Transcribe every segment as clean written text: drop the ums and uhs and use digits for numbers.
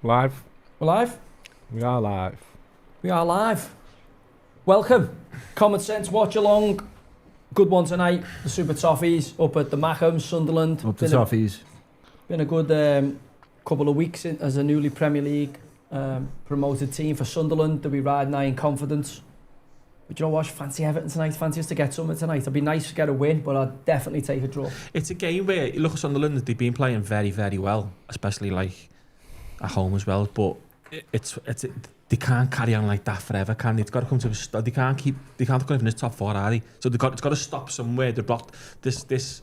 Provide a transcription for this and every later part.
Live? We're live? We are live. We are live. Welcome. Common Sense Watch Along. Good one tonight. The Super Toffees up at the Mackhams, Sunderland. Up the Toffees. Been a good couple of weeks as a newly Premier League promoted team for Sunderland. They'll be riding high in confidence. But you know what? Fancy Everton tonight. Fancy us to get something tonight. It'd be nice to get a win, but I'd definitely take a draw. It's a game where you look at Sunderland, they've been playing very, very well, especially like at home as well. But they can't carry on like that forever, can they? It's got to come to a stop. They can't go in this top four, are they? So it's got to stop somewhere. They've got this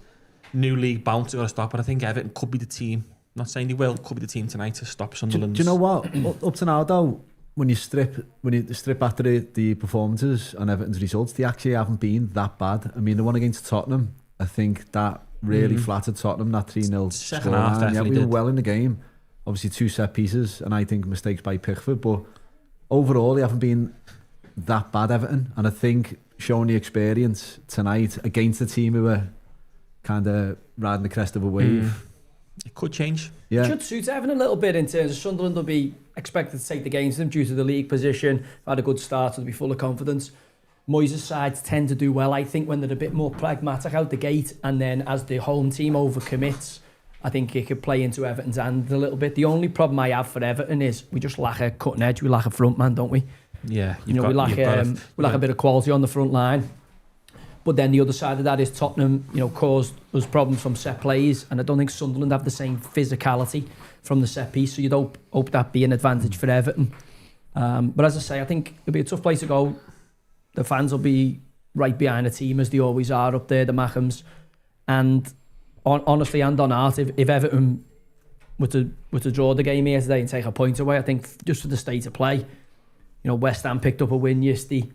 new league bounce. They've got to stop. But I think Everton could be the team. I'm not saying they will. Could be the team tonight to stop Sunderland. Do you know what? Up to now though, when you strip back the performances and Everton's results, they actually haven't been that bad. I mean, the one against Tottenham, I think that really flattered Tottenham, that 3-0 second half definitely yeah, we did. were well in the game. Obviously 2 set pieces and I think mistakes by Pickford, but overall they haven't been that bad, Everton. And I think showing the experience tonight against a team who are kind of riding the crest of a wave. It could change. Yeah. It should suit Everton a little bit in terms of Sunderland will be expected to take the games to them due to the league position. Had a good start, so they'll be full of confidence. Moyes' sides tend to do well, I think, when they're a bit more pragmatic out the gate, and then as the home team overcommits, I think it could play into Everton's hand a little bit. The only problem I have for Everton is we just lack a cutting edge. We lack a front man, don't we? Yeah. We lack a bit of quality on the front line. But then the other side of that is Tottenham, caused us problems from set plays, and I don't think Sunderland have the same physicality from the set piece, so you'd hope that be an advantage for Everton. But as I say, I think it'll be a tough place to go. The fans will be right behind the team, as they always are up there, the Mackhams. And honestly, and on art, if Everton were to draw the game here today and take a point away, I think just for the state of play, West Ham picked up a win yesterday.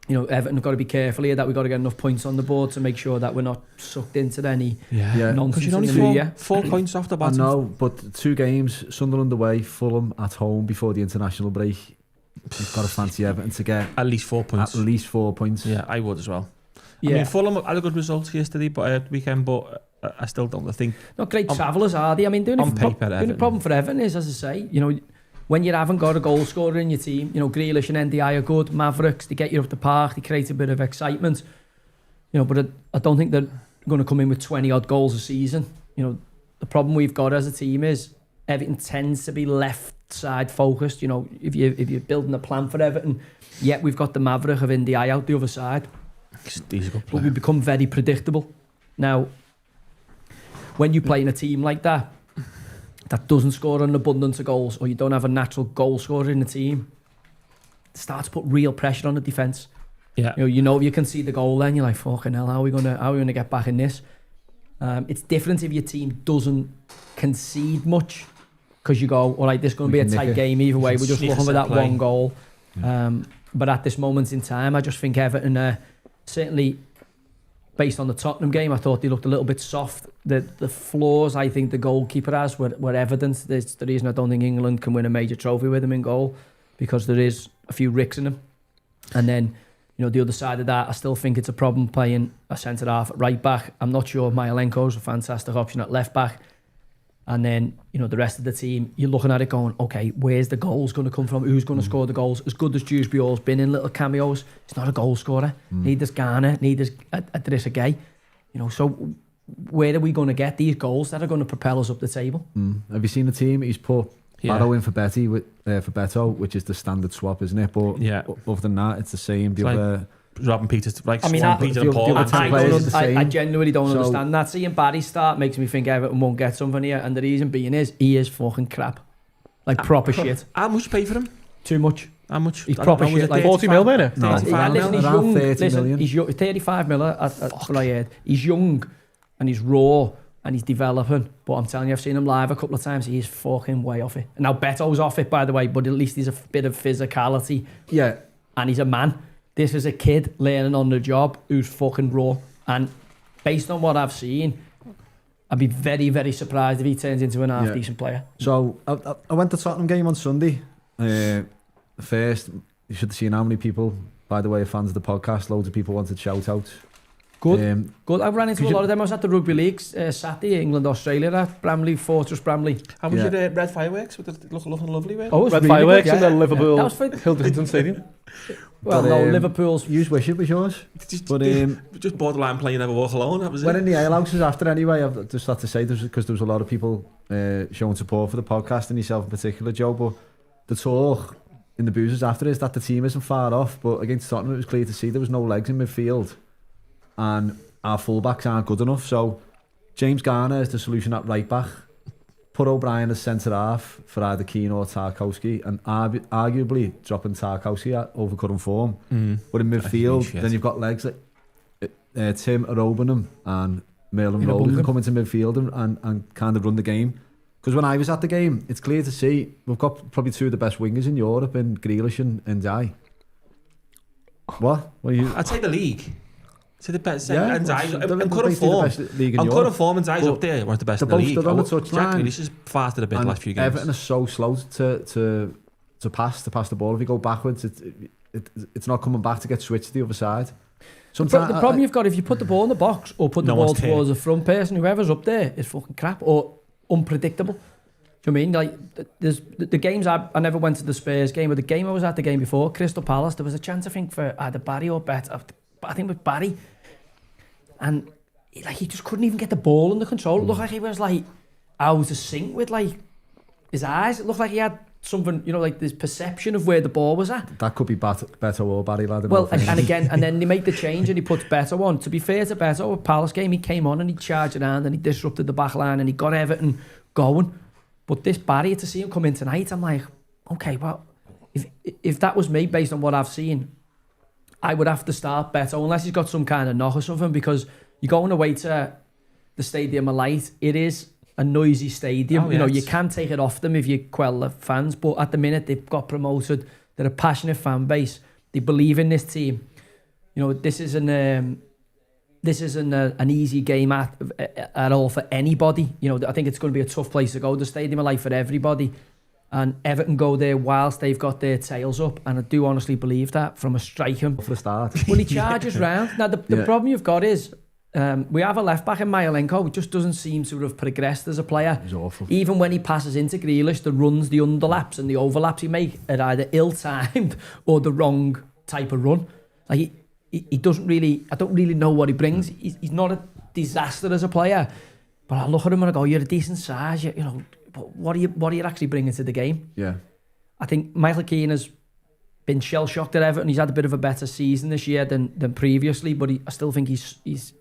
Everton have got to be careful here that we've got to get enough points on the board to make sure that we're not sucked into any nonsense. Because you're only 4 points off the bottom. I know, but 2 games, Sunderland away, Fulham at home before the international break. You've got to fancy Everton to get at least 4 points. At least 4 points. Yeah, I would as well. Yeah. I mean, Fulham had a good result yesterday, weekend, but I still don't think. Not great travellers, are they? I mean, the only problem for Everton is, as I say, when you haven't got a goal scorer in your team, Grealish and NDI are good, Mavericks, they get you up the park, they create a bit of excitement, but I don't think they're going to come in with 20 odd goals a season. The problem we've got as a team is Everton tends to be left side focused. If you're building a plan for Everton, yet we've got the Maverick of NDI out the other side, but we become very predictable. Now, when you play in a team like that doesn't score an abundance of goals, or you don't have a natural goal scorer in the team, it starts to put real pressure on the defence. Yeah. If you can see the goal, then you're like, fucking hell, how are we gonna get back in this? It's different if your team doesn't concede much, because you go, all right, this is going to be a tight game either way. We're just looking for that one goal. But at this moment in time, I just think Everton, certainly based on the Tottenham game, I thought they looked a little bit soft. The flaws I think the goalkeeper has were evident. There's the reason I don't think England can win a major trophy with him in goal, because there is a few ricks in him. And then, the other side of that, I still think it's a problem playing a centre-half at right-back. I'm not sure Myalenko's a fantastic option at left-back. And then, the rest of the team, you're looking at it going, okay, where's the goals going to come from? Who's going to score the goals? As good as Dewsbury Hall's been in little cameos, he's not a goal scorer. Neither's Garner, neither's Idrissa Gueye. So where are we going to get these goals that are going to propel us up the table? Have you seen the team? He's put Barrow in for Beto, which is the standard swap, isn't it? But other than that, it's the same. Robin Peters, Peter and Paul. I genuinely don't understand that. Seeing Barry start makes me think Everton won't get something here, and the reason being is he is fucking crap, proper shit. How much you pay for him? Too much. How much? He's proper shit. 40 mil, man. No, He's young. 35 mil. That's what I heard. He's young, and he's raw, and he's developing. But I'm telling you, I've seen him live a couple of times. He's fucking way off it. And now Beto's off it, by the way, but at least he's a bit of physicality. Yeah, and he's a man. This is a kid learning on the job who's fucking raw. And based on what I've seen, I'd be very, very surprised if he turns into an half-decent player. So, I went to Tottenham game on Sunday. First, you should have seen how many people, by the way, fans of the podcast, loads of people wanted shout-outs. Good. Good. I ran into a lot of them. I was at the Rugby League Saturday, England, Australia, at Bramley, Fortress Bramley. How was your red fireworks with the looking lovely way? Oh, it was Red really fireworks good, in the Liverpool That was for, Hildington Stadium. well, But, no, Liverpool's... You wish it was yours. But Just borderline playing Never Walk Alone, that was it. when in the alehouses after anyway, I've just had to say, because there was a lot of people showing support for the podcast and yourself in particular, Joe, but the talk in the boozers after is that the team isn't far off, but against Tottenham it was clear to see there was no legs in midfield and our fullbacks aren't good enough. So James Garner is the solution at right back. Put O'Brien as centre half for either Keane or Tarkowski, and arguably dropping Tarkowski over current form. But in midfield, then you've got legs like Tim Arobenham and Merlin Rowley come into midfield and kind of run the game. Because when I was at the game, it's clear to see we've got probably two of the best wingers in Europe in Grealish and Ndiaye. What are you? I'd say the league. So the best, Yeah, and well, they're I'm current basically the form. best league in I'm Europe. current form and Zai's But up there. One of the best in they're the both league. stood on the Jack touchline. Grealish has fasted a bit the And last few games. Everton is so slow to pass the ball. If you go backwards, it's not coming back to get switched to the other side. Sometimes The problem you've got, if you put the ball in the box or put the No ball one's towards the front person, whoever's up there is fucking crap or unpredictable. Do you know what I mean? Like, there's the games I never went to the Spurs game, but the game I was at, the game before, Crystal Palace, there was a chance, I think, for either Barry or Bet. I think with Barry. And he just couldn't even get the ball under control. It looked like he was like out of sync with like his eyes. It looked like he had something, like this perception of where the ball was at. that could be Beto or Barry Ladd. Well, and then they make the change and he puts Beto on. To be fair to Beto, with Palace game, he came on and he charged around and he disrupted the back line and he got Everton going. But this Barry, to see him come in tonight, I'm like, okay, well, if that was me, based on what I've seen, I would have to start Beto, unless he's got some kind of knock or something, because you're going away to the Stadium of Light. It is a noisy stadium. You can take it off them if you quell the fans, but at the minute they've got promoted. They're a passionate fan base. They believe in this team. This isn't an easy game at all for anybody. I think it's going to be a tough place to go. The Stadium of Light for everybody. And Everton go there whilst they've got their tails up, and I do honestly believe that from a striking. For the start. Well, he charges round. Now, the problem you've got is we have a left-back in Myelenko who just doesn't seem to have progressed as a player. He's awful. Even when he passes into Grealish, the runs, the underlaps and the overlaps he makes are either ill-timed or the wrong type of run. Like he doesn't really... I don't really know what he brings. He's not a disaster as a player. But I look at him and I go, you're a decent size, but what are you actually bringing to the game? Yeah. I think Michael Keane has been shell-shocked at Everton. He's had a bit of a better season this year than previously, but I still think he's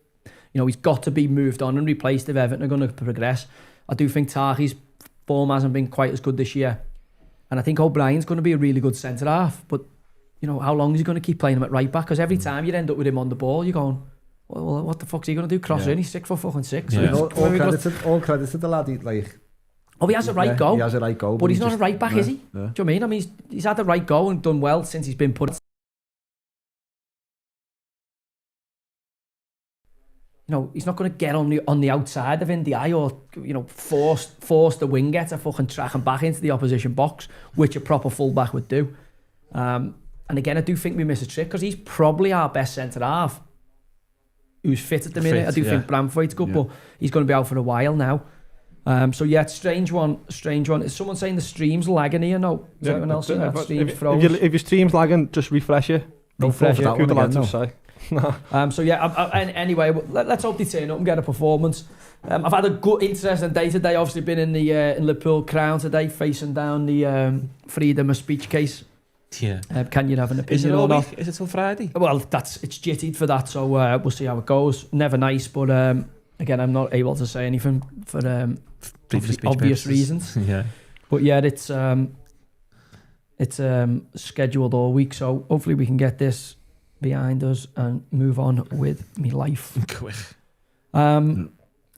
got to be moved on and replaced if Everton are going to progress. I do think Tarky's form hasn't been quite as good this year, and I think O'Brien's going to be a really good centre half. But how long is he going to keep playing him at right back? Because every time you end up with him on the ball, you're going, well, what the fuck's he going to do? Cross in? He's 6'6". Yeah. All credit to the lad. He has a right go. He has a right go, but he's not a right back, is he? Yeah. Do you know what I mean? I mean, he's had a right go and done well since he's been put. He's not going to get on the outside of Ndiaye or force the winger to fucking track him back into the opposition box, which a proper fullback would do. And again, I do think we miss a trick because he's probably our best centre half, who's fit at the minute. I do think Bramthwaite's good, but he's going to be out for a while now. It's strange one. Is someone saying the stream's lagging here? No. Is anyone else saying that stream's froze? If your stream's lagging, just refresh it. Refresh it. Who the lads will say. Anyway, let's hope they turn up and get a performance. I've had a good, interesting day today. Obviously, been in the in Liverpool Crown today, facing down the freedom of speech case. Yeah. Can you have an opinion Is it or all not? week? Is it till Friday? Well, it's jittied for that, so we'll see how it goes. Never nice, but again, I'm not able to say anything for obvious reasons. Yeah. But yeah, it's scheduled all week, so hopefully we can get this behind us and move on with me life. Quick.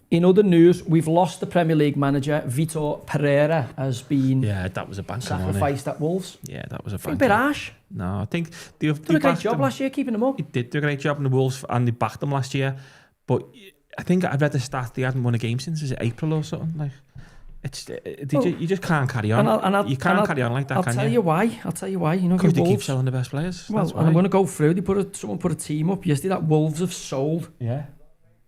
In other news, we've lost the Premier League manager. Vitor Pereira has been that was a banker, sacrificed at Wolves. Yeah, that was a banker. A bit harsh. No, I think they did a great job last year keeping them up. He did do a great job in the Wolves and they backed them last year. But I think I read the stat they hadn't won a game since, is it April or something? You just can't carry on. You can't carry on like that, I'll can tell you why. I'll tell you why. You know, because they keep Wolves. selling the best players. Well, and I'm going to go through. Someone put a team up yesterday that Wolves have sold. Yeah.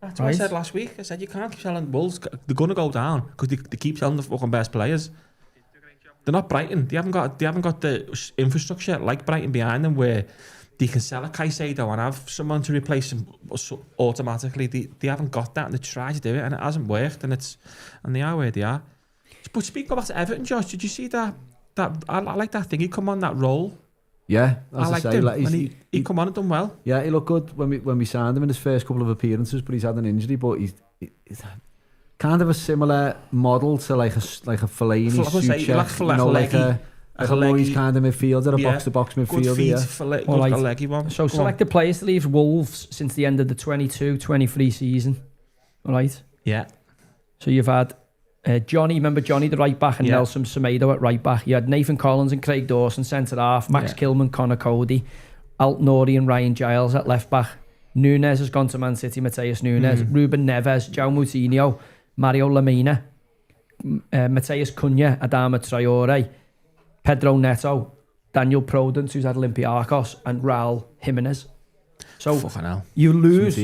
That's what I said last week. I said you can't keep selling Wolves. They're going to go down because they keep selling the fucking best players. They're not Brighton. They haven't got the infrastructure like Brighton behind them where they can sell a Caicedo and have someone to replace him automatically. They haven't got that, and they try to do it, and it hasn't worked, and they are where they are. But speaking about Everton, Josh, did you see that I like that thing? He come on that role. Yeah, I liked him. And he come on and done well. Yeah, he looked good when we signed him in his first couple of appearances, but he's had an injury. But he's kind of a similar model to like a Fellaini suture, like a Moyes kind of midfielder, a box-to-box midfielder. Good leggy one. So selected players to leave Wolves since the end of the 22-23 season. All right. Yeah. So you've had Johnny, remember Johnny, the right back, and Nelson Semedo at right back. You had Nathan Collins and Craig Dawson centre half, Max Kilman, Connor Cody, Alt Nori and Ryan Giles at left back. Nunes has gone to Man City, Mateus Nunes, Ruben Neves, João Moutinho, Mario Lamina, Mateus Cunha, Adama Traore, Pedro Neto, Daniel Prodence, who's at Olympiacos, and Raul Jimenez. So you lose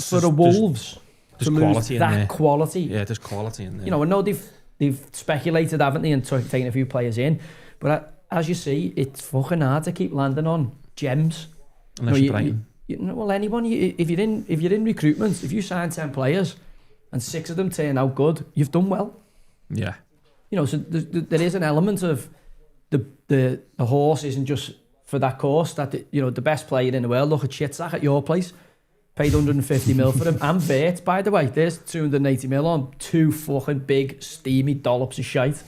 for the Wolves. There's quality in there. Quality. Yeah, there's quality in there. You know, I know they've speculated, haven't they, and taken a few players in, but as you see, it's fucking hard to keep landing on gems. Unless you're Brighton. Well, anyone, if you're in recruitment, if you sign 10 players and 6 of them turn out good, you've done well. Yeah. You know, so there is an element of the horse isn't just for that course. That the best player in the world. Look at Chitzak at your place. Paid 150 mil for him. And Vert, by the way, there's 280 mil on 2 fucking big, steamy dollops of shite.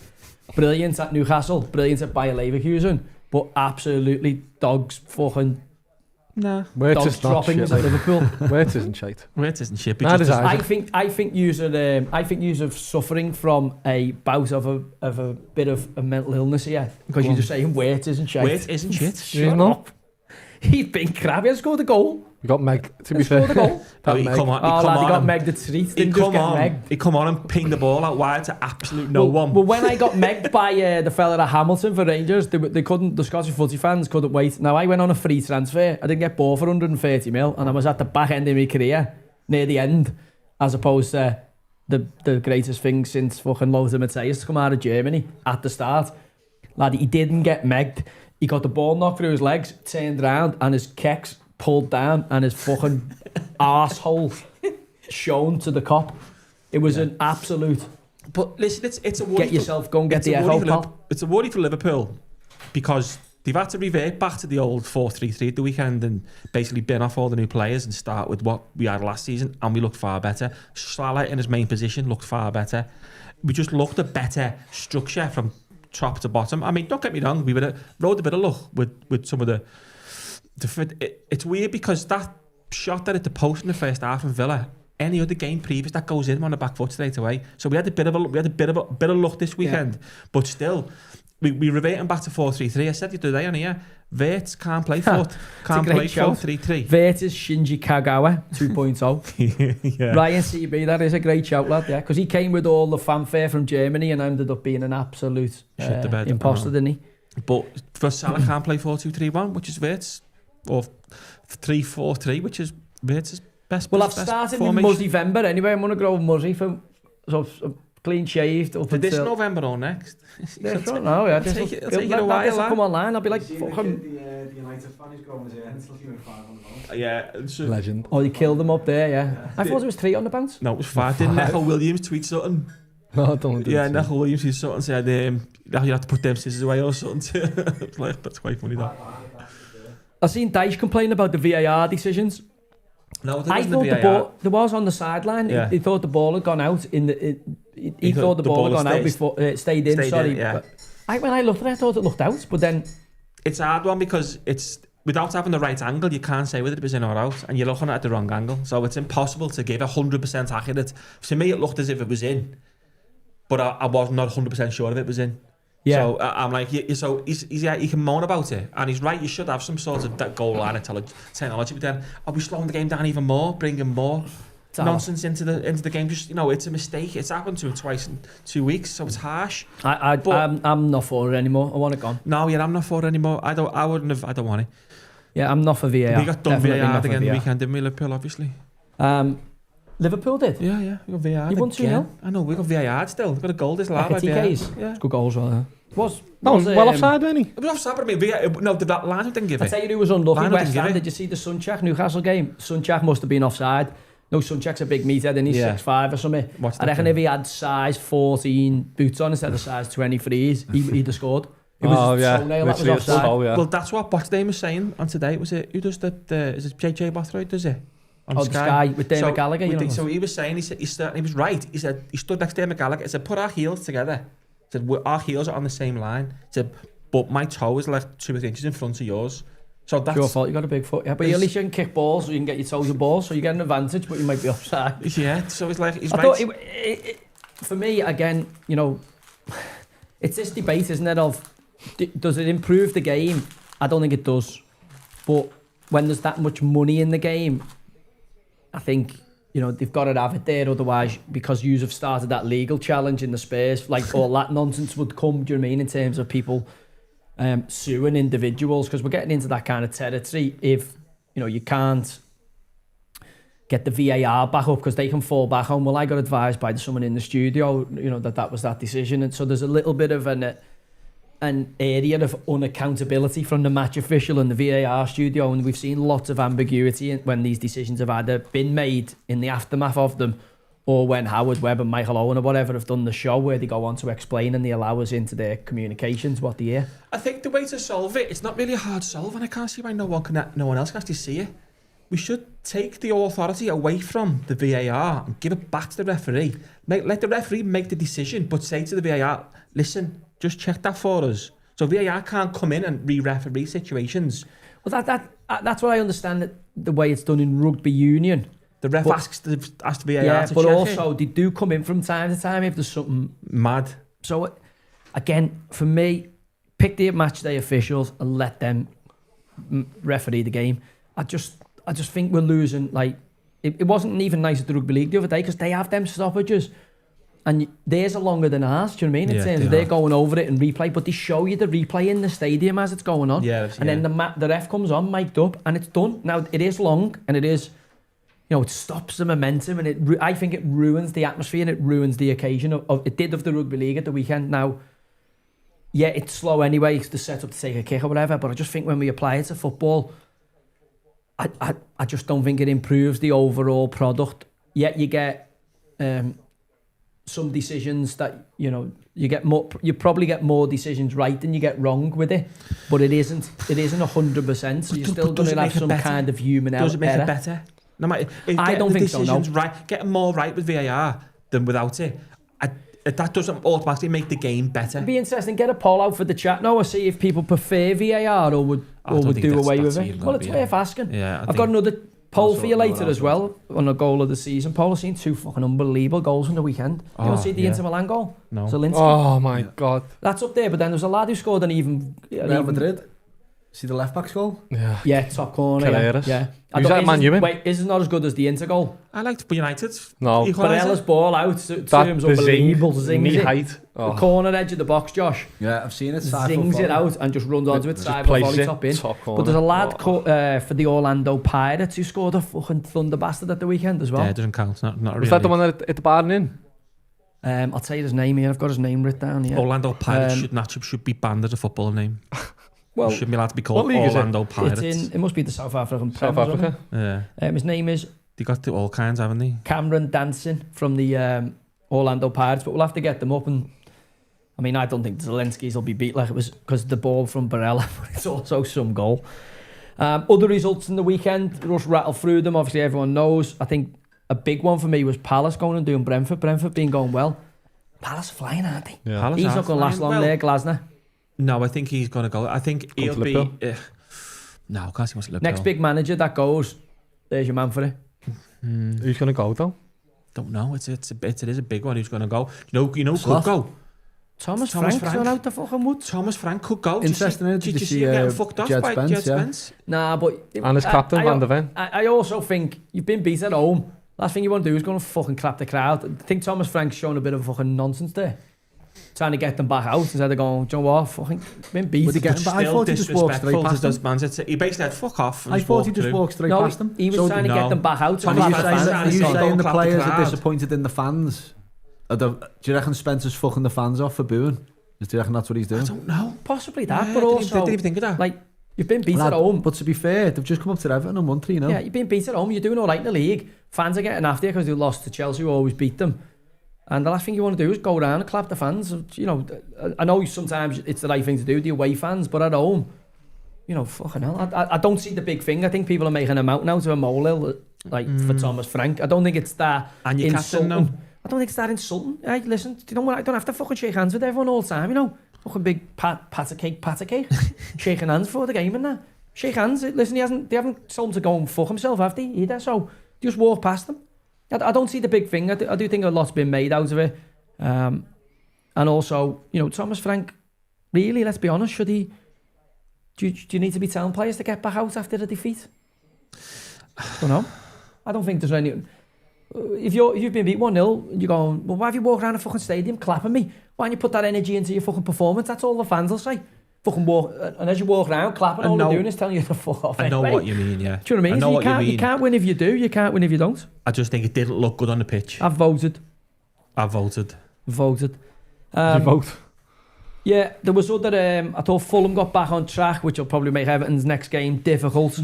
Brilliant at Newcastle, brilliant at Bayer Leverkusen, but absolutely dogs fucking... Nah. Dogs droppings at Liverpool. Wait isn't shite. Wait isn't shit. I think you're suffering from a bout of a bit of a mental illness here because you're just saying wait isn't shite. Wait isn't shit. Shut up. He's been crap. He scored a goal. We got Meg, to be fair. He got Meg the treat. He come on and pinged the ball out wide to absolute no one. Well, when I got megged by the fella at Hamilton for Rangers, the Scottish footy fans couldn't wait. Now, I went on a free transfer. I didn't get bought for 130 mil, and I was at the back end of my career, near the end, as opposed to the greatest thing since fucking Lothar Matthäus to come out of Germany at the start. Laddie, he didn't get megged. He got the ball knocked through his legs, turned around, and his kecks pulled down, and his fucking arsehole shown to the cop. It was an absolute... But listen, it's a worry. Get yourself, go and get the echo, pal. It's a worry for Liverpool because they've had to revert back to the old 4-3-3 at the weekend and basically bin off all the new players and start with what we had last season, and we looked far better. Salah in his main position looked far better. We just looked a better structure from top to bottom. I mean, don't get me wrong, we rode a bit of luck with some of the it's weird because that shot that at the post in the first half from Villa, any other game previous that goes in on the back foot straight away. So we had a bit of luck this weekend, but still we reverting back to 4-3-3. I said the other day on here, Vert can't play 4-3-3. Vert is Shinji Kagawa 2.0. Yeah. Ryan CB, that is a great shout, lad. Yeah, because he came with all the fanfare from Germany and ended up being an absolute imposter, didn't he? But for Salah can't play 4-2-3-1, which is Vert's, or 3-4-3, which is Vert's best. Well, I've started with Muzzy-Vember anyway. I'm going to grow Muzzy for clean shaved up for this November or next. Yeah, sure, no, yeah. Take it a while. I'll come online. I'll be like, fucking... The United fan is growing his hair and still doing 5 on the bounce. Yeah. Legend. Oh, you killed them up there, yeah. I thought it was 3 on the bounce. No, it was 5. Didn't Necho Williams tweet something? No, don't do Yeah, Necho Williams tweeted something and said you have to put them scissors away or something. It's like, that's quite funny, that. I've seen Dyche complain about the VAR decisions. No, there I wasn't thought the the VAR. ball, there was on the sideline. Yeah. He thought the ball had gone out in the. He thought the ball had gone out before stayed in. Sorry, yeah. But when I looked at it, I thought it looked out. But then it's a hard one because it's without having the right angle, you can't say whether it was in or out, and you're looking at the wrong angle. So it's impossible to give 100% accurate. To me, it looked as if it was in, but I was not 100% sure if it was in. Yeah. So I'm like, so he can moan about it, and he's right. You should have some sort of that goal line technology. But then, are we slowing the game down even more, bringing more nonsense into the game. Just it's a mistake. It's happened to him twice in 2 weeks, so it's harsh. I'm not for it anymore. I want it gone. No, I'm not for it anymore. I don't want it. Yeah, I'm not for VAR. We got done VAR again the weekend, didn't we, Liverpool, obviously? Liverpool did? Yeah, we got VAR. You won 2-0? I know, we got VAR still. We got a goal this last. TKs? Yeah. It's good goals, well, yeah. Was well offside, wasn't he? It was offside, but I mean, that line didn't give it. I tell you who was unlucky, West Ham. Did you see the Sunchak Newcastle game? Sunchak must have been offside. No, Sunchak's a big meathead and he's 6'5" or something. I reckon if he had size 14 boots on instead of size 23s, he'd have scored. It was that was offside. Well, that's what Botsdale was saying on today. Was it who does that? Is it JJ Bothroyd? Does it? On Sky with Dave McGallagher. So he was saying, he was right. He said he stood next to Dave McGallagher. He said, put our heels together. He said our heels are on the same line. He said, but my toe is like 2 inches in front of yours. So that's your fault. You got a big foot. Yeah, but at least you can kick balls, so you can get your toes in balls, so you get an advantage. But you might be offside. Yeah. So it's like he's I right. Thought for me, again, it's this debate, isn't it? Of does it improve the game? I don't think it does. But when there's that much money in the game, I think they've got to have it there. Otherwise, because you have started that legal challenge in the space, like all that nonsense would come. Do you know what I mean? In terms of people suing individuals, because we're getting into that kind of territory. If you can't get the VAR back up because they can fall back on, well, I got advised by someone in the studio, that was that decision, and so there's a little bit of an area of unaccountability from the match official and the VAR studio, and we've seen lots of ambiguity when these decisions have either been made in the aftermath of them, or when Howard Webb and Michael Owen or whatever have done the show where they go on to explain and they allow us into their communications what they hear. I think the way to solve it, it's not really a hard solve, and I can't see why no one else can actually see it. We should take the authority away from the VAR and give it back to the referee. Let the referee make the decision, but say to the VAR, listen, just check that for us. So VAR can't come in and re-referee situations. Well, that's what I understand, that the way it's done in rugby union. The ref asks the VAR to check but also they do come in from time to time if there's something mad. So again, for me, pick the match day officials and let them referee the game. I just think we're losing. Like it wasn't even nice at the rugby league the other day because they have them stoppages. And theirs are longer than ours, do you know what I mean? In terms of they're going over it and replay, but they show you the replay in the stadium as it's going on. Then the ref comes on, mic'd up, and it's done. Now, it is long, and it is, it stops the momentum, and I think it ruins the atmosphere, and it ruins the occasion. It did of the rugby league at the weekend. Now, yeah, it's slow anyway, it's the setup to take a kick or whatever, but I just think when we apply it to football, I just don't think it improves the overall product. Yet you get... some decisions that you probably get more decisions right than you get wrong with it, but it isn't 100%. So you're still going to have some kind of human error. Does it make it better? No, I don't think so. No. Right, getting more right with VAR than without it. That doesn't automatically make the game better. It'd be interesting. Get a poll out for the chat now, or see if people prefer VAR or would do away with it. Well, it's worth asking. Yeah, I've got another poll for you later as well on a goal of the season. Paul has seen 2 fucking unbelievable goals on the weekend. You want to see the Inter Milan goal? No. Zelensky. Oh my God. That's up there, but then there's a lad who scored an even... Real Madrid. See the left back's goal? Yeah, top corner. Yeah. Who's that man you in? Wait, is it not as good as the Inter goal? I liked United. No. Barella's ball out to him, unbelievable. Knee height. The corner edge of the box, Josh. Yeah, I've seen it. Zings it out and just runs onto it, side volley top in. But there's a lad for the Orlando Pirates who scored a fucking thunder bastard at the weekend as well. Yeah, it doesn't count. Not really. Was that the one that hit the bar in? I'll tell you his name here. I've got his name written down here. Orlando Pirates should be banned as a football name. Well, shouldn't be allowed to be called Orlando Pirates. It must be the South African South Africa. Yeah. His name is... They got all kinds, haven't they? Cameron Danson from the Orlando Pirates, but we'll have to get them up. And I mean, I don't think Zelensky's will be beat like it was because of the ball from Barella, but it's also some goal. Other results in the weekend, just rattle through them. Obviously, everyone knows. I think a big one for me was Palace going and doing Brentford. Brentford being going well. Palace are flying, aren't they? Yeah. He's not going to last long there, Glasner. No, I think he's going to go. I think he'll be... no, I can't see much Liverpool. Next big manager that goes, there's your man for it. Who's going to go, though? Don't know. It is a big one. Who's going to go? You know could go. Thomas Frank's gone out the fucking woods. Thomas Frank could go. Interesting. Did you see him getting fucked off by Jed Spence? Nah, but... And his captain, Van der Ven. I also think you've been beat at home. Last thing you want to do is go and fucking clap the crowd. I think Thomas Frank's shown a bit of fucking nonsense there. Trying to get them back out instead of going, do you know what, fucking been beat. Would he get him back? I thought he just walked straight past him. He basically said, fuck off. I thought he just walked straight past him. He was trying to get them back out. Are you saying the players are disappointed in the fans? Do you reckon Spencer's fucking the fans off for booing? Do you reckon that's what he's doing? I don't know. Possibly that, but also... Didn't even think of that. Like, you've been beat at home. But to be fair, they've just come up to Everton and won 3-0. Yeah, you've been beat at home. You're doing all right in the league. Fans are getting after you because they lost to Chelsea, who always beat them. And the last thing you want to do is go around and clap the fans. You know, I know sometimes it's the right thing to do, the away fans, but at home, you know, fucking hell. I don't see the big thing. I think people are making a mountain out of a molehill, like for Thomas Frank. I don't think it's that and you insulting. No. I don't think it's that insulting. Hey, listen, you know, I don't have to fucking shake hands with everyone all the time, you know. Fucking big pat of cake. Shaking hands for the game and that. Shake hands. Listen, they haven't told him to go and fuck himself, have they, either? So just walk past them. I don't see the big thing. I do think a lot's been made out of it. And also, you know, Thomas Frank, really, let's be honest, should he... Do you need to be telling players to get back out after the defeat? I don't know. I don't think there's any... If you've been beat 1-0, you're going, well, why have you walked around the fucking stadium clapping me? Why don't you put that energy into your fucking performance? That's all the fans will say. Fucking walk, and as you walk around clapping, all they're doing is telling you to fuck off. I know what you mean, yeah. Do you know what I mean? I know what you mean. You can't win if you do, you can't win if you don't. I just think it didn't look good on the pitch. I've voted. You vote? Yeah, there was other... I thought Fulham got back on track, which will probably make Everton's next game difficult.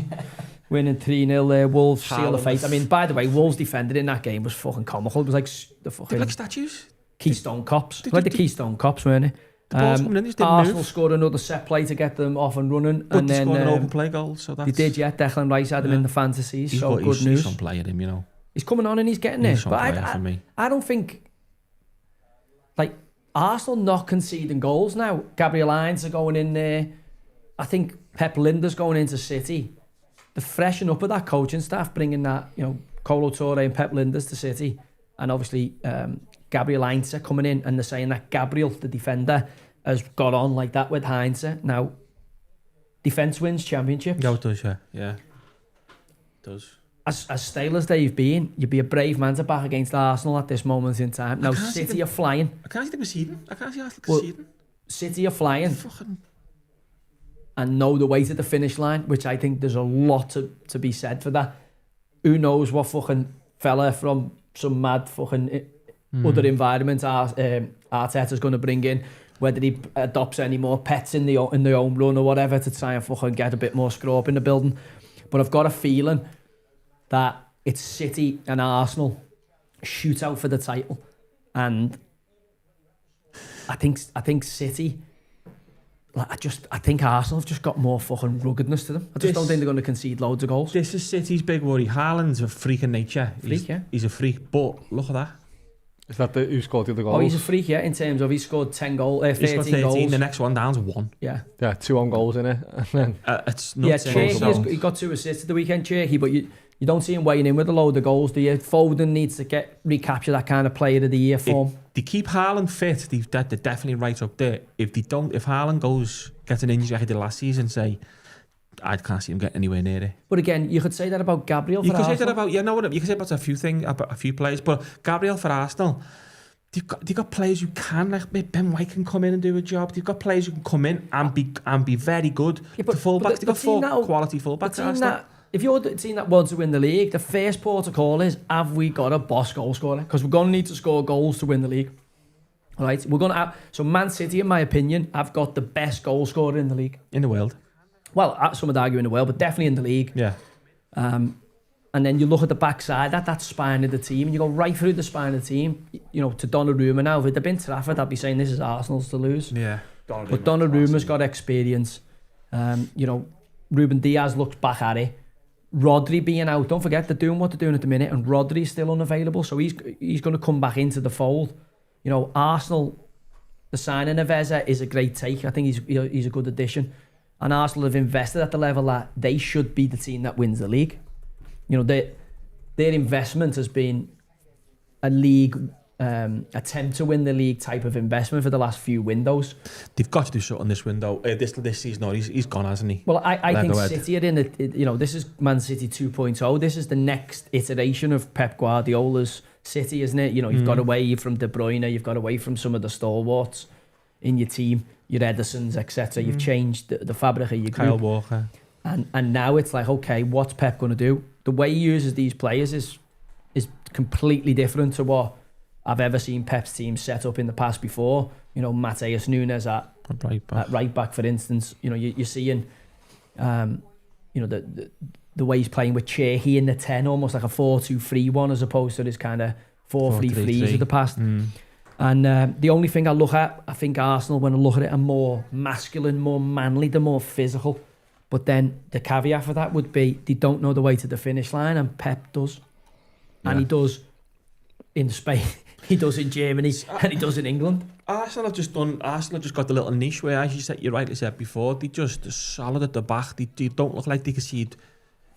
Winning 3-0 there, Wolves seal the fate. I mean, by the way, Wolves defended in that game was fucking comical. It was like the fucking... Like statues? Keystone Cops. Like the Keystone Cops, weren't it? The ball's coming in, Arsenal scored another set play to get them off and running. But and they then scored an open play goal, so that's... They did, yeah. Declan Rice had him in the fantasies, so good news. He's on playing him, you know. He's coming on and he's getting there. But I don't think... Like, Arsenal not conceding goals now. Gabriel Hines are going in there. I think Pep Linder's going into City. The freshen up of that coaching staff, bringing that, you know, Kolo Touré and Pep Linders to City. And obviously... Gabriel Heinze coming in, and they're saying that Gabriel, the defender, has got on like that with Heinze. Now, defence wins championships. Yeah, it does, yeah. Yeah. It does. As stale as they've been, you'd be a brave man to back against Arsenal at this moment in time. Now, City are flying. I can't see them conceding. I can't see Arsenal conceding. City are flying. Fucking... And know the way to the finish line, which I think there's a lot to be said for that. Who knows what fucking fella from some mad fucking... other environments Arteta's going to bring in, whether he adopts any more pets in the home run or whatever to try and fucking get a bit more screw up in the building. But I've got a feeling that it's City and Arsenal shoot out for the title, and I think City. I think Arsenal have just got more fucking ruggedness to them. I just don't think they're going to concede loads of goals. This is City's big worry. Haaland's a freak in nature. Yeah. He's a freak, but look at that. Is that who scored the other goals? Oh, he's a freak, yeah, in terms of he scored 13 goals. The next one down's 1. Yeah. Yeah, 2 on goals in it. It's nuts. Yeah, he got 2 assists at the weekend, Cherky, but you don't see him weighing in with a load of goals, do you? Foden needs to recapture that kind of player of the year form. If they keep Haaland fit, they're definitely right up there. If Haaland gets an injury like he did last season, say, I can't see him getting anywhere near it. But again, you could say that about Gabriel. You could say that about you could say about a few players, but Gabriel for Arsenal, they've got players who can, like Ben White can come in and do a job. They've got players who can come in and be very good. Yeah, but, the fullbacks, they've got 4 quality fullbacks. If you're the team that wants to win the league, the first port of call is, have we got a boss goal scorer? Because we're going to need to score goals to win the league. All right, we're going to have... So Man City, in my opinion, have got the best goal scorer in the league. In the world. Well, some would argue in the world, but definitely in the league. Yeah. And then you look at the backside, that spine of the team, and you go right through the spine of the team, you know, to Donnarumma now. If it had been Trafford, I'd be saying this is Arsenal's to lose. Yeah. But Donnarumma's got experience. You know, Ruben Diaz looks back at it. Rodri being out, don't forget, they're doing what they're doing at the minute, and Rodri's still unavailable, so he's going to come back into the fold. You know, Arsenal, the signing of Eze is a great take. I think he's a good addition. And Arsenal have invested at the level that they should be the team that wins the league. You know, their investment has been a league attempt to win the league type of investment for the last few windows. They've got to do something this window. This season, no, he's gone, hasn't he? Well, I think Ahead. City are in it. This is Man City 2.0. This is the next iteration of Pep Guardiola's City, isn't it? You've got away from De Bruyne, you've got away from some of the stalwarts in your team, your Edersons, etc. You've changed the fabric of your group. Kyle Walker. And now it's like, okay, what's Pep going to do? The way he uses these players is completely different to what I've ever seen Pep's team set up in the past before. Mateus Nunes at right back, for instance. You're seeing, the way he's playing with Cherhy in the 10, almost like a 4-2-3-1 as opposed to this kind of 4-3-3s of the past. And the only thing I look at, I think Arsenal, when I look at it, are more masculine, more manly, they're more physical. But then the caveat for that would be they don't know the way to the finish line, and Pep does. And he does in Spain, he does in Germany, and he does in England. Arsenal have just got the little niche where, as you rightly said before, they're solid at the back. They don't look like they concede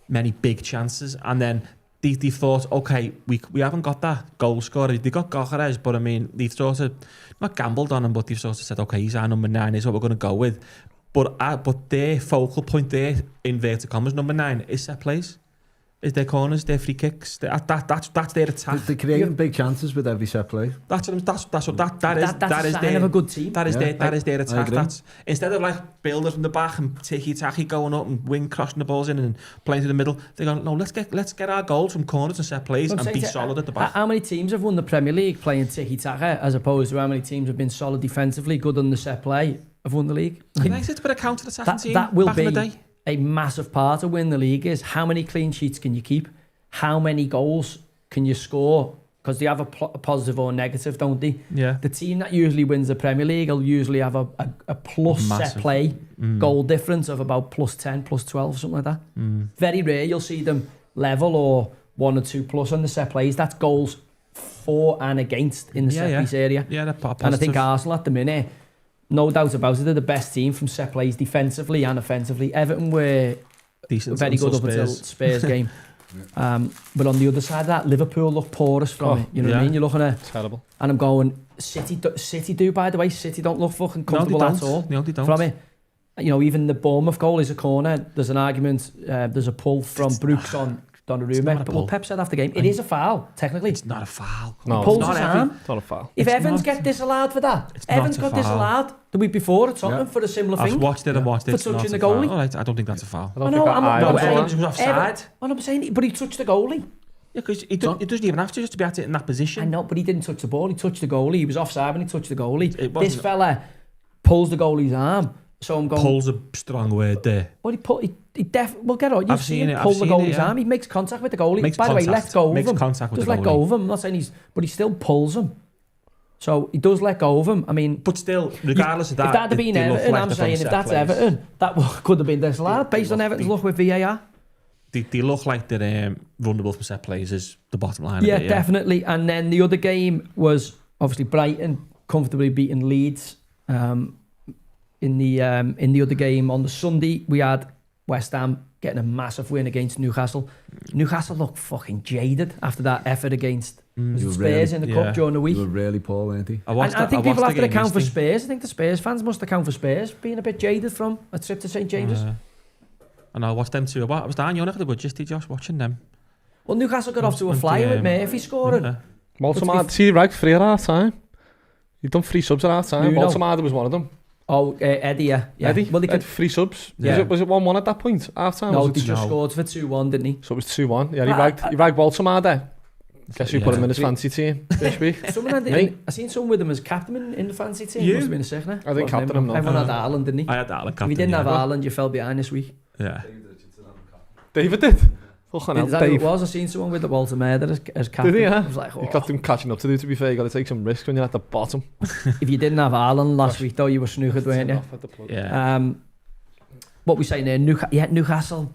many big chances. And then they've thought, okay, we haven't got that goal scorer. They got Gokares, but I mean, they've sort of not gambled on him, but they've sort of said, okay, he's our number 9, is what we're going to go with. But their focal point there, inverted commas, number 9, is set plays. Is their corners, their free kicks. That's their attack. They're creating big chances with every set play. That's a sign of a good team. That is their attack. That's instead of like builders from the back and ticky-tacky going up and wing crossing the balls in and playing through the middle. They're going, no, let's get our goals from corners and set plays and be solid at the back. How many teams have won the Premier League playing ticky-taka as opposed to how many teams have been solid defensively, good on the set play, have won the league? United were a counter-attacking team that will back in the day. A massive part of winning the league is how many clean sheets can you keep, how many goals can you score, because they have a positive or negative, don't they? Yeah. The team that usually wins the Premier League will usually have a plus massive set play goal difference of about plus 10, plus 12, something like that. Very rare you'll see them level or 1 or 2 plus on the set plays. That's goals for and against in the set piece area. Yeah, that's positive. And I think Arsenal at the minute, no doubt about it, they're the best team from set plays defensively and offensively. Everton were decent, very good up until Spurs game. But on the other side of that, Liverpool look porous from it. You know what I mean? You're looking at terrible. And I'm going, City do, by the way. City don't look fucking comfortable at all. No, they don't. From it. Even the Bournemouth goal is a corner. There's an argument, there's a pull from Brooks on Donnarumma. But what Pep said after the game, it is a foul, technically. It's not a foul. No, he pulls his arm. It's not a foul. If Evans get disallowed for that, Evans got disallowed the week before at Tottenham for a similar thing. I've watched it for touching the goalie. All right, I don't think that's a foul. I don't think that He was offside. I'm saying, but he touched the goalie. Yeah, because he doesn't even have to just to be at it in that position. I know, but he didn't touch the ball. He touched the goalie. He was offside when he touched the goalie. This fella pulls the goalie's arm. So I'm going. Pulls a strong word there. Well, he definitely. Well, get on. You've seen him it. pull the goalie's arm. He makes contact with the goalie. By the way, let go of him. Makes contact with the goalie. Just let go of him. I'm not saying but he still pulls him. So he does let go of him. I mean, but still, regardless of that, if that had been Everton, I'm saying if that's Everton, that could have been disallowed based on Everton's luck with VAR. They look like they're vulnerable from set plays is the bottom line. Yeah, of it, definitely. And then the other game was obviously Brighton comfortably beating Leeds. In the other game on the Sunday, we had West Ham getting a massive win against Newcastle. Newcastle looked fucking jaded after that effort against Spurs in the cup during the week. They were really poor, weren't they? I think people have to account for Spurs. I think the Spurs fans must account for Spurs being a bit jaded from a trip to St James's. And I watched them too. I was down your neck of the woods yesterday, Josh, watching them. Well, Newcastle got off to a flyer with Murphy scoring. Baltimore, see, right, 3 at half time. You've done 3 subs at half time. Baltimore was one of them. Oh, Eddie, yeah. Eddie? Well, they had 3 subs. Yeah. Was it 1-1 at that point? Half time? No, he just scored for 2-1, didn't he? So it was 2-1. Yeah, he ragged Baltimore there. Guess who put him in his fancy team this week? I seen someone with him as captain in the fancy team. Must have been a sickener. I think captain him. Everyone had Ireland, didn't he? I had Ireland captain. If you didn't have Ireland, you fell behind this week. Yeah. David did. Is that who it was? I seen someone with the Walter Murder as captain. Did he, yeah? I was like, You've got them catching up to do, to be fair. You've got to take some risks when you're at the bottom. If you didn't have Ireland last week, though, you were snookered, weren't you? Yeah. What we saying there, Newcastle,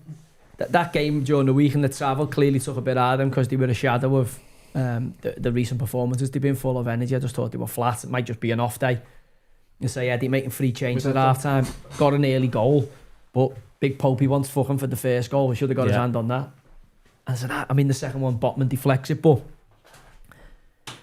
that game during the week and the travel clearly took a bit out of them because they were a shadow of the recent performances. They've been full of energy. I just thought they were flat. It might just be an off day. You say Eddie making 3 changes at half time, got an early goal, but Big Popey wants fucking for the first goal. We should have got his hand on that. And so that, I mean, the second one, Botman deflects it, but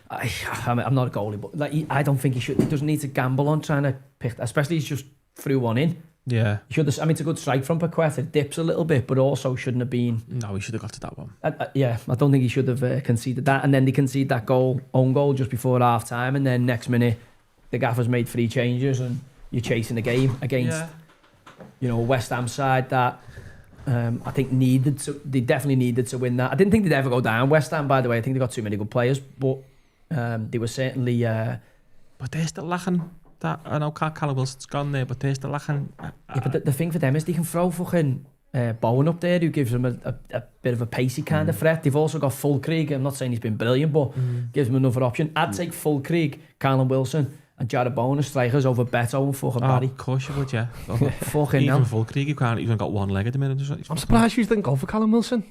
I'm not a goalie, but like I don't think he should. He doesn't need to gamble on trying to pick, especially he's just threw one in. Yeah. He should have, I mean, it's a good strike from Paqueta. It dips a little bit, but also shouldn't have been. No, he should have got to that one. Yeah, I don't think he should have conceded that. And then they concede that own goal just before half time, and then next minute the gaffer's made 3 changes, and you're chasing the game against, you know, West Ham side that I think they definitely needed to win that. I didn't think they'd ever go down, West Ham, by the way. I think they got too many good players, but they were certainly. But they're still lacking. That I know Callum Wilson's gone there, but they're still lacking. Yeah, but the thing for them is they can throw fucking Bowen up there, who gives them a bit of a pacey kind of threat. They've also got Fulkreeg. I'm not saying he's been brilliant, but gives them another option. I'd take Fulkreeg, Callum Wilson, and Jared Bowen as strikers over Beto and fucking Barry. Of course you would, yeah. Fucking even hell. Fulkreeg, you can't even got one leg at the minute. I'm surprised you didn't go for Callum Wilson.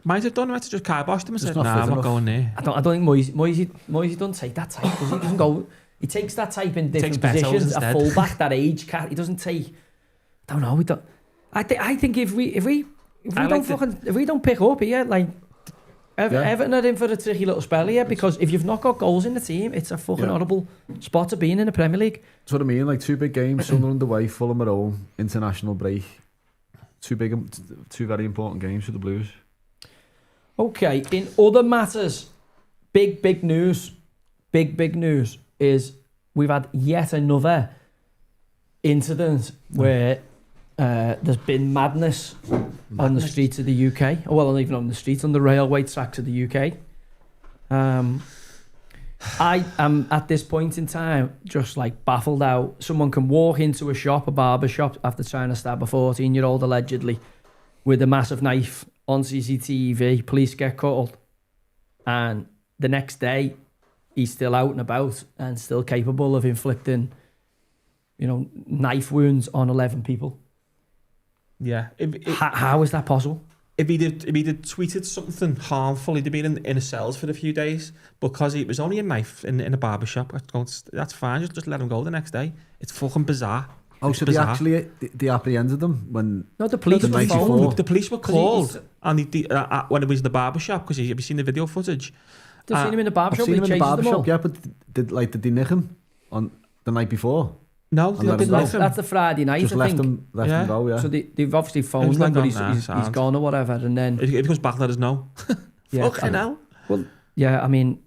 Might have done. Might have just kiboshed him and said, not "Nah, fit I'm not enough. going there." I don't think Moisey doesn't take that type, does he? He doesn't go. He takes that type in different Takes Beto's positions. instead. A fullback, that age cat. He doesn't take. I don't know. We don't. I think if we don't pick up here, like Everton are in for a tricky little spell here, because if you've not got goals in the team, it's a fucking horrible spot to be in the Premier League. That's what I mean. Like 2 big games, Sunderland away, Fulham at home, international break. 2 very important games for the Blues. Okay, in other matters, big news is we've had yet another incident where there's been madness on the streets of the UK. Oh, well, not even on the streets, on the railway tracks of the UK. I am at this point in time just like baffled how someone can walk into a barber shop after trying to stab a 14-year-old allegedly with a massive knife on CCTV. Police get called, and the next day he's still out and about and still capable of inflicting, you know, knife wounds on 11 people. Yeah. How is that possible? If he'd tweeted something harmful, he'd have been in a cells for a few days, because it was only a knife in a barber shop. That's fine. Just let him go the next day. It's fucking bizarre. Oh, so they apprehended them when... No, the police were Before. phoned. The police were called and when it was in the barber shop, because have you seen the video footage? They've seen him in the barber I've shop. seen him in the barber shop, all. yeah, but did they nick him on the night before? No, And let him go. That's the Friday night, Just I left think. him go, yeah. So they've obviously phoned him, but he's gone or whatever, and then... If he comes back, let us know. Yeah, Fucking hell. Well, yeah, I mean,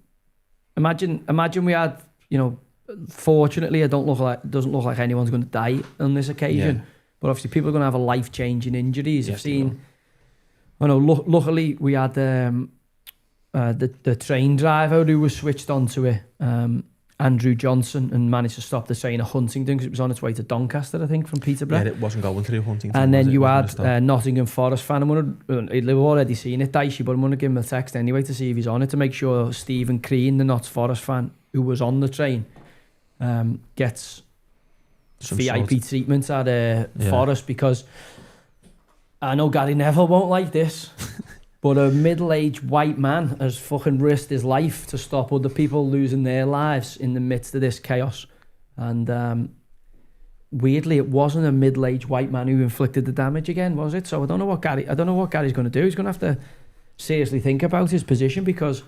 imagine we had, you know, fortunately, it doesn't look like anyone's going to die on this occasion, but obviously people are going to have a life-changing injuries. I've seen, I know, luckily we had the train driver who was switched onto it, Andrew Johnson, and managed to stop the train at Huntingdon because it was on its way to Doncaster, I think, from Peterborough. Yeah, it wasn't going through Huntingdon. And then you had Nottingham Forest fan. They've already seen it, Dicey, but I'm going to give him a text anyway to see if he's on it, to make sure Stephen Crean, the Notts Forest fan who was on the train, gets some VIP treatment at Forest, because I know Gary Neville won't like this, but a middle-aged white man has fucking risked his life to stop other people losing their lives in the midst of this chaos. And weirdly, it wasn't a middle-aged white man who inflicted the damage again, was it? So I don't know what Gary's going to do. He's going to have to seriously think about his position, because,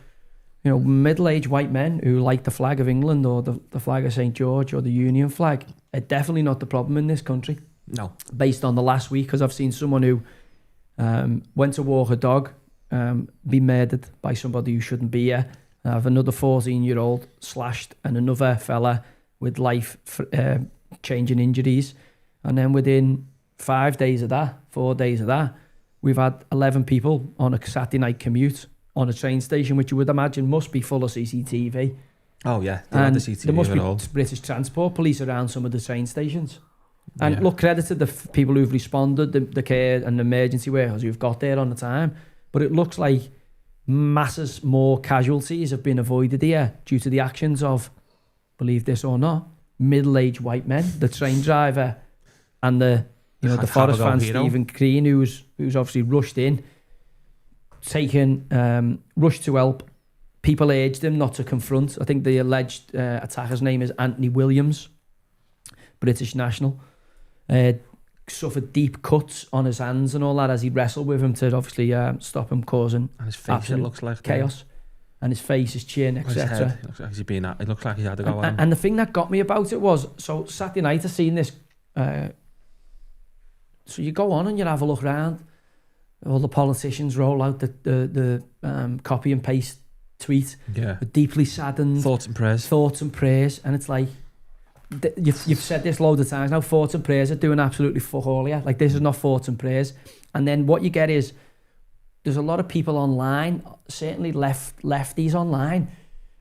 you know, middle-aged white men who like the flag of England or the flag of St. George or the Union flag are definitely not the problem in this country. No. Based on the last week, because I've seen someone who went to walk a dog be murdered by somebody who shouldn't be here. I have another 14-year-old slashed, and another fella with life-changing injuries. And then within 4 days of that, we've had 11 people on a Saturday night commute on a train station, which you would imagine must be full of CCTV. Oh yeah, and the CCTV there must be British Transport Police around some of the train stations. And look, credit to the people who've responded, the care and the emergency workers who've got there on the time. But it looks like masses more casualties have been avoided here due to the actions of, believe this or not, middle-aged white men, the train driver and the Forest fan Stephen Crean, who's obviously rushed in, rushed to help. People urged him not to confront. I think the alleged attacker's name is Anthony Williams, British national. Suffered deep cuts on his hands and all that as he wrestled with him to obviously stop him causing and his face, it looks like chaos. and his face, his chin, His head, etc. it looks like he's had a go at him. And the thing that got me about it was, so Saturday night I seen this, so you go on and you have a look around, all the politicians roll out the copy and paste tweet, deeply saddened, thoughts and prayers, and it's like, you've said this loads of times now, thoughts and prayers are doing absolutely fuck all here. Like, this is not thoughts and prayers. And then what you get is, there's a lot of people online, certainly lefties online,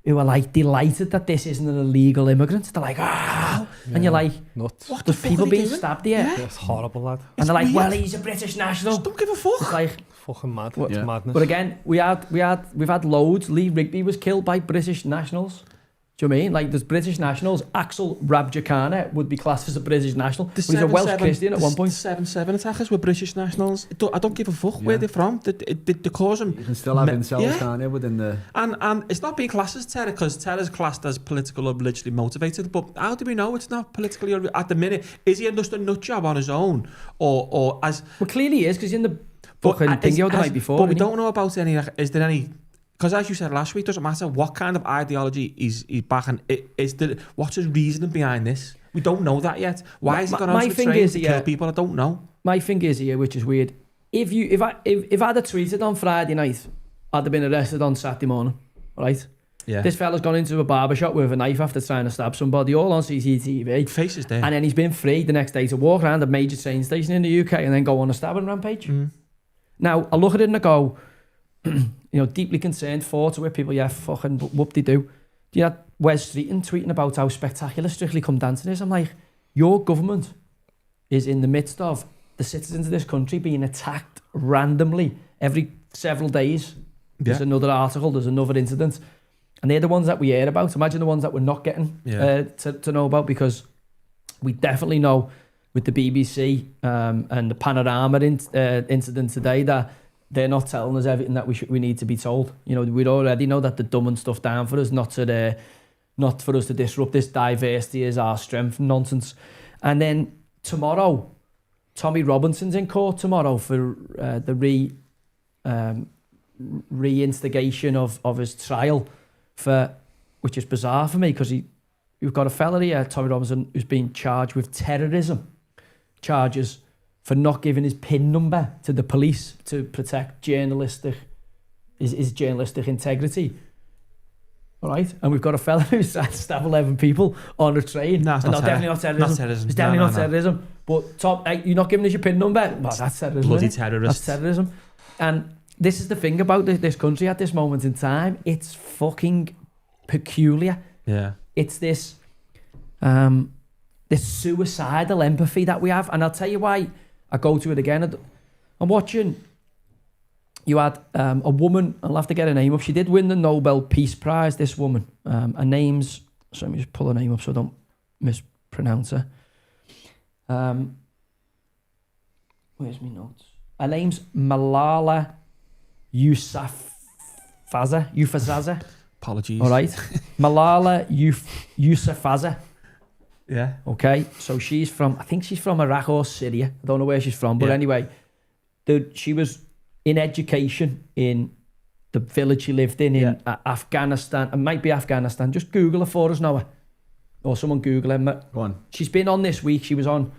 who are like delighted that this isn't an illegal immigrant. They're like, and you're like, nuts. What there's people being stabbed here. It's horrible, lad. And they're like, well, he's a British national. Just don't give a fuck. It's like, fucking mad. It's madness. but again, we've had loads. Lee Rigby was killed by British nationals. Do you know what I mean? Like, there's British nationals. Axel Rabjakana would be classed as a British national. He's a Welsh Christian at one point. 7/7 attackers were British nationals. I don't give a fuck where they're from. They cause them. You can still have incels, can't you, within the... And it's not being classed as terror, because terror is classed as political or religiously motivated. But how do we know it's not politically or... At the minute, is he just a nut job on his own? Or as... Well, clearly he is, because in the fucking bingo the night before. But we don't know about any... Is there any... Because as you said last week, it doesn't matter what kind of ideology he's backing. What's his reasoning behind this? We don't know that yet. Why is he going on to train to kill people? I don't know. My thing is here, which is weird. If I'd have tweeted on Friday night, I'd have been arrested on Saturday morning, right? Yeah. This fella's gone into a barbershop with a knife after trying to stab somebody, all on CCTV. Face is there. And then he's been free the next day to walk around a major train station in the UK and then go on a stabbing rampage. Now, I look at it and I go, deeply concerned, thoughts with people, fucking whoop-de-doo. You had Wes Streeton tweeting about how spectacular Strictly Come Dancing is. I'm like, your government is in the midst of the citizens of this country being attacked randomly every several days. There's another article, there's another incident. And they're the ones that we hear about. Imagine the ones that we're not getting to know about, because we definitely know with the BBC and the Panorama incident today that they're not telling us everything that we need to be told. We already know that they're dumbing stuff down for us, not for us to disrupt this diversity is our strength nonsense. And then tomorrow, Tommy Robinson's in court tomorrow for the reinstigation of his trial, which is bizarre for me, because you've got a fella here, Tommy Robinson, who's been charged with terrorism charges for not giving his PIN number to the police to protect his journalistic integrity. All right? And we've got a fella who's tried to stab 11 people on a train. No, it's definitely not terrorism. It's definitely not terrorism. But Tom, you're not giving us your PIN number? Well, that's terrorism. Bloody terrorists. That's terrorism. And this is the thing about this country at this moment in time. It's fucking peculiar. Yeah. It's this suicidal empathy that we have. And I'll tell you why I go to it again. I'm watching, you had a woman, I'll have to get her name up. She did win the Nobel Peace Prize, this woman. Her name's, so let me just pull her name up so I don't mispronounce her. Where's my notes? Her name's Malala Yousafzai. Apologies. All right. Malala Yousafzai. Yeah. Okay. So I think she's from Iraq or Syria. I don't know where she's from. But anyway, she was in education in the village she lived in Afghanistan. It might be Afghanistan. Just Google her for us, Noah. Or someone Google her. Go on. She's been on this week. She was on...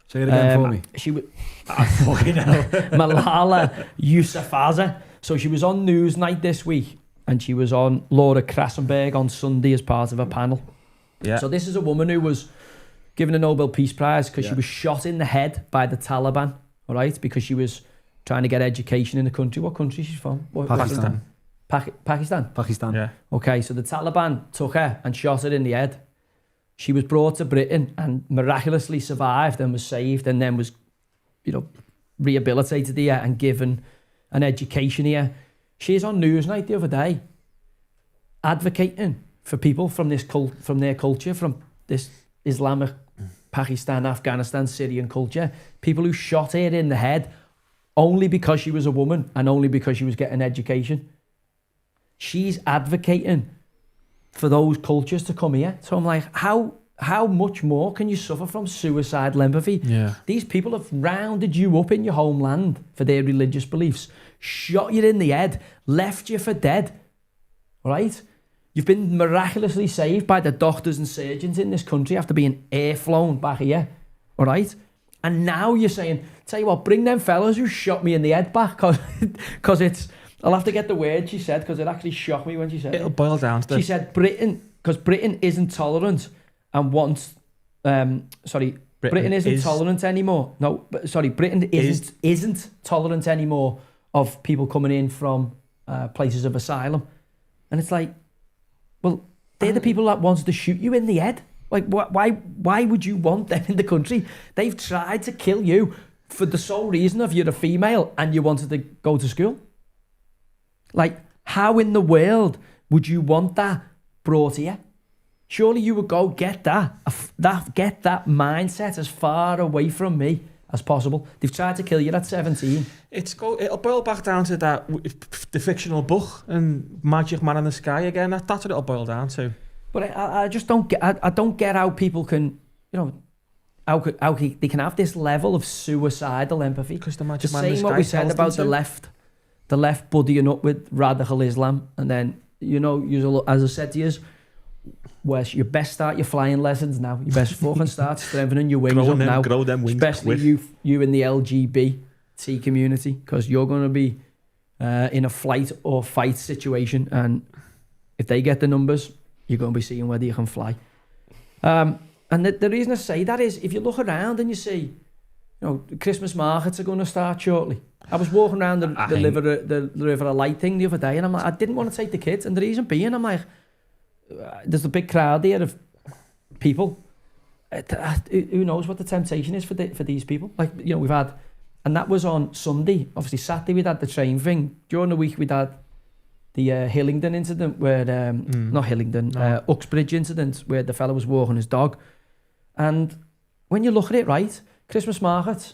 Say it again for me. She was... fucking hell. Malala Yousafzai. So she was on Newsnight this week. And she was on Laura Krassenberg on Sunday as part of a panel. Yeah. So this is a woman who was given a Nobel Peace Prize because she was shot in the head by the Taliban, all right? Because she was trying to get education in the country. What country she's from? Pakistan. Pakistan? Pakistan. Yeah. Okay, so the Taliban took her and shot her in the head. She was brought to Britain and miraculously survived and was saved, and then was, rehabilitated here and given an education here. She's on Newsnight the other day advocating for people from their culture, from this Islamic Pakistan, Afghanistan, Syrian culture, people who shot her in the head only because she was a woman and only because she was getting education. She's advocating for those cultures to come here. So I'm like, how much more can you suffer from suicidal empathy? Yeah. These people have rounded you up in your homeland for their religious beliefs, shot you in the head, left you for dead. right? You've been miraculously saved by the doctors and surgeons in this country after being air-flown back here, all right? And now you're saying, tell you what, bring them fellas who shot me in the head back, because it's, I'll have to get the word she said, because it actually shocked me when she said It'll boil down to She said because Britain isn't tolerant and wants, Britain isn't tolerant anymore. No, Britain isn't tolerant anymore of people coming in from places of asylum. And it's like, well, they're the people that wanted to shoot you in the head. Like, why would you want them in the country? They've tried to kill you for the sole reason of you're a female and you wanted to go to school. Like, how in the world would you want that brought here? Surely you would go get that mindset as far away from me as possible. They've tried to kill you at 17. It'll boil back down to that, the fictional book and Magic Man in the Sky again. That's what it'll boil down to. But I just don't get. I don't get how people can, how they can have this level of suicidal empathy. Because the Magic Man in the same Sky what we said about the left buddying up with radical Islam, and then as I said to you, Wes, you best start your flying lessons now. You best fucking start strengthening your wings now. Grow them wings, especially you in the LGBT community, because you're going to be in a flight or fight situation, and if they get the numbers, you're going to be seeing whether you can fly. And the reason I say that is, if you look around and you see, the Christmas markets are going to start shortly. I was walking around the River of Light thing the other day, and I'm like, I didn't want to take the kids, and the reason being, I'm like, there's a big crowd there of people. Who knows what the temptation is for these people? Like, we've had, and that was on Sunday. Obviously, Saturday we'd had the train thing. During the week we'd had the Hillingdon incident where, not Hillingdon, Uxbridge incident where the fella was walking his dog. And when you look at it, right, Christmas market,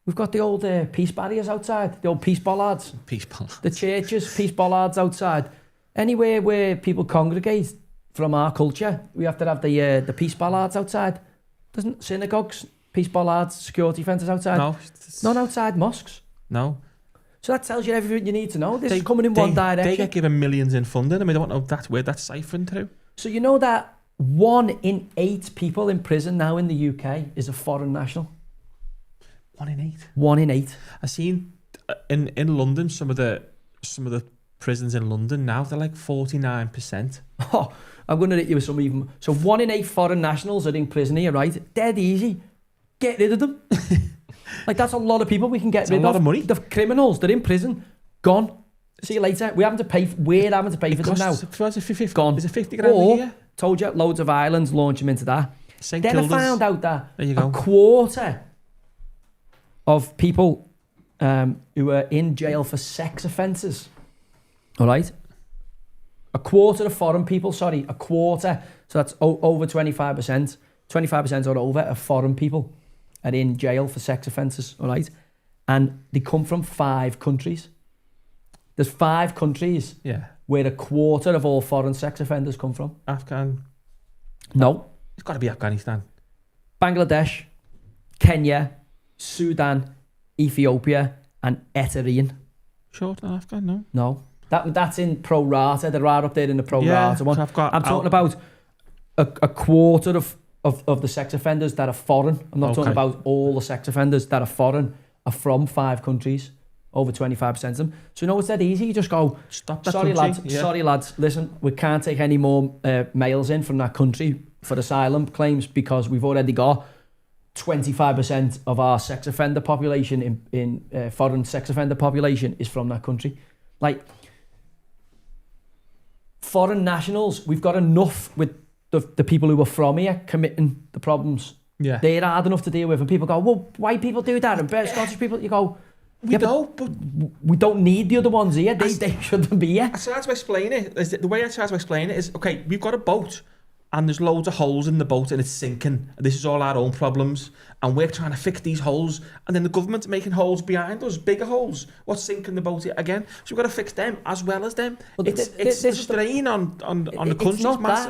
we've got the old peace barriers outside, the old peace bollards. Peace bollards. The churches, peace bollards outside. Anywhere where people congregate from our culture, we have to have the peace bollards outside. Doesn't synagogues, peace bollards, security fences outside? No. Not outside mosques. No. So that tells you everything you need to know. This is coming in one direction. They get given millions in funding, and we don't know where that's siphoned through. So you know that 1 in 8 people in prison now in the UK is a foreign national? 1 in 8? 1 in 8. I've seen in London, some of the prisons in London now, they're like 49%. Oh, I'm going to hit you with some even... So 1 in 8 foreign nationals are in prison here, right? Dead easy. Get rid of them. Like, that's a lot of people we can get rid of. A lot of money. The criminals, they're in prison. Gone. See you later. We're having to pay for them now. Gone. Is it 50 grand a year? Told you, loads of islands, launch them into that. St. Then Kilda's. I found out that a quarter of people who are in jail for sex offences, all right? A quarter of foreign people, a quarter, so that's over 25%. 25% or over of foreign people are in jail for sex offences, all right? And they come from 5 countries. There's 5 countries where a quarter of all foreign sex offenders come from. Afghan? No. It's got to be Afghanistan. Bangladesh, Kenya, Sudan, Ethiopia, and Eritrea. Short and Afghan, no? No. That's in pro rata. They're right up there in the pro rata one. I'm talking about a quarter of the sex offenders that are foreign. I'm not talking about all the sex offenders that are foreign are from 5 countries. Over 25% of them. So it's that easy. You just go, sorry lads, listen, we can't take any more males in from that country for asylum claims because we've already got 25% of our sex offender population in foreign sex offender population is from that country. Like, foreign nationals, we've got enough with the people who are from here committing the problems. Yeah. They're hard enough to deal with. And people go, well, white people do that and Scottish people, you go, but we don't need the other ones here. They shouldn't be here. I tried to explain it. The way I try to explain it is, okay, we've got a boat and there's loads of holes in the boat and it's sinking. This is all our own problems and we're trying to fix these holes, and then the government's making holes behind us, bigger holes. What's sinking the boat again? So we've got to fix them as well as them. Well, it's the strain on the country.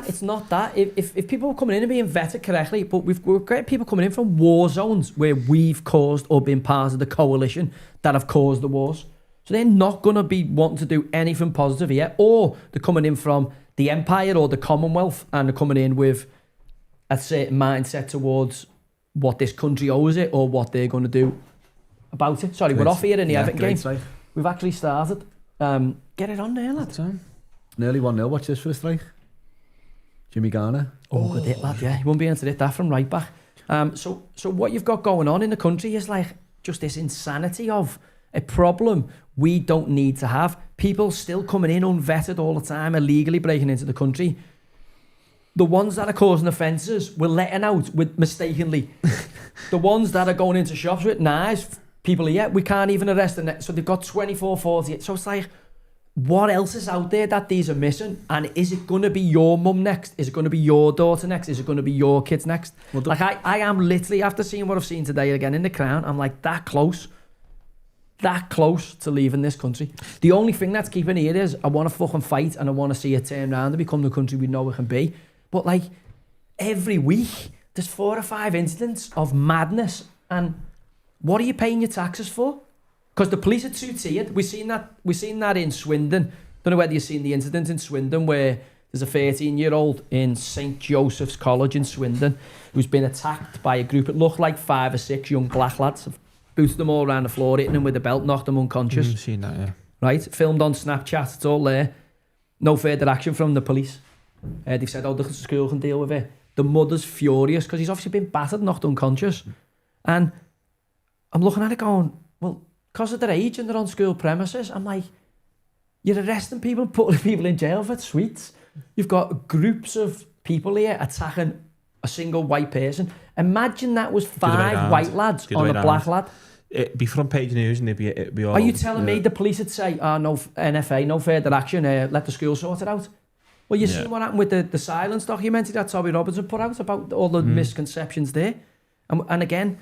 It's not that. If people are coming in and being vetted correctly, but we've got people coming in from war zones where we've caused or been part of the coalition that have caused the wars. So they're not going to be wanting to do anything positive here, or they're coming in from the Empire or the Commonwealth and they're coming in with a certain mindset towards what this country owes it or what they're going to do about it. Sorry, we're off here in the Everton game. Strike. We've actually started. Get it on there, lads. Nearly 1-0. Watch this for the strike. Jimmy Garner. Oh, good hit, lad. Yeah, he won't be able to hit that from right back. So what you've got going on in the country is like just this insanity of a problem we don't need to have. People still coming in unvetted all the time, illegally breaking into the country. The ones that are causing offences, we're letting out with mistakenly. The ones that are going into shops with knives, people here, we can't even arrest them. So they've got 24-48. So it's like, what else is out there that these are missing? And is it going to be your mum next? Is it going to be your daughter next? Is it going to be your kids next? Well, like I am literally, after seeing what I've seen today again in The Crown, I'm like that close to leaving this country. The only thing that's keeping here is I want to fucking fight and I want to see it turn around and become the country we know it can be. But like every week, there's 4 or 5 incidents of madness. And what are you paying your taxes for? Because the police are two-tiered. We've seen that in Swindon. Don't know whether you've seen the incident in Swindon where there's a 13-year-old in St. Joseph's College in Swindon who's been attacked by a group. It looked like 5 or 6 young black lads. Have booted them all around the floor, hitting them with a belt, knocked them unconscious. I've seen that, yeah. Right? Filmed on Snapchat. It's all there. No further action from the police. They've said, the school can deal with it. The mother's furious because he's obviously been battered, knocked unconscious. And I'm looking at it going, well, because of their age and they're on school premises, I'm like, you're arresting people and putting people in jail for sweets. You've got groups of people here attacking a single white person. Imagine that was 5 white lads on a black lad. It'd be front page news and it'd be all... Are you telling me the police would say, no NFA, no further action, let the school sort it out? Well, you see what happened with the silence documentary that Toby Robertson put out about all the misconceptions there. And again,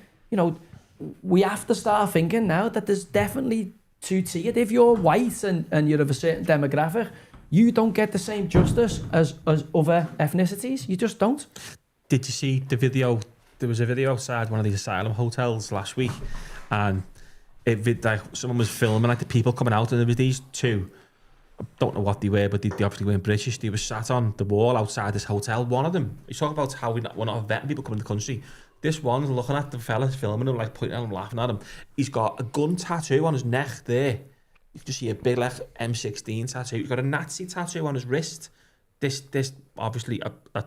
we have to start thinking now that there's definitely two-tiered. If you're white and you're of a certain demographic, you don't get the same justice as other ethnicities. You just don't. Did you see the video? There was a video outside one of these asylum hotels last week, and someone was filming like the people coming out, and there was these 2. I don't know what they were, but they obviously weren't British. They were sat on the wall outside this hotel. One of them, he's talking about how we're not vetting people coming to the country. This one's looking at the fellas filming him, like pointing at him, laughing at him. He's got a gun tattoo on his neck there. You can just see a big like M16 tattoo. He's got a Nazi tattoo on his wrist. This obviously a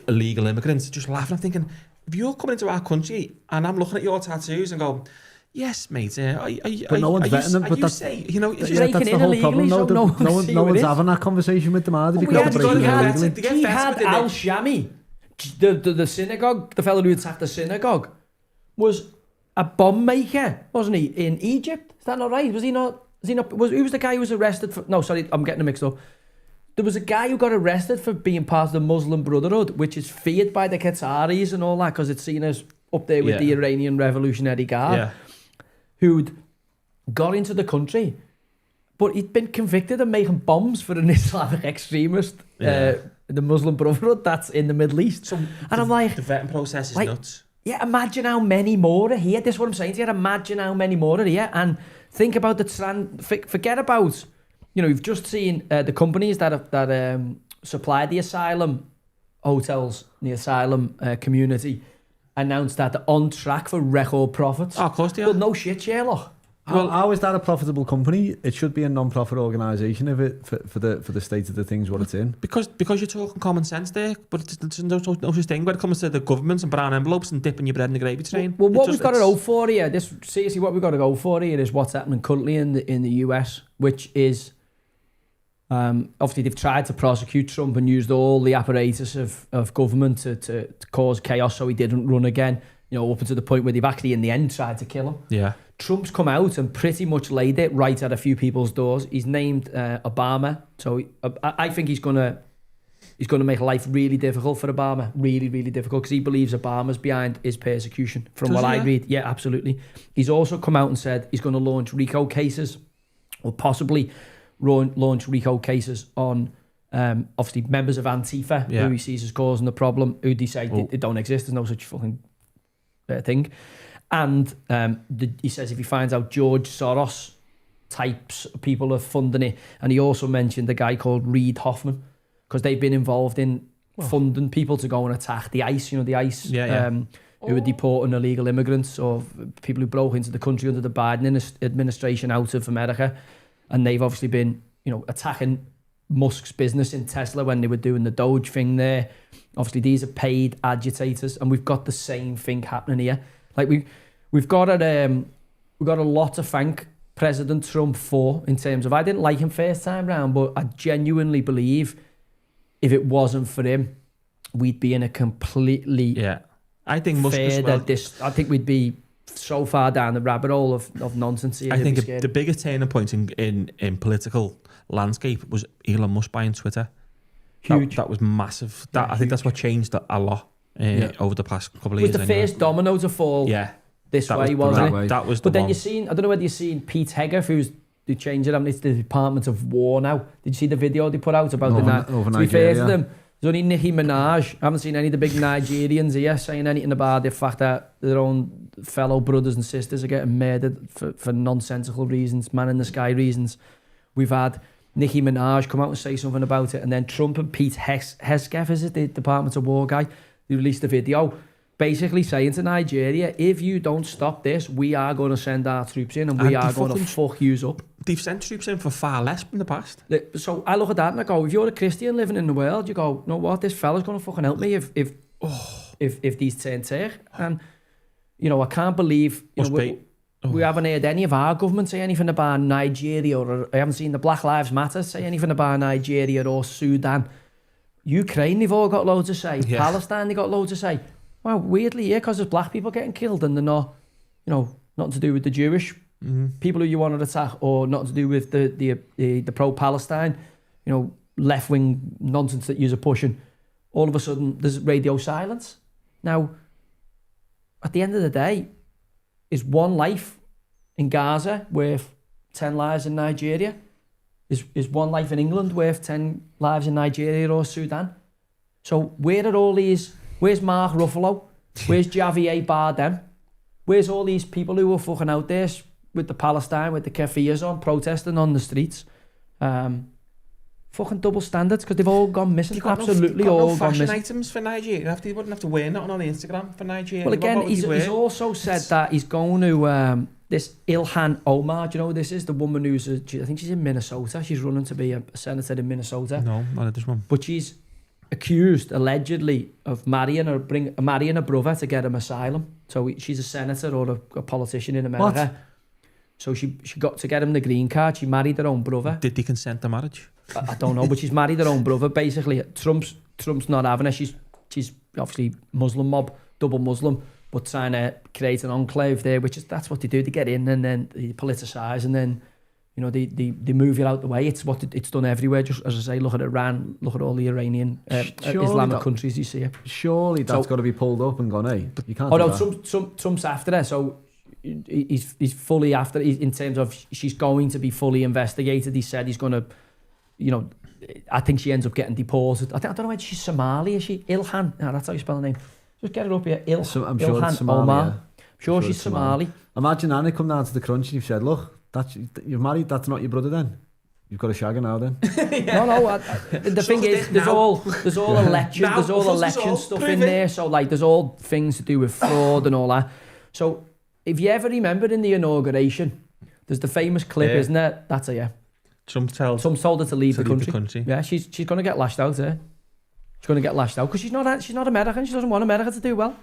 illegal immigrant. Just laughing. I'm thinking, if you're coming into our country and I'm looking at your tattoos and going, yes, mate. But no one's vetting them. But that's the whole problem. No one's having that conversation with them, are they? Because he had Al-Shami. The synagogue, the fellow who attacked the synagogue, was a bomb maker, wasn't he, in Egypt? Is that not right? Was he not? Who was the guy who was arrested for? No, sorry, I'm getting them mixed up. There was a guy who got arrested for being part of the Muslim Brotherhood, which is feared by the Qataris and all that because it's seen as up there with the Iranian Revolutionary Guard, who'd got into the country, but he'd been convicted of making bombs for an Islamic extremist. The Muslim Brotherhood that's in the Middle East. So I'm like, the vetting process is nuts. Yeah, imagine how many more are here. This is what I'm saying to you. Imagine how many more are here. And think about forget about, you've just seen the companies that supply the asylum hotels, the asylum community, announced that they're on track for record profits. Oh, of course they are. Well, no shit, Sherlock. Well, how is that a profitable company? It should be a non-profit organisation if it for the state of the things what it's in. Because you're talking common sense there, but there's no such thing when it comes to the governments and brown envelopes and dipping your bread in the gravy train. Well, what we've got to go for here, what we've got to go for here is what's happening currently in the US, which is obviously they've tried to prosecute Trump and used all the apparatus of government to cause chaos so he didn't run again. Up until the point where they've actually in the end tried to kill him. Yeah. Trump's come out and pretty much laid it right at a few people's doors. He's named Obama, so I think he's gonna make life really difficult for Obama, really, really difficult, because he believes Obama's behind his persecution. From what I read, yeah, absolutely. He's also come out and said he's going to launch RICO cases, or possibly launch RICO cases on obviously members of Antifa who he sees as causing the problem, who they say they don't exist. There's no such fucking thing. And he says if he finds out George Soros types of people are funding it. And he also mentioned a guy called Reid Hoffman, because they've been involved in funding people to go and attack the ICE, the ICE, who are deporting illegal immigrants or people who broke into the country under the Biden administration out of America. And they've obviously been, attacking Musk's business in Tesla when they were doing the Doge thing there. Obviously, these are paid agitators, and we've got the same thing happening here. Like we've got a lot to thank President Trump for, in terms of, I didn't like him first time round, but I genuinely believe if it wasn't for him, we'd be in a completely I think Musk as well. I think we'd be so far down the rabbit hole of nonsense here. I think the biggest turning point in political landscape was Elon Musk buying Twitter. Huge. That was massive. I think that's what changed a lot over the past couple of years. It was the first domino to fall this way, wasn't it? That was but then I don't know whether you've seen Pete Hegseth, who changed it. It's the Department of War now. Did you see the video they put out about over to be fair to them, there's only Nicki Minaj. I haven't seen any of the big Nigerians here saying anything about the fact that their own fellow brothers and sisters are getting murdered for nonsensical reasons, man in the sky reasons. We've had Nicki Minaj come out and say something about it, and then Trump and Pete Hegseth, is it, the Department of War guy, they released a video basically saying to Nigeria, if you don't stop this, we are going to send our troops in and we are going to fuck yous up. They've sent troops in for far less in the past. So I look at that and I go, if you're a Christian living in the world, you go, you know what, this fella's going to fucking help me if these turn take. And, I can't believe we haven't heard any of our government say anything about Nigeria, or I haven't seen the Black Lives Matter say anything about Nigeria or Sudan. Ukraine, they've all got loads to say. Yeah. Palestine, they got loads to say. Well, weirdly, because there's black people getting killed and they're not, nothing to do with the Jewish people who you want to attack, or nothing to do with the pro-Palestine, left-wing nonsense that you're pushing. All of a sudden, there's radio silence. Now, at the end of the day, is one life in Gaza worth 10 lives in Nigeria? Is one life in England worth 10 lives in Nigeria or Sudan? So where are all these... Where's Mark Ruffalo? Where's Javier Bardem? Where's all these people who were fucking out there with the Palestine, with the keffiyehs on, protesting on the streets? Fucking double standards, because they've all gone missing. Absolutely all gone missing. Items for Nigeria. You wouldn't have to wear nothing on Instagram for Nigeria. Well, again, he's also said that he's going to... this Ilhan Omar, do you know who this is? The woman who's... I think she's in Minnesota. She's running to be a senator in Minnesota. No, not at this one. But she's accused, allegedly, of marrying a brother to get him asylum. So she's a senator or a politician in America. What? So she got to get him the green card. She married her own brother. Did they consent to marriage? I don't know, but she's married her own brother. Basically, Trump's not having her. She's obviously Muslim mob, double Muslim, but trying to create an enclave there, that's what they do. They get in and then they politicise, and then they move it out the way. It's what it's done everywhere. Just as I say, look at Iran, look at all the Iranian Islamic countries you see. Surely that's got to be pulled up and gone, hey, you can't. Oh no, Trump's after her, so he's fully after her in terms of she's going to be fully investigated. He said he's going to, I think she ends up getting deported. I don't know whether she's Somali. Is she Ilhan? No, that's how you spell her name. Just get it up here. I'm sure Ilhan it's Somali. Omar. I'm sure she's Somali. Imagine Annie come down to the crunch and you've said, look, you're married, that's not your brother then. You've got a shagger now then. No, the thing is, there's all election, there's all election stuff in there. So there's all things to do with fraud and all that. So if you ever remember in the inauguration, there's the famous clip, isn't there? That's her, yeah. Trump told her to leave the country. Yeah, she's going to get lashed out there. She's going to get lashed out because she's not American. She doesn't want America to do well.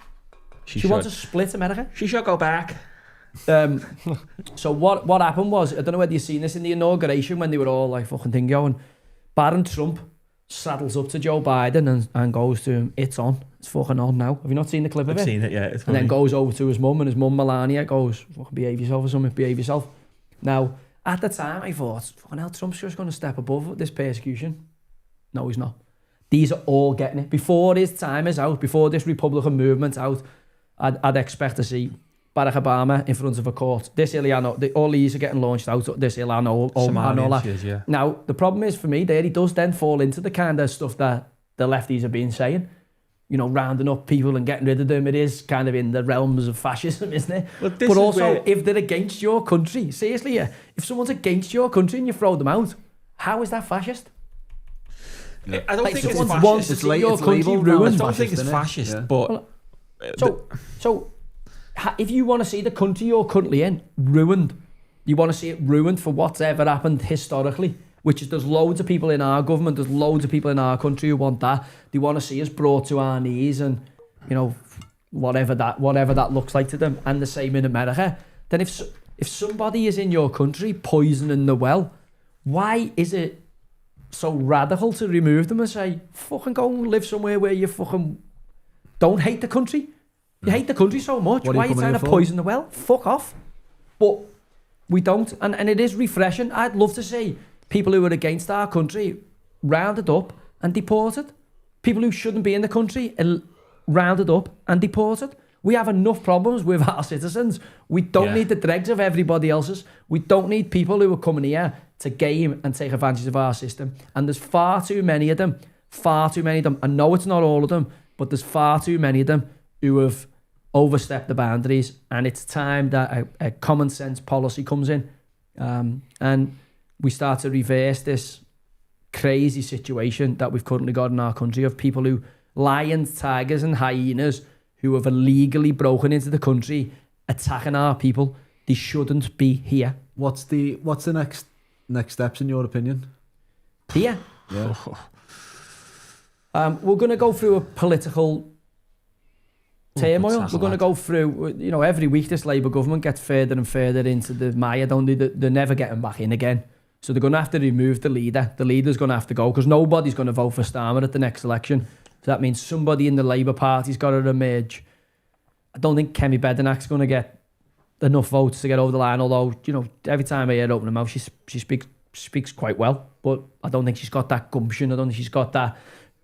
She wants to split America. She should go back. So what happened was, I don't know whether you've seen this in the inauguration when they were all fucking thing going. Baron Trump saddles up to Joe Biden and goes to him, it's fucking on now. Have you not seen the clip of it? I've seen it, yeah. It's funny. And then goes over to his mum, and his mum Melania goes, fucking behave yourself or something, behave yourself. Now, at the time I thought, fucking hell, Trump's just going to step above this persecution. No, he's not. These are all getting it. Before his time is out, before this Republican movement's out, I'd expect to see Barack Obama in front of a court. This Ileana, all these are getting launched out. This Ileana, and all that. Is, yeah. Now, the problem is for me, there he does then fall into the kind of stuff that the lefties have been saying. rounding up people and getting rid of them. It is kind of in the realms of fascism, isn't it? Well, But also, if they're against your country, seriously, if someone's against your country and you throw them out, how is that fascist? Yeah. I don't think it's someone fascist. wants to see your country ruined. I don't think it's fascist, but... So, if you want to see the country you're currently in ruined, you want to see it ruined for what's ever happened historically, which is there's loads of people in our government, there's loads of people in our country who want that. They want to see us brought to our knees and, whatever that looks like to them. And the same in America. Then if somebody is in your country poisoning the well, why is it so radical to remove them and say, fucking go and live somewhere where you fucking don't hate the country? You hate the country so much. Why are you trying to poison the well? Fuck off. But we don't. And it is refreshing. I'd love to see people who are against our country rounded up and deported. People who shouldn't be in the country rounded up and deported. We have enough problems with our citizens. We don't need the dregs of everybody else's. We don't need people who are coming here to game and take advantage of our system. And there's far too many of them. I know it's not all of them, but there's far too many of them who have overstepped the boundaries. And it's time that a common sense policy comes in. And we start to reverse this crazy situation that we've currently got in our country of people who, lions, tigers and hyenas, who have illegally broken into the country, attacking our people. They shouldn't be here. What's the next steps in your opinion? Here? Yeah. We're going to go through a political turmoil. We're going to go through, every week this Labour government gets further and further into the mire, don't they? They're never getting back in again. So they're going to have to remove the leader. The leader's going to have to go because nobody's going to vote for Starmer at the next election. So that means somebody in the Labour Party's got to emerge. I don't think Kemi Badenoch's going to get enough votes to get over the line, although, every time I hear her open her mouth, she speaks quite well. But I don't think she's got that gumption. I don't think she's got that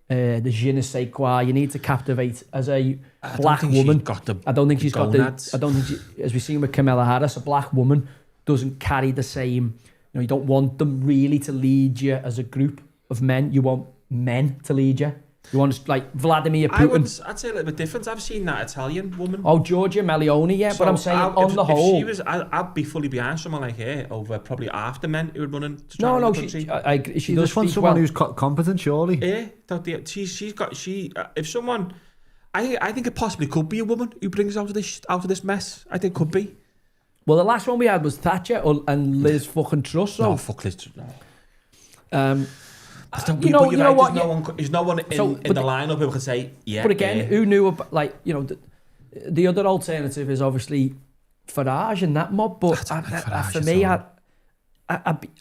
the je ne sais quoi. You need to captivate as a black woman. I don't think she's got the... I don't think as we've seen with Kamala Harris, a black woman doesn't carry the same... you don't want them really to lead you as a group of men. You want men to lead you. You want like Vladimir Putin. I'd say a little bit different. I've seen that Italian woman. Oh, Giorgia Meloni, yeah. So but I'm saying on the whole... I'd be fully behind someone like her over probably half the men who are running to try the country. She does want someone who's competent, surely. Yeah, if someone... I think it possibly could be a woman who brings out of this mess. I think it could be. Well, the last one we had was Thatcher and Liz fucking Truss. So. No, fuck Liz Truss. No. You know what? There's no one in the lineup who can say, yeah. But again, who knew about, the other alternative is obviously Farage and that mob. But for me, I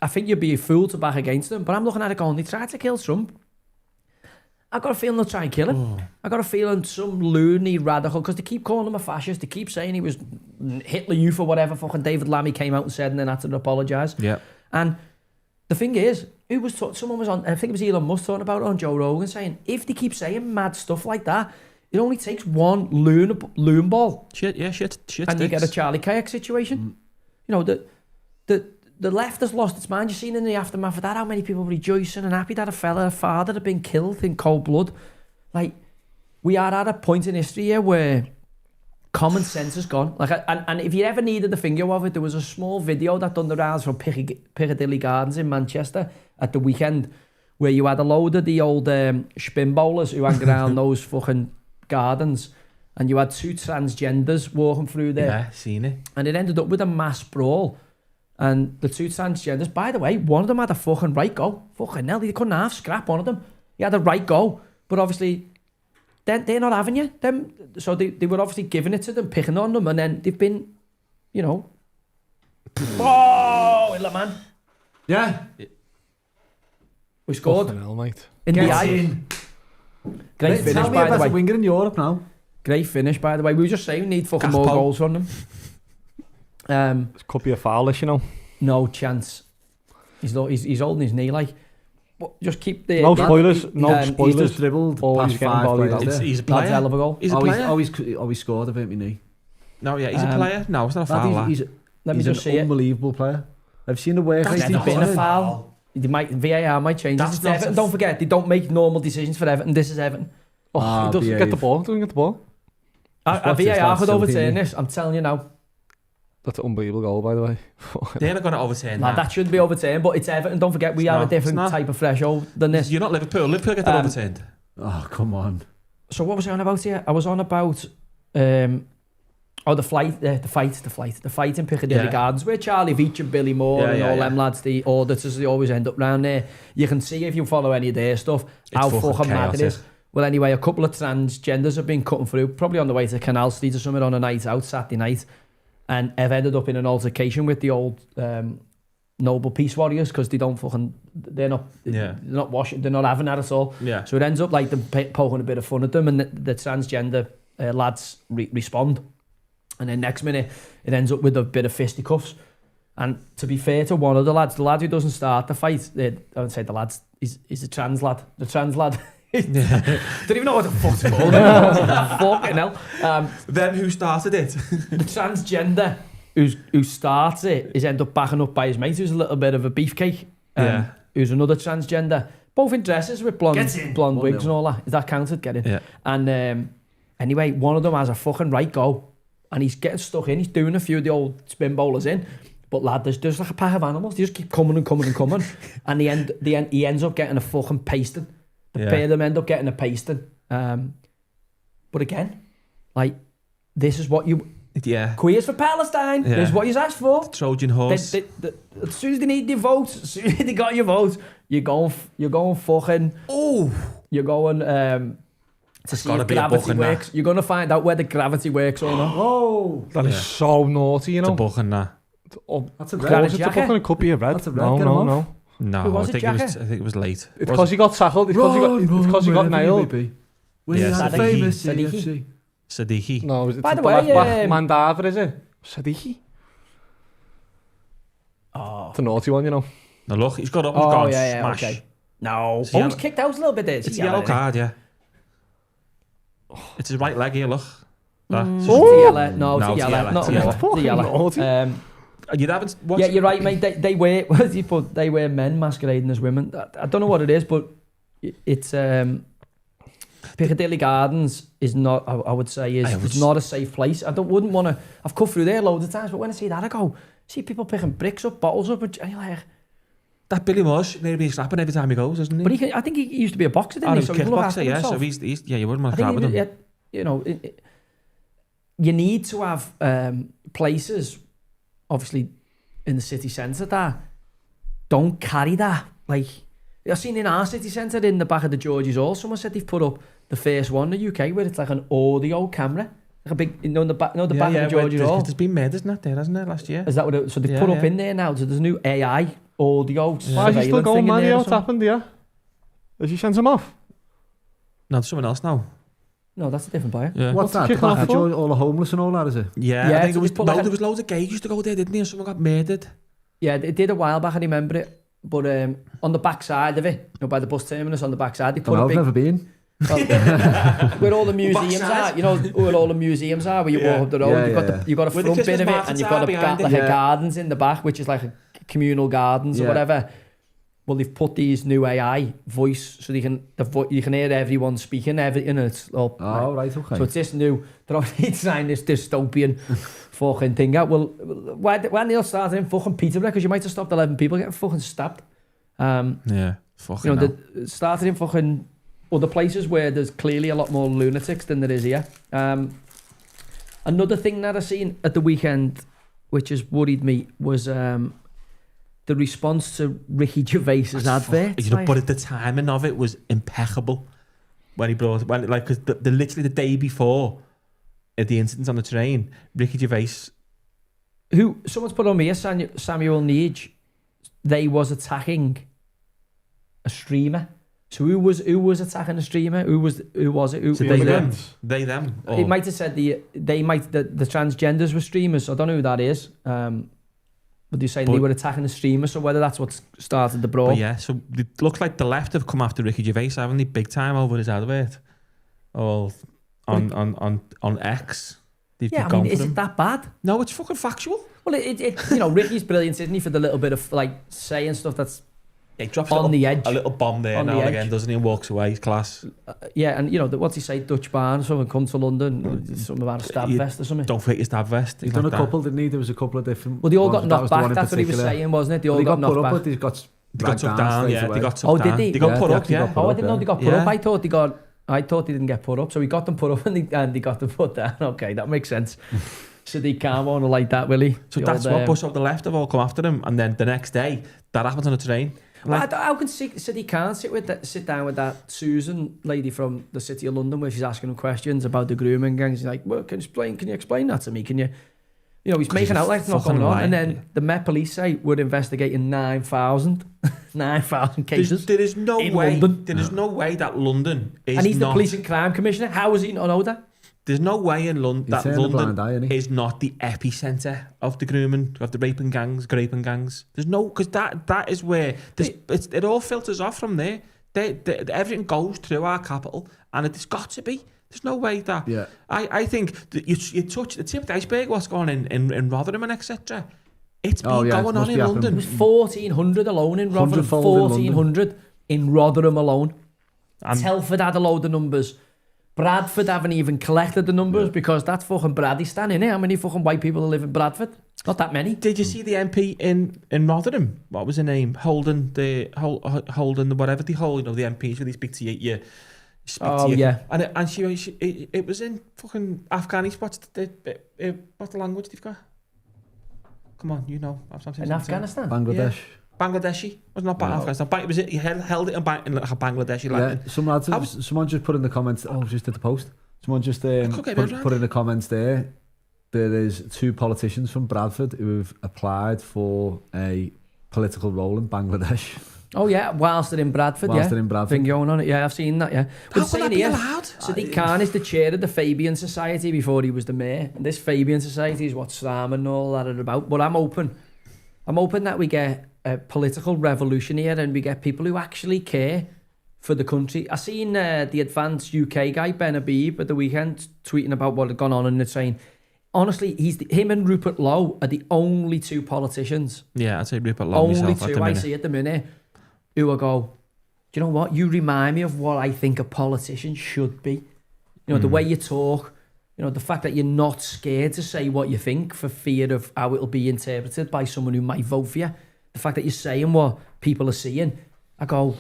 think you'd be a fool to back against them. But I'm looking at it going, they tried to kill Trump. I got a feeling they'll try and kill him. I got a feeling some loony radical, because they keep calling him a fascist. They keep saying he was Hitler Youth or whatever. Fucking David Lammy came out and said, and then had to apologise. Yeah. And the thing is, someone was on, I think it was Elon Musk talking about it on Joe Rogan, saying if they keep saying mad stuff like that, it only takes one loon ball. Shit. And you get a Charlie Kayak situation. The left has lost its mind. You've seen in the aftermath of that how many people were rejoicing and happy that a father had been killed in cold blood. We are at a point in history here where common sense is gone. And if you ever needed the finger of it, there was a small video that done the rounds from Piccadilly Gardens in Manchester at the weekend, where you had a load of the old spin bowlers who hang around those fucking gardens, and you had two transgenders walking through there. Yeah, seen it. And it ended up with a mass brawl. And the two transgenders, by the way, one of them had a fucking right go. Fucking hell, they couldn't half scrap one of them. He had a right go, but obviously they're not having you. So they were obviously giving it to them, picking on them, and then they've been, oh, that man. Yeah. We scored. Fucking hell, mate. In the eye. Great finish, tell me by the about way. the winger in Europe now. Great finish, by the way. We were just saying we need fucking more goals from them. This could be a foul-ish, No chance. He's holding his knee but just keep the... No spoilers. He's just dribbled past 5 players. He's a player. That's hell of a goal. He's a player. He scored a bit with knee. No, yeah, he's a player. No, it's not a foul. Let me just see it. He's an unbelievable player. I've seen the work That's never been a foul. VAR might change it. It's Everton. Don't forget, they don't make normal decisions for Everton. This is Everton. Oh, he doesn't get the ball. Doesn't get the ball. VAR could overturn this. I'm telling you now. That's an unbelievable goal, by the way. They're not going to overturn Nah, that shouldn't be overturned, but it's Everton. Don't forget, we have a different type of threshold than this. You're not Liverpool. Liverpool get that overturned. Oh, come on. So what was I on about here? I was on about the fight in Piccadilly Gardens, where Charlie Veach and Billy Moore and all them lads, the auditors, they always end up round there. You can see if you follow any of their stuff, how fucking mad it is. Well, anyway, a couple of transgenders have been cutting through, probably on the way to Canal Street or something on a night out, Saturday night, and have ended up in an altercation with the old Noble Peace Warriors because they don't fucking, they're not washing, they're not having that at all. Yeah. So it ends up like them poking a bit of fun at them, and the transgender lads respond, and then next minute it ends up with a bit of fisticuffs. And to be fair to one of the lad who doesn't start the fight, I would say the lads, he's a trans lad. The trans lad. Don't even know what the fuck's called. Fucking hell. Them who started it. The transgender who starts it is end up backing up by his mate, who's a little bit of a beefcake. Who's another transgender. Both in dresses with blonde wigs and all that. Is that counted? Get in. Yeah. And anyway, one of them has a fucking right go, and he's getting stuck in. He's doing a few of the old spin bowlers in. But lad, there's like a pack of animals. They just keep coming and coming and coming. And he ends up getting a fucking pasting. The pair of them end up getting a pasting. But again, like, this is what you... Queers for Palestine. This is what you asked for. Trojan horse. As soon as they need your votes, as soon as they got your votes, you're going fucking... Oh! You're going to see if gravity works. You're going to find out whether gravity works or not. Oh! That is so naughty, you know. It's a book and that. That's a red. It's a book and a cup of red. That's a red. No, I think it was late. It's because he got tackled. It's because he got nailed. We are famous Sadiqi. Sadiqi. No, it's by the way, Mandava, is it? Sadiqi. Oh, it's a naughty one, you know. Now look, he's got up and gone. Smash. Okay. No, he's kicked out a little bit there. It's a yellow card, yeah. It's his right leg here. Look. It's a yellow. No, it's a yellow. Not a yellow. You haven't watched? Yeah, you're right, mate. They wear they wear men masquerading as women. I don't know what it is, but it's Piccadilly Gardens is not. I would say is not a safe place. Wouldn't want to. I've cut through there loads of times, but when I see that, I see people picking bricks up, bottles up, and you're like, that Billy Moore's maybe he's slapping every time he goes, isn't he? But I think he used to be a boxer, didn't he? So kickboxer, yeah. So he's you wouldn't want to grab with him. You know, you need to have places. Obviously, in the city centre, that don't carry that. Like, I've seen in our city centre, in the back of the George's Hall, someone said they've put up the first one in the UK where it's like an audio camera, like a big, in the back, back of the George's Hall. There's been murders in that there, hasn't there, last year? Is that what? So they put up in there now. So there's a new AI audio. Why is he still going, man? What's happened? Yeah, has he sent him off? No, there's someone else now. No, that's a different buyer. Yeah. What's that? The back of all the homeless and all that, is it? Yeah, I think there was loads of gays used to go there, didn't they? And someone got murdered. Yeah, it did a while back, I remember it. But on the back side of it, by the bus terminus on the back side, they put a big... I've never been. Where all the museums are, where all the museums are, where you walk up the road, you've got a front bit of it, and you've got a gardens in the back, which is like a communal gardens or whatever. Well, they've put these new AI voice, so you can hear everyone speaking, everything. It's all right, okay. So it's this new. They're already trying this dystopian fucking thing out. Well, when they'll start in fucking Peterborough, because you might have stopped 11 people getting fucking stabbed. Fucking. They started in fucking other places where there's clearly a lot more lunatics than there is here. Another thing that I seen at the weekend, which has worried me, was the response to Ricky Gervais's advert. But at the timing of it was impeccable when he brought it. Because the literally the day before the incident on the train, Ricky Gervais, who someone's put on me, Samuel Neage, they was attacking a streamer. So who was attacking a streamer? Who was it? They them. It might have said the transgenders were streamers. So I don't know who that is. But they're saying they were attacking the streamer, so whether that's what started the brawl. Yeah, so it looks like the left have come after Ricky Gervais, haven't they? Big time over his advert. Oh, on X. They've gone is for him. It that bad? No, it's fucking factual. Well, Ricky's brilliant, isn't he, for the little bit of like saying stuff that's He drops on the edge. a little bomb there On now the and edge. again, doesn't he? And walks away. He's class. Yeah, and you know, what's he say? Dutch bar or something, come to London, something about a stab vest or something. Don't forget your stab vest. He's done a couple, didn't he? There was a couple of different. Well, they all got ones, knocked but back. That's what he was saying, wasn't it? They all got knocked back. But he got took down. Yeah, they got took Oh, down. did they? They got put up. actually Yeah. got put Oh, I up, didn't know they got put Yeah. up. I thought they didn't get put up. So he got them put up and they got them put down. Okay, that makes sense. So they can't want to like that, will he? So The that's old, what Bush up the left have all come after him, and then the next day that happens on a train. Like, How can City can't sit down with that Susan lady from the City of London where she's asking him questions about the grooming gangs? He's like, well, can you explain that to me? Can you know, he's making out like it's not going on. And then the Met Police say we're investigating 9,000 cases. there is no in way. London. There is no way that London is And he's not. the police and crime commissioner. How does he not know that? There's no way in London that London eye, is not the epicentre of the grooming, of the raping gangs. There's no, because that is where it all filters off from there. Everything goes through our capital, and it's got to be. There's no way that. Yeah. I think that you touch the tip of the iceberg. What's going on in Rotherham and etc. It's been going on in London. It was 1,400 alone in Rotherham. 100-fold in 1,400 in Rotherham alone. And Telford had a load of numbers. Bradford haven't even collected the numbers because that's fucking Bradistan, innit? How many fucking white people live in Bradford? Not that many. did you see the MP in Rotherham? What was her name? Holden the whatever the whole, you know, the MPs where they speak to you. Yeah. And she it was in fucking Afghanistan. What's the language they've got? Come on, you know. In Afghanistan? Bangladesh. Bangladeshi. It was not Afghanistan. Was it? He held it in like a Bangladeshi Yeah, Latin. someone just put in the comments. Oh, just did the post. Someone just put in the comments there. There is 2 politicians from Bradford who have applied for a political role in Bangladesh. Oh yeah, whilst they're in Bradford, Thing going on it, yeah, I've seen that, yeah. But How can that be allowed? Sadiq Khan is the chair of the Fabian Society before he was the mayor. And this Fabian Society is what Sam and all that are about. But I'm hoping that we get a political revolution here and we get people who actually care for the country. I seen the advanced UK guy, Ben Habib, at the weekend tweeting about what had gone on and it's saying, honestly, him and Rupert Lowe are the only 2 politicians. Yeah, I'd say Rupert Lowe myself. Only 2 I see at the minute who will go, do you know what? You remind me of what I think a politician should be. You know, the way you talk, you know, the fact that you're not scared to say what you think for fear of how it'll be interpreted by someone who might vote for you. The fact that you're saying what people are seeing. I go,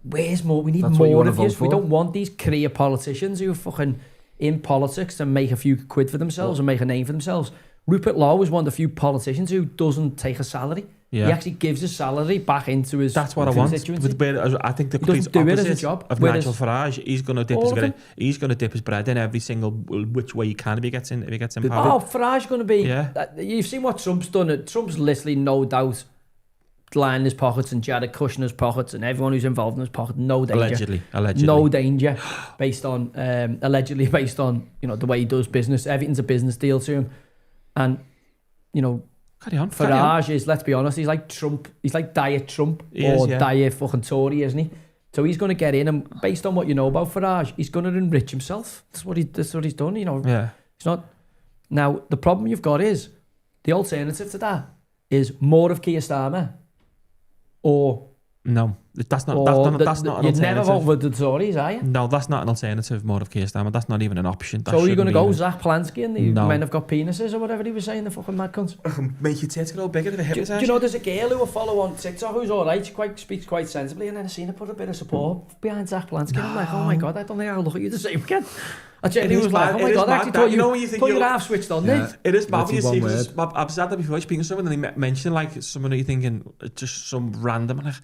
where's more? We need more of you. We don't want these career politicians who are fucking in politics and make a few quid for themselves and make a name for themselves. Rupert Lowe is one of the few politicians who doesn't take a salary. Yeah. He actually gives his salary back into his That's what I want. I think the complete opposite of Nigel Farage. He's going to dip his bread in every single which way he can if he gets in power. Oh, Farage going to be. Yeah. You've seen what Trump's done. Trump's literally no doubt lining his pockets and Jared Kushner's pockets and everyone who's involved in his pocket. No danger. Allegedly. No danger based on allegedly based on, you know, the way he does business. Everything's a business deal to him, and you know. Farage is, let's be honest, he's like Trump. He's like Diet Trump Diet fucking Tory, isn't he? So he's going to get in, and based on what you know about Farage, he's going to enrich himself. That's what he's done. You know, it's not. Now the problem you've got is the alternative to that is more of Keir Starmer, or no, that's not an alternative. You'd never vote for the Tories, are you? No, that's not an alternative. More of Keir Starmer. That's not even an option. So are you going to go Zach Plansky and the men have got penises or whatever he was saying? The fucking mad cunts. Make your tits grow bigger than a hypnotise. Do you know there's a girl who I follow on TikTok who's all right. She speaks quite sensibly, and then I seen her put a bit of support behind Zach Plansky. I'm like, oh my god, I don't think I'll look at you the same again. I genuinely was like, oh my god, I actually thought you're half switched on there. It is bad. I've said that before speaking to someone and they mentioned like someone who you're thinking just some random like.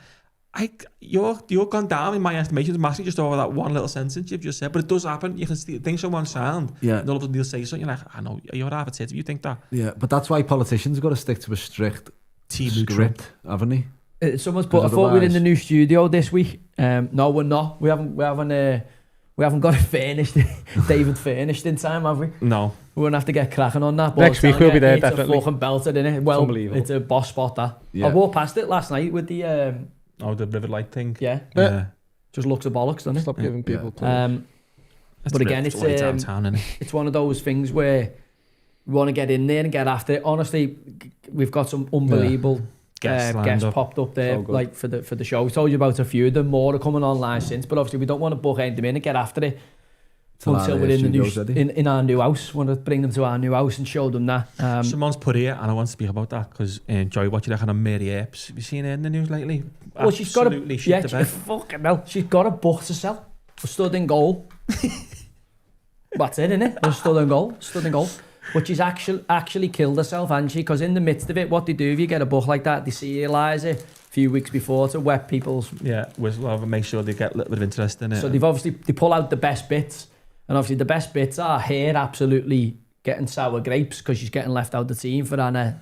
You're gone down in my estimation massively just over that one little sentence you've just said, but it does happen. You can think someone's sound, and all of a sudden they'll say something. You're like, I know you're half a tit if you think that. Yeah, but that's why politicians got to stick to a strict script, haven't they? Someone's put. I thought we were in the new studio this week. No, we're not. We haven't got it furnished. David furnished in time, have we? No. We're gonna have to get cracking on that. Next week we'll be there, definitely. It's a fucking belter, innit? Well, it's a boss spot that. Yeah. I walked past it last night with the. The river light thing. Yeah. Just looks of bollocks, doesn't it? Stop giving people but again, it's one of those things where we want to get in there and get after it. Honestly, we've got some unbelievable guests popped up there, So good. like for the show. We told you about a few of them, more are coming online since, but obviously we don't want to book them in and get after it until we're in the new in our new house. We want to bring them to our new house and show them that. Someone's put here, and I want to speak about that because Joy, what you reckon on Mary Epps? Have you seen her in the news lately? Well, she's got Absolutely shit the bed. fucking hell, she's got a book to sell. Stood in goal. That's it, innit? Just stood in goal. But she's actually killed herself, hasn't she? Because in the midst of it, what they do if you get a book like that, they serialise it a few weeks before to whet people's... Yeah, we'll make sure they get a little bit of interest in it. So they pull out the best bits, and obviously the best bits are her absolutely getting sour grapes because she's getting left out the team for Anna,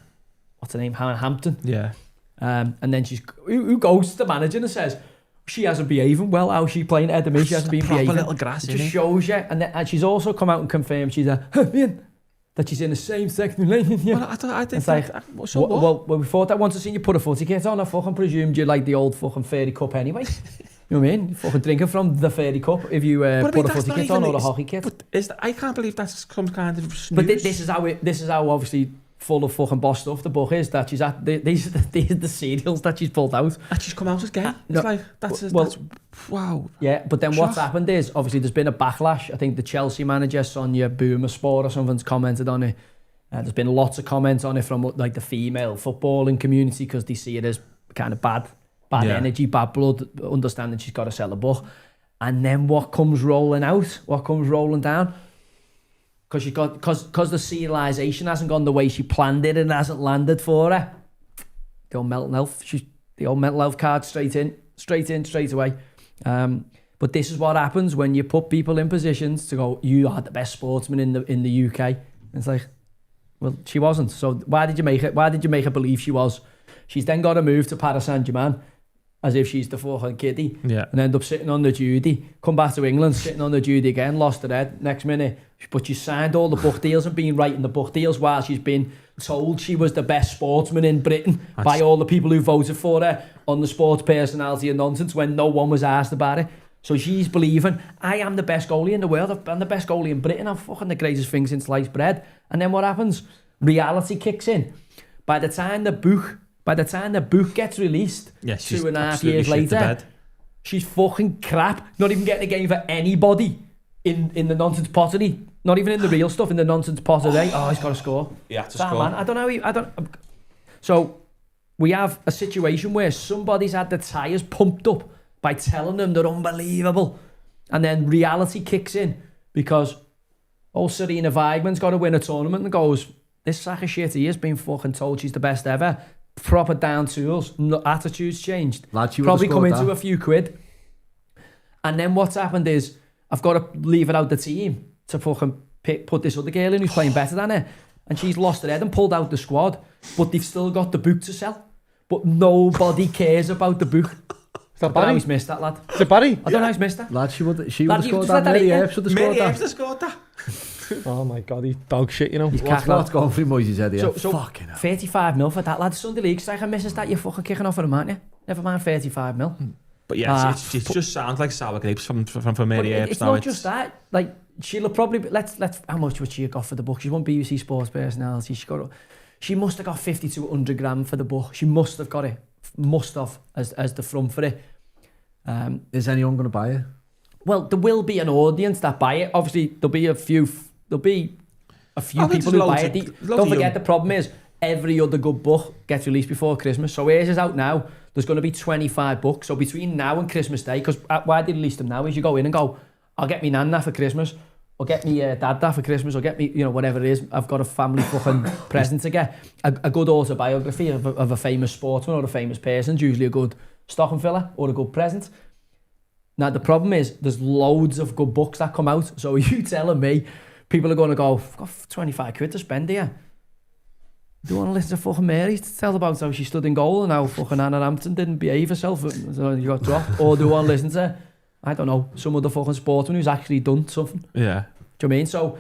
what's her name, Hannah Hampton. Yeah. And then who goes to the manager and says, she hasn't behaving well, how's she playing ahead of me? She hasn't been behaving. Little grass, it just shows you. And she's also come out and confirmed that she's in the same section. Well, I think it's like, so what? Well, we thought that once I seen you put a footy kit on, I fucking presumed you like the old fucking fairy cup anyway. You know what I mean? You're fucking drinking from the fairy cup if you put a footy kit on or a hockey kit. But I can't believe that's some kind of news. But this is how obviously full of fucking boss stuff the book is, that she's at these are the serials that she's pulled out. And she's come out as gay. It's no, like that's wow. Yeah, but then what's happened is obviously there's been a backlash. I think the Chelsea manager Sonia Boomersport or something's commented on it. There's been lots of comments on it from like the female footballing community because they see it as kind of bad energy, bad blood, understanding she's got to sell a book. And then what comes rolling down? Because the serialisation hasn't gone the way she planned it and hasn't landed for her. The old mental health card straight away. But this is what happens when you put people in positions to go, you are the best sportsman in the UK. And it's like, well, she wasn't. So why did you make her believe she was? She's then got to move to Paris Saint-Germain as if she's the fucking kiddie. Yeah. And end up sitting on the duty. Come back to England, sitting on the duty again, lost her head next minute. But she signed all the book deals and been writing the book deals while she's been told she was the best sportsman in Britain by all the people who voted for her on the sports personality and nonsense when no one was asked about it. So she's believing, I am the best goalie in the world, I'm the best goalie in Britain, I'm fucking the greatest thing since sliced bread. And then what happens? Reality kicks in. By the time the book gets released, 2.5 years later, she's fucking crap. Not even getting a game for anybody in the nonsense pottery. Not even in the real stuff, in the nonsense pottery. Oh, he's got to score. Yeah, to score. Man, I don't know. So we have a situation where somebody's had the tyres pumped up by telling them they're unbelievable. And then reality kicks in because old Serena Weigmann's got to win a tournament and goes, this sack of shit he has been fucking told she's the best ever. Proper down tools, attitudes changed. Probably come into a few quid. And then what's happened is I've got to leave it out the team to fucking put this other girl in who's playing better than her. And she's lost her head and pulled out the squad. But they've still got the book to sell. But nobody cares about the book. Is that Barry? I don't know how he's missed that, lad. Is it Barry? I don't know how he's missed that. Lad, she would have scored that. Mary Epps would have scored that. Oh my God, he's dog shit, you know. What's going through Moises' head here? So fucking hell. 35 mil for that, lad. Sunday League striker misses that, you're fucking kicking off for him, aren't you? Never mind 35 mil. But yeah, it just sounds like sour grapes from Mary Epps. It's not just that. Like, she'll probably... Let's how much would she have got for the book? She's one BBC Sports personality. She must have got 50 to 100 grand for the book. She must have got it. Must have, as the front for it. Is anyone going to buy it? Well, there will be an audience that buy it. Obviously, there'll be a few people who buy it. Don't forget, the problem is every other good book gets released before Christmas. So ours is out now. There's going to be 25 books. So between now and Christmas Day, because why they release them now is you go in and go, I'll get me nan that for Christmas, or get me dad that for Christmas, or get me, whatever it is. I've got a family fucking present to get. A good autobiography of a famous sportsman or a famous person is usually a good stocking filler or a good present. Now, the problem is there's loads of good books that come out. So are you telling me people are going to go, I've got 25 quid to spend here? Do you want to listen to fucking Mary to tell about how she stood in goal and how fucking Anna Hampton didn't behave herself so you got dropped? Or do you want to listen to, I don't know, some other fucking sportsman who's actually done something? Yeah. Do you know what I mean? So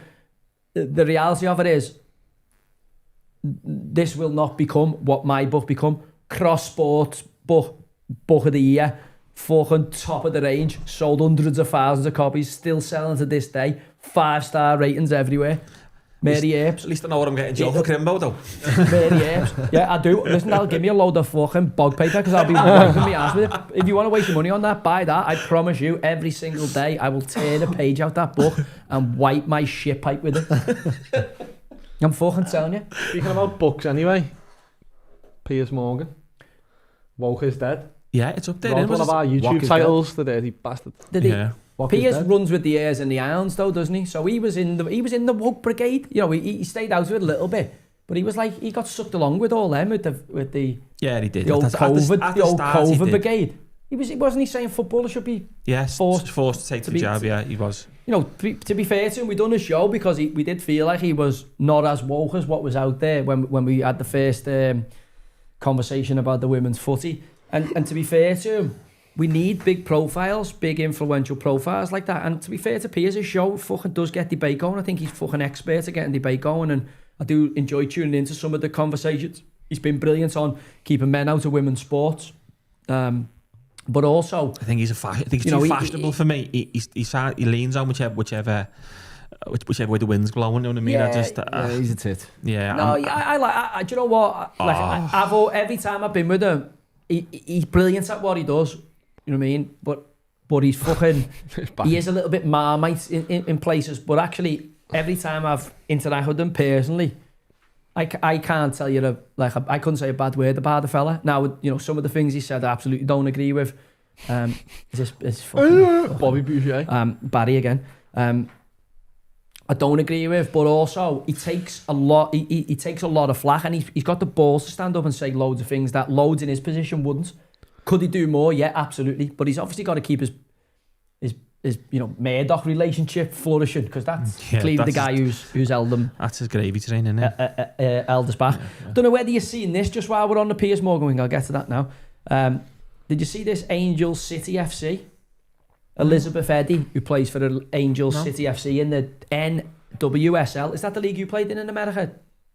the reality of it is this will not become what my book become. Cross-sport book of the year. Fucking top of the range. Sold hundreds of thousands of copies. Still selling to this day. 5-star ratings everywhere. Mary Apes. At least I know what I'm getting Joe for Crimbo, though. Mary Apes. Yeah, I do. Listen, that'll give me a load of fucking bog paper because I'll be wiping my ass with it. If you want to waste your money on that, buy that. I promise you, every single day, I will tear a page out that book and wipe my shit pipe with it. I'm fucking telling you. Speaking about books anyway, Piers Morgan, Woke is Dead. Yeah, it's up there. Wrote one of our YouTube titles, the dirty bastard. Did he? Yeah. Piers runs with the airs and the irons though, doesn't he? So he was in the woke brigade. You know, he stayed out of it a little bit, but he was like he got sucked along with all them with the yeah, he did. The old COVID he brigade. Wasn't he saying footballers should be forced to take the job? Yeah, he was. You know, to be fair to him, we done a show because we did feel like he was not as woke as what was out there when we had the first conversation about the women's footy. And to be fair to him, we need big profiles, big influential profiles like that. And to be fair to Piers, his show fucking does get debate going. I think he's fucking expert at getting debate going, and I do enjoy tuning into some of the conversations. He's been brilliant on keeping men out of women's sports. But also, I think he's too fashionable for me. He leans on whichever way the wind's blowing. You know what I mean? Yeah, he's a tit. Yeah. No, I like. Do you know what? Like, every time I've been with him, he's brilliant at what he does. You know what I mean? But he's fucking. He is a little bit marmite in places. But actually, every time I've interacted with him personally, I can't tell you I couldn't say a bad word about the fella. Now, you know, some of the things he said I absolutely don't agree with. Is fucking Bobby Boucher. Barry again. I don't agree with, but also he takes a lot. He takes a lot of flack, and he's got the balls to stand up and say loads of things that loads in his position wouldn't. Could he do more? Yeah, absolutely. But he's obviously got to keep his Murdoch relationship flourishing, because that's clearly the guy who's held them. That's his gravy train, isn't it? Elders back. Yeah. Don't know whether you've seen this just while we're on the Piers Morgan wing. I'll get to that now. Did you see this Angel City FC? Elizabeth Eddy, who plays for the Angel City FC in the NWSL. Is that the league you played in America?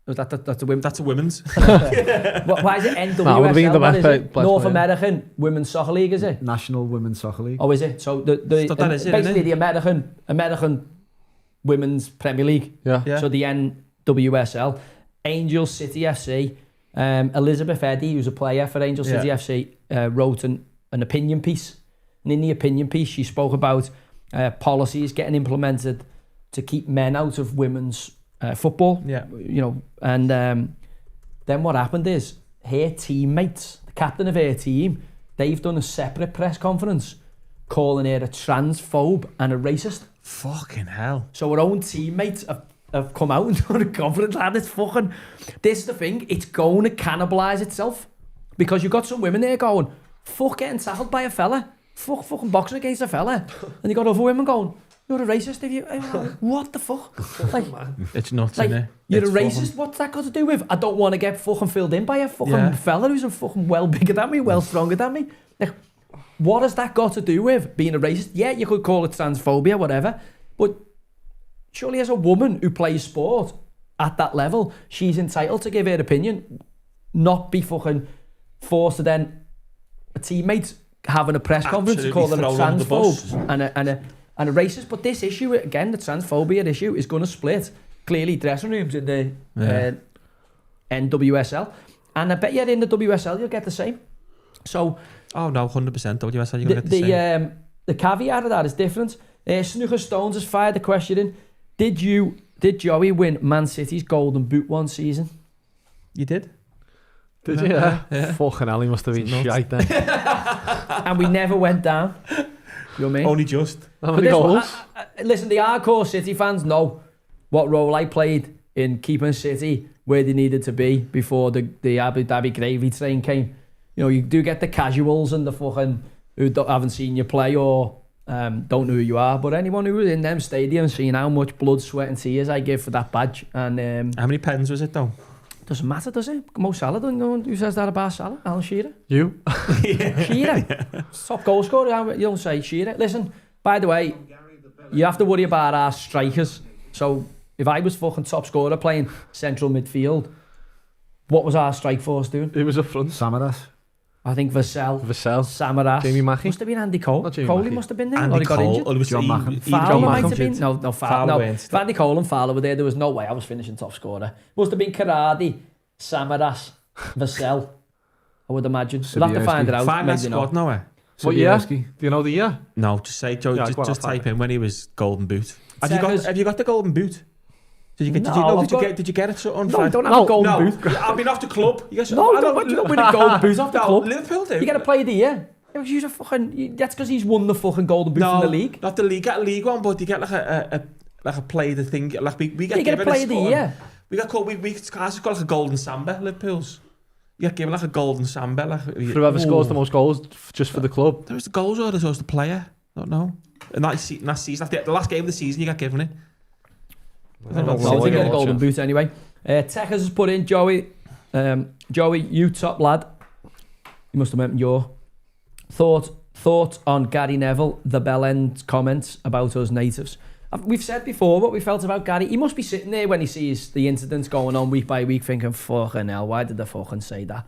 Or is that's the women? That's a women's. Why is it NWSL? What is it? North American Women's Soccer League, is it? National Women's Soccer League. Oh, is it? So basically the American Women's Premier League. Yeah. So the NWSL. Angel City FC. Elizabeth Eddy, who's a player for Angel City FC, wrote an opinion piece. And in the opinion piece, she spoke about policies getting implemented to keep men out of women's football. Yeah. You know, and then what happened is her teammates, the captain of her team, they've done a separate press conference calling her a transphobe and a racist. Fucking hell. So her own teammates have come out and done a conference, and it's fucking... This is the thing, it's going to cannibalise itself. Because you've got some women there going, fuck getting tackled by a fella. Fuck fucking boxing against a fella. And you got other women going, you're a racist if you... What the fuck? Like, it's nuts, like, isn't it? You're it's a racist? What's that got to do with? I don't want to get fucking filled in by a fucking fella who's a fucking well bigger than me, well stronger than me. Like, what has that got to do with being a racist? Yeah, you could call it transphobia, whatever. But surely as a woman who plays sport at that level, she's entitled to give her opinion, not be fucking forced to then a teammate having a press conference to call them a transphobe and a racist. But this issue, again, the transphobia issue is going to split clearly dressing rooms in the NWSL, and I bet you in the WSL you'll get the same. So, oh no, 100% WSL you're going to get the same. The caveat of that is different. Snooker Stones has fired the question in: Did Joey win Man City's Golden Boot one season? You did. Did you? Yeah. Fucking hell, he must have been shite then. And we never went down. You know what I mean? Only just. How many goals? Listen, the hardcore City fans know what role I played in keeping City where they needed to be before the Abu Dhabi gravy train came. You know, you do get the casuals and the fucking who haven't seen you play or don't know who you are, but anyone who was in them stadiums seeing how much blood, sweat and tears I give for that badge. And how many pens was it though? Doesn't matter, does it? Mo Salah, don't know who says that about Salah? Alan Shearer? You? Shearer? Top goal scorer, you don't say Shearer. Listen, by the way, you have to worry about our strikers. So if I was fucking top scorer playing central midfield, what was our strike force doing? It was up front. Samaras. I think Vassell, Samaras. Jamie Mackey. Must have been Andy Cole. Not Jamie Coley Mackey. must have been there. Andy Or he got Cole, injured. or it was John Mahon. Fowler might have Mahon. been. No, Fowler no. If Andy Cole and Fowler were there was no way I was finishing top scorer. Must have been Karadi, Samaras, Vassell. I would imagine. We'll have to find it out. Find that maybe squad not. now. What year? Sobieski. Do you know the year? No, just say, Joe, Yeah, just type in when he was Golden Boot. Have Seconds. you got the Golden Boot? Did you get it on No, I Friday? don't have a golden No, boot. I've been off the club. You guys, No, don't win a golden boot off the No, club. Liverpool do. You get a player of the year. Yeah, because he's a fucking. That's because he's won the fucking golden boot No, in the league. not the league. Get a league one, but you get like a player of the thing. Like we get You get a given player of the score. year. We got called. It's got like a golden samba. Liverpool's. You get given like a golden samba. Like For whoever scores the most goals just for the club. there was the goals or there was the player. I don't know. And that season, the last game of the season, you got given it. I don't know So I what think it get a was, golden yeah. boot anyway. Techers has put in Joey. Joey, you top lad. You must have meant your thought on Gary Neville, the bell end comments about us natives. We've said before what we felt about Gary. He must be sitting there when he sees the incidents going on week by week thinking, fucking hell, why did they fucking say that?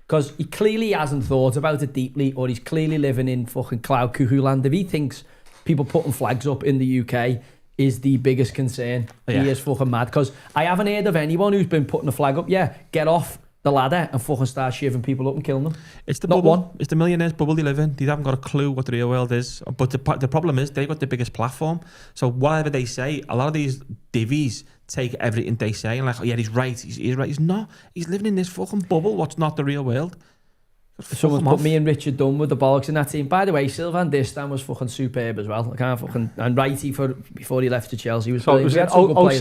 Because he clearly hasn't thought about it deeply, or he's clearly living in fucking cloud cuckoo land. If he thinks people putting flags up in the UK is the biggest concern, Yeah. he is fucking mad. Because I haven't heard of anyone who's been putting a flag up. Yeah, get off the ladder and fucking start shivering people up and killing them. It's the Not bubble. one. It's the millionaires bubble they live in. They haven't got a clue what the real world is. But the problem is they've got the biggest platform. So whatever they say, a lot of these divvies take everything they say and like, oh yeah, he's right. He's right. He's not. He's living in this fucking bubble. What's not the real world? Someone's put me and Richard Dunn with the bollocks in that team. By the way, Sylvain Distin was fucking superb as well. I can't fucking... And Righty before he left to Chelsea was So it brilliant. was We had some good players.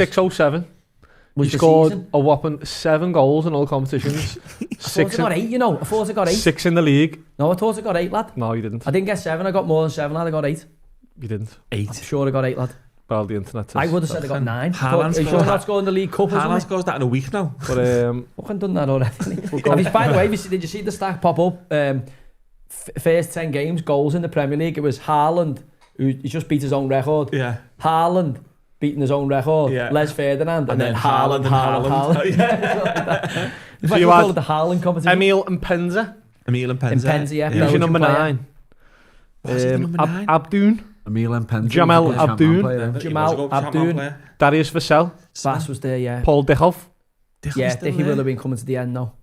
06-07. Was He the scored season. a whopping 7 goals in all competitions. I thought I got 8, you know. I thought I got 8. 6 in the league. No, I thought I got 8, lad. No, you didn't. I didn't get 7. I got more than 7, lad. I got 8. You didn't. 8. I'm sure I got 8, lad. Well, the internet. I would have said I got 9. Haaland's Are you sure scored- not scoring the League Cup or Haaland something? scores that in a week now. But Fucking done that already. By the way, did you see the stack pop up? First 10 games, goals in the Premier League. It was Haaland, who he just beat his own record. Yeah. Haaland beating his own record. Yeah. Les Ferdinand. And then Haaland Haaland. and Haaland. Yeah. In So fact, you we had call it the Haaland competition. Emil and Penza. Emil and Penza. Penza, yeah. Who's your number player. 9? Was he the number 9? Abdoon. Emil and Penza. Jamal was a good Abdoon. champion player. Jamal Abdoon. Darius Vassell. Bass was there, yeah. Paul Dickhoff. Yeah, Dickie will have been coming to the end now.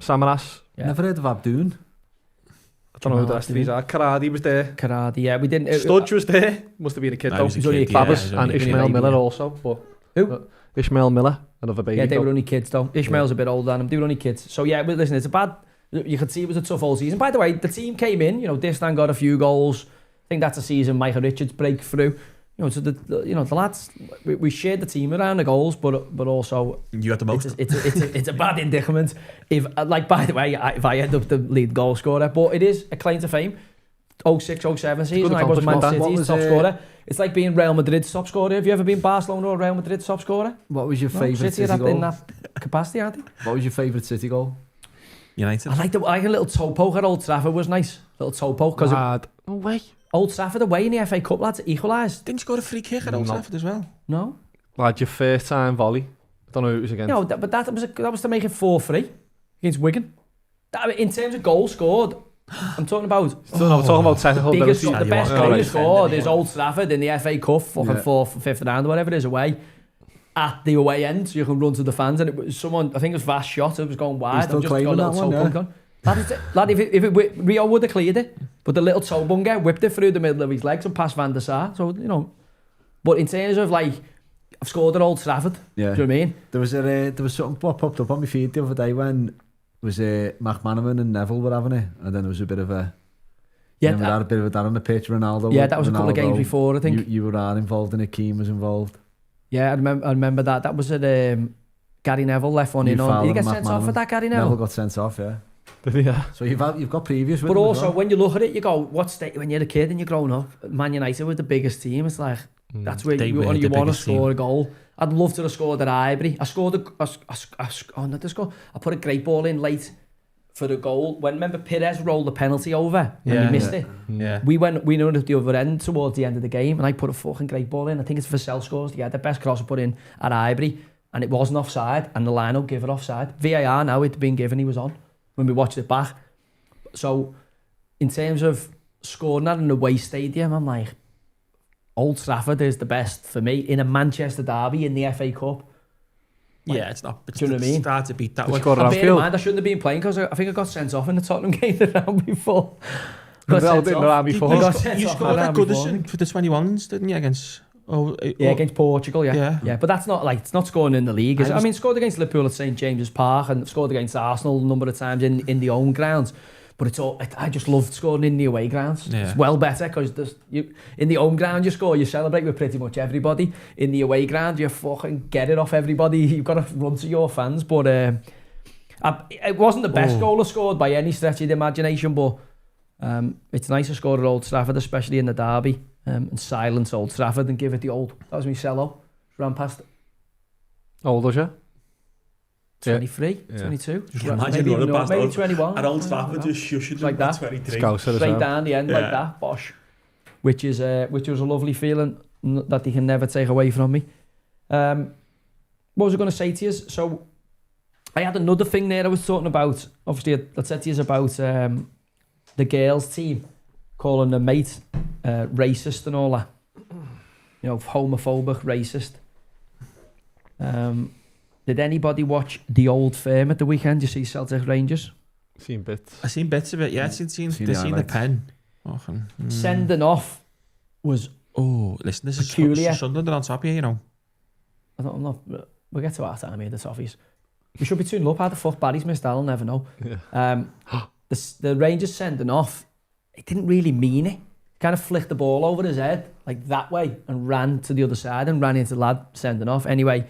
Samaras. Yeah. Never heard of Abdoon. I don't know who the rest of these are. Karadi was there. Karadi, yeah. We didn't... Studge was there. Must have been a kid No, though. he was a He's only kid, a yeah, Babas he was and only a kid. Ishmael baby, Miller yeah. also. But Who? Ishmael Miller, another baby. Yeah, they though. were only kids though. Ishmael's a bit older than him. They were only kids. So yeah, but listen, it's a bad... You could see it was a tough old season. By the way, the team came in, you know, Distin got a few goals. I think that's a season Michael Richards breakthrough. You know, so the lads, we shared the team around the goals, but also You got the most. it's a bad indictment. If like, by the way, if I end up the lead goal scorer, but it is a claim to fame. 06-07 season, I was Man accomplishment. City's top scorer. It's like being Real Madrid's top scorer. Have you ever been Barcelona or Real Madrid's top scorer? What was your No, favourite City City are in goal? that capacity, aren't they? What was your favourite City goal? United. I like a little toe poke at Old Trafford was nice. Little toe poke because No way. Old Trafford away in the FA Cup, lads, equalised. Didn't you score a free kick at Old No. Trafford as well? No, Lad, your first time volley. I don't know who it was against. no, but that was to make it 4-3 against Wigan. In terms of goals scored, I'm talking about No, we're talking about technical biggest, ability. the best Yeah, goal right. you scored is Old Trafford in the FA Cup, fucking Yeah. 4th, 5th round, or whatever it is, away. At the away end, so you can run to the fans, and it was someone, I think it was Vast shot, it was going wide. still I've just got a claiming little that toe one, bung on. Lad, if Rio would have cleared it, but the little toe bunger whipped it through the middle of his legs and past Van der Sar. So, you know, but in terms of like, I've scored at Old Trafford. Yeah. Do you know what I mean? There was something what popped up on my feed the other day when was McManaman and Neville were having it, and then there was a bit of a Yeah, remember that, a bit of that on the pitch. Ronaldo. yeah, that was a couple of Ronaldo, games before, I think. You were involved in it. Keane was involved. Yeah, I remember that. That was at Gary Neville left one You in on. foul Did he get and sent off McManaman. for that, Gary Neville Neville? got sent off. Yeah. Yeah. So you've got previous with But him as also, well. when you look at it, you go, when you're a kid and you're growing up, Man United were the biggest team. It's like, that's where They you were want the to biggest score team. a goal. I'd love to have scored at Highbury. I put a great ball in late for the goal. Remember Perez rolled the penalty over and Yeah. he missed it? Yeah. We went at the other end towards the end of the game, and I put a fucking great ball in. I think it's Vassell scores. Yeah, the best cross I put in at Highbury, and it wasn't offside, and the line will give it offside. VAR now, it'd been given, he was on. When we watched it back, So, in terms of scoring at an away stadium, I'm like, Old Trafford is the best for me. In a Manchester derby in the FA Cup. Like, yeah, it's not. It's, do you know what I mean? It's hard to beat that They one. scored at And bear in Anfield. mind, I shouldn't have been playing because I think I got sent off in the Tottenham game the round before. Well, Got didn't sent know off. that before. I got sent You off scored the at round before. Goodison for the 21s, didn't you? Against Against Portugal, Yeah. yeah. But that's not like, it's not scoring in the league, is it? I was- mean, scored against Liverpool at St James's Park and scored against Arsenal a number of times in the home grounds. But it's all, I just loved scoring in the away grounds. Yeah. It's well better because in the home ground you score, you celebrate with pretty much everybody. In the away ground, you fucking get it off everybody. You've got to run to your fans. But it wasn't the best goal I scored by any stretch of the imagination, but it's nice to score at Old Trafford, especially in the derby, and silence Old Trafford and give it the old. That was me cello. Ran past it. How old was you? 23, Yeah. 22. Just Maybe imagine even running more, past maybe Old- 21. At Old Trafford, just shushing Like them that. at 23. Scouser as Straight well. down the end like Yeah. that, bosh. Which was a lovely feeling that they can never take away from me. What was I going to say to you? So I had another thing there I was talking about. Obviously, I said to you about the girls' team calling the mate racist and all that. You know, homophobic, racist. Did anybody watch The Old Firm at the weekend? You see Celtic Rangers? Seen bits. I seen bits of it. Yeah, Seen seen the the highlights. pen. Sending off was Oh, listen, this Peculiar. is Sunderland on top of you, you know. I'm not. We'll get to our time here, the Toffees. We should be tuning up. How the fuck Barry's missed that, I'll never know. Yeah. The Rangers sending off, it didn't really mean it. Kind of flicked the ball over his head, like that way, and ran to the other side and ran into the lad sending off. Anyway,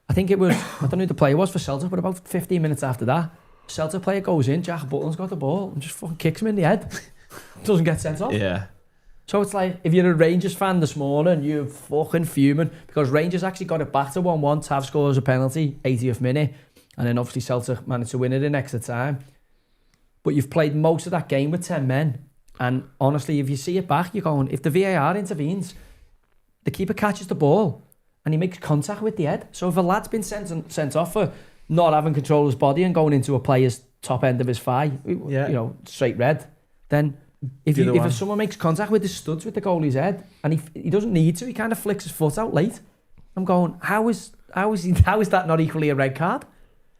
I think it was, I don't know who the player was for Celtic, but about 15 minutes after that, Celtic player goes in, Jack Butland's got the ball and just fucking kicks him in the head. Doesn't get sent off. Yeah. So it's like, if you're a Rangers fan this morning, you're fucking fuming because Rangers actually got it back to 1-1. Tav scores a penalty, 80th minute, and then obviously Celtic managed to win it in extra time. But you've played most of that game with 10 men, and honestly, if you see it back, you're going, if the VAR intervenes, the keeper catches the ball and he makes contact with the head. So if a lad's been sent off for not having control of his body and going into a player's top end of his thigh, Yeah. you know, straight red, then if someone makes contact with his studs with the goalie's head and he doesn't need to, he kind of flicks his foot out late. I'm going, how is that not equally a red card?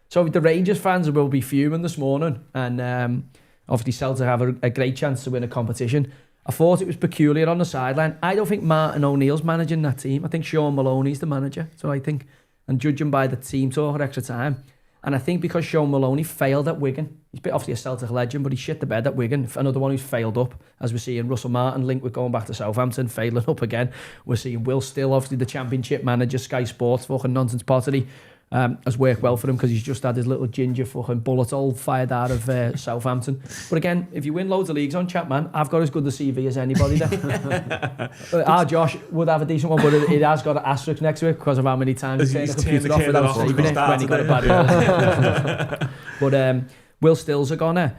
So the Rangers fans will be fuming this morning, and obviously Celtic have a great chance to win a competition. I thought it was peculiar on the sideline. I don't think Martin O'Neill's managing that team. I think Sean Maloney's the manager. So I think, and judging by the team talk at extra time, and I think because Sean Maloney failed at Wigan, he's obviously a Celtic legend, but he shit the bed at Wigan. Another one who's failed up, as we're seeing Russell Martin linked with going back to Southampton, failing up again. We're seeing Will Still, obviously the Championship manager, Sky Sports, fucking nonsense pottery. Has worked well for him because he's just had his little ginger fucking bullet hole fired out of Southampton. But again, if you win loads of leagues on Chapman, I've got as good a CV as anybody there. Our Josh would have a decent one, but it has got an asterisk next to it because of how many times he turned the computer off without saving it when he got a bad result. But Will Still's a goner,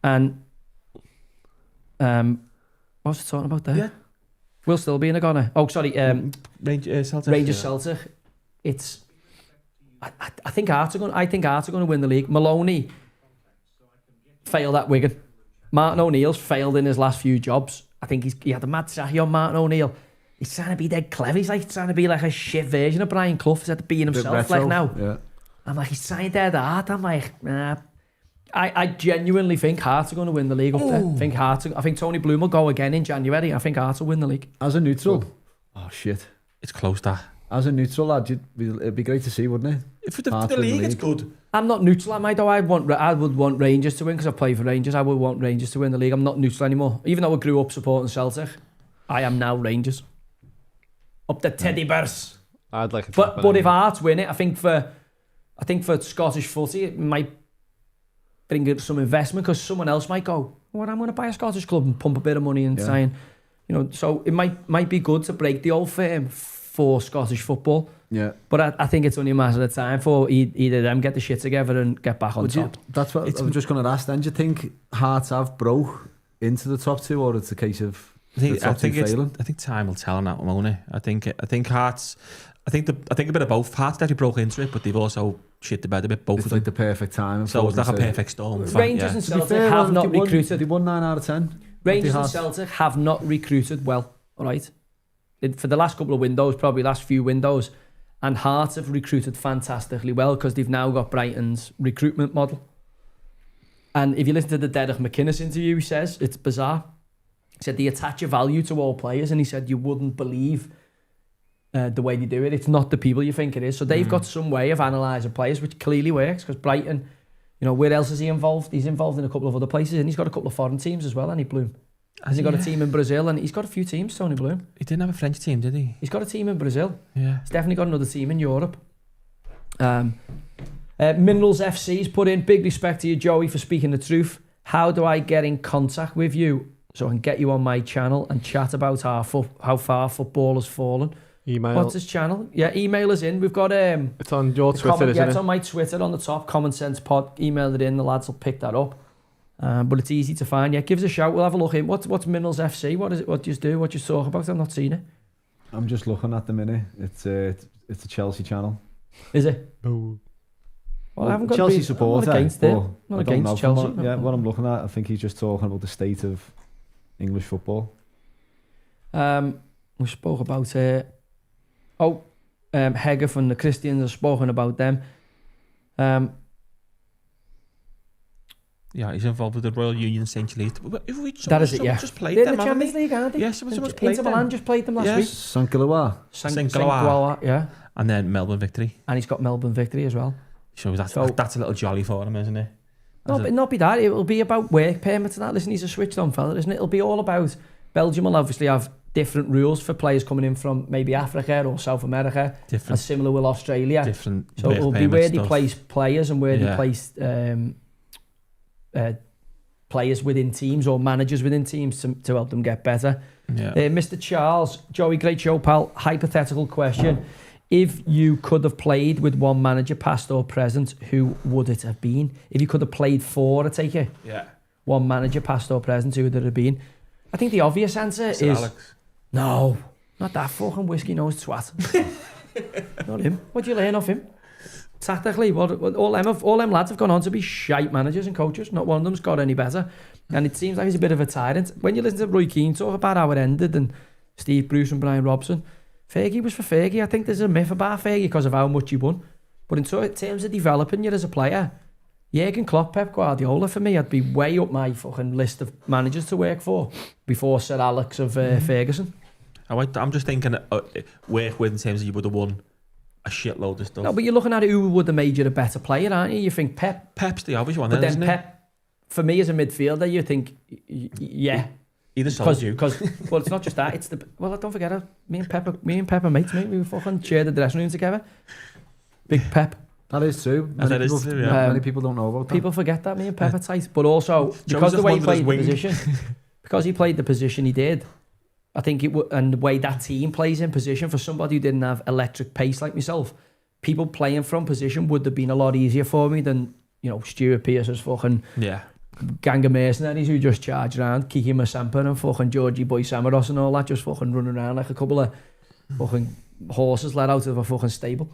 and what was I talking about there? Yeah. Will Still being a goner. Oh, sorry, Celtic. Rangers Celtic. It's. I think Hearts are going to win the league. Maloney failed at Wigan. Martin O'Neill's failed in his last few jobs. I think he had a mad sacky on Martin O'Neill. He's trying to be dead clever. He's like trying to be like a shit version of Brian Clough. He's had to be himself like now. Yeah. I'm like, he's trying dead hard. I'm like, nah. I genuinely think Hearts are going to win the league up there. I think Tony Bloom will go again in January. I think Hearts will win the league. As a neutral, oh shit. It's close, that. As a neutral lad, it'd be great to see, wouldn't it? For the league, it's good. I'm not neutral, am I? Though I would want Rangers to win because I play for Rangers. I would want Rangers to win the league. I'm not neutral anymore. Even though I grew up supporting Celtic, I am now Rangers. Up the teddy bears. I'd like it. But if Hearts win it, I think for Scottish footy, it might bring some investment because someone else might go, well, I'm going to buy a Scottish club and pump a bit of money and sign. You know, so it might be good to break the old firm for Scottish football. Yeah. But I think it's only a matter of time for either of them get the shit together and get back on top. That's what I was just going to ask then. Do you think Hearts have broke into the top two, or it's a case of the top two failing? I think time will tell on that one, won't it? I think Hearts. I think a bit of both. Hearts definitely broke into it, but they've also shit the bed a bit, both It's of like them. the perfect time. So it's like a perfect storm. Rangers and Celtic have not recruited. They won 9 out of 10. Rangers and Celtic have not recruited well, all right? For the last couple of windows, probably last few windows, and Hearts have recruited fantastically well because they've now got Brighton's recruitment model. And if you listen to the Derek McInnes interview, he says, it's bizarre. He said they attach a value to all players, and he said you wouldn't believe the way they do it. It's not the people you think it is. So they've got some way of analysing players, which clearly works because Brighton, you know, where else is he involved? He's involved in a couple of other places, and he's got a couple of foreign teams as well, hasn't he, Bloom? Has he got a team in Brazil? And he's got a few teams, Tony Bloom. He didn't have a French team, did he? He's got a team in Brazil. Yeah. He's definitely got another team in Europe. Minerals FC's put in, big respect to you, Joey, for speaking the truth. How do I get in contact with you so I can get you on my channel and chat about how far football has fallen? Email. What's his channel? Yeah, email us in. We've got it's on your Twitter, isn't it? It's on my Twitter on the top. Common Sense Pod. Email it in. The lads will pick that up. But it's easy to find. Yeah, give us a shout. We'll have a look in. What's Minerals FC? What is it? What do you do? What do you talk about? I've not seen it. I'm just looking at the minute. It's a Chelsea channel. Is it? Oh. Well, I haven't got Chelsea supporter. Not against it. Not against Chelsea. What I'm looking at, I think he's just talking about the state of English football. We spoke about Hegger from the Christians have spoken about them. Yeah, he's involved with the Royal Union St. League. That is it, yeah. Just played They're them, in the Champions League, aren't they? Yeah, someone's played Inter them. Milan just played them last week. St. Gilloise. St. Gilloise, yeah. And then Melbourne victory. And he's got Melbourne victory as well. So that's a little jolly for him, isn't it? But not be that. It will be about work permits and that. Listen, he's a switched on fella, isn't it? It'll be all about... Belgium will obviously have different rules for players coming in from maybe Africa or South America. Different. And similar with Australia. Different. So it'll be where they stuff. place players and where they place players within teams or managers within teams to help them get better. Yeah. Mr. Charles, Joey, great show, pal. Hypothetical question. If you could have played with one manager, past or present, who would it have been? If you could have played for, I take it. Yeah. One manager, past or present, who would it have been? I think the obvious answer Sir is... Alex. No, not that fucking whiskey-nosed twat. Not him. What do you learn off him? Tactically, all them lads have gone on to be shite managers and coaches. Not one of them's got any better. And it seems like he's a bit of a tyrant. When you listen to Roy Keane talk about how it ended and Steve Bruce and Brian Robson, Fergie was for Fergie. I think there's a myth about Fergie because of how much he won. But in terms of developing you as a player, Jurgen Klopp, Pep Guardiola, for me, I'd be way up my fucking list of managers to work for before Sir Alex of Ferguson. I'm just thinking work with in terms of you would have won a shitload of stuff. No, but you're looking at who would have made you a better player, aren't you? You think Pep. Pep's the obvious one, but then isn't Pep, for me as a midfielder, you think, yeah. Either sold you. Because, well, it's not just that. It's the... Well, don't forget, me and Pep are mates, mate. We fucking shared the dressing room together. Big Pep. That is true. Many people don't know about that. People forget that, me and Pep are tight. But also, because the way he played the position, because he played the position he did, I think and the way that team plays in position for somebody who didn't have electric pace like myself, people playing from position would have been a lot easier for me than, you know, Stuart Pearce's fucking gang of mercenaries who just charge around, Kiki Masampa and fucking Georgie Boy Samaros and all that, just fucking running around like a couple of fucking horses let out of a fucking stable.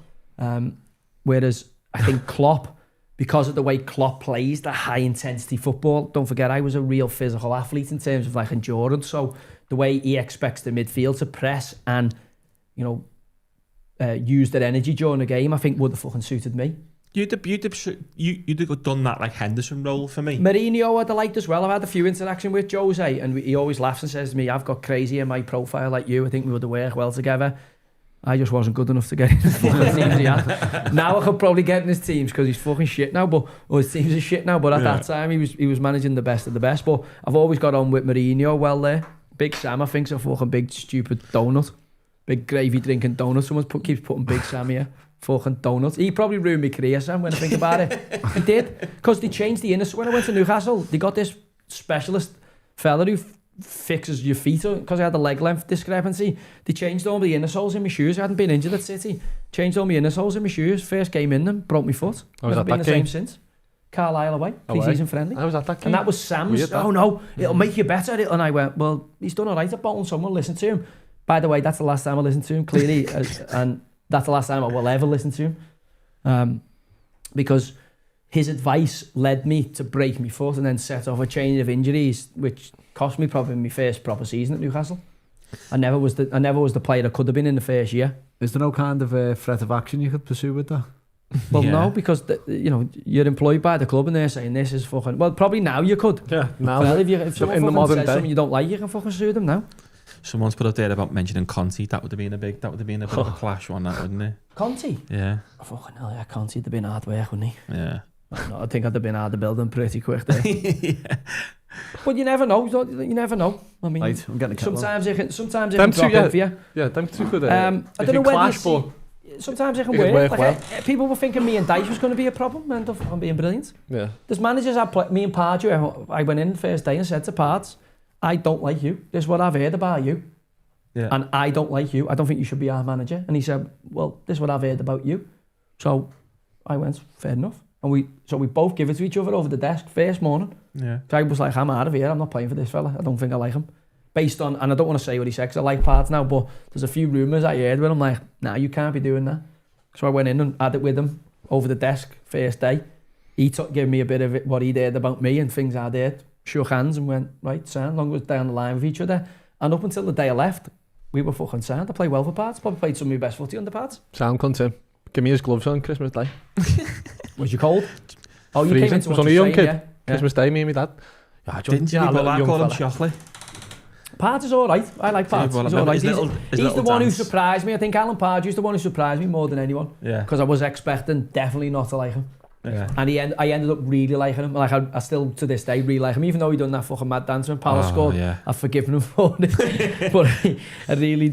Whereas I think Klopp, because of the way Klopp plays, the high intensity football, don't forget I was a real physical athlete in terms of like endurance, so the way he expects the midfield to press and, you know, use their energy during the game, I think would have fucking suited me. You'd have done that like Henderson role for me. Mourinho I'd have liked as well. I've had a few interactions with Jose and he always laughs and says to me, I've got crazy in my profile like you, I think we would have worked well together. I just wasn't good enough to get in his fucking teams he had. Now I could probably get in his teams because he's fucking shit now, his teams are shit now, but at that time he was managing the best of the best. But I've always got on with Mourinho well there. Big Sam, I think's a fucking big stupid donut. Big gravy drinking donut. Someone keeps putting Big Sam here. Fucking donuts. He probably ruined my career, Sam, when I think about it. He did. Because they changed the inner... When I went to Newcastle, they got this specialist fella who fixes your feet because I had a leg length discrepancy. They changed all the inner soles in my shoes. I hadn't been injured at City. Changed all my inner soles in my shoes. First game in them, broke my foot. I've been the same since. Carlisle away, pre-season friendly. I was at that game. And that was Sam's. Oh no, it'll make you better. And I went, well, he's done all right at Bolton. Someone listened to him. By the way, that's the last time I listened to him, clearly. And that's the last time I will ever listen to him. because his advice led me to break my foot and then set off a chain of injuries, which cost me probably my first proper season at Newcastle. I never was the player I could have been in the first year. Is there no kind of threat of action you could pursue with that? Well, no, because you're employed by the club and they're saying this is fucking. Well, probably now you could. Yeah, now. Well, if someone in the fucking modern says day. something you don't like, you can fucking sue them now. Someone's put up there about mentioning Conte. That would have been a bit of a clash on that, wouldn't it? Conte? Yeah. Oh, fucking hell, yeah, Conte would have been hard work, wouldn't he? Yeah. No, I think I'd have been hard to build him pretty quick there. Yeah. But you never know. You never know. I mean, Right, I'm getting a sometimes it can Them drop two, in for you. Yeah, them two could. I don't know whether clash, you see, sometimes it can it could work. work Like, well. people were thinking me and Dice was going to be a problem, and I'm being brilliant. Yeah. There's managers me and Pardew, I went in the first day and said to Pards, I don't like you. This is what I've heard about you. Yeah. And I don't like you. I don't think you should be our manager. And he said, well, this is what I've heard about you. So I went, fair enough. And we both give it to each other over the desk first morning. Yeah. So I was like, I'm out of here. I'm not playing for this fella. I don't think I like him. Based on, and I don't want to say what he said because I like Pards now, but there's a few rumours I heard with him like, nah, you can't be doing that. So I went in and had it with him over the desk first day. He gave me a bit of it, what he'd heard about me and things I'd heard. Shook hands and went, right, sound, long as we're down the line with each other. And up until the day I left, we were fucking sound. I played well for Pards. Probably played some of my best footy under Pards. Sound content. Give me his gloves on Christmas Day. Was you cold? Oh, you Freezing. came into Was what only a you're young saying, kid. yeah. Christmas Day, me and my dad. Yeah, Didn't you call him chocolate? Pards is all right. I like Pards. He's all right. He's the one who surprised me. I think Alan Pardew's the one who surprised me more than anyone. Yeah. Because I was expecting definitely not to like him. Yeah. And I ended up really liking him. Like I still to this day really like him, even though he done that fucking mad dance when Palace scored. Yeah. I've forgiven him for it. But I really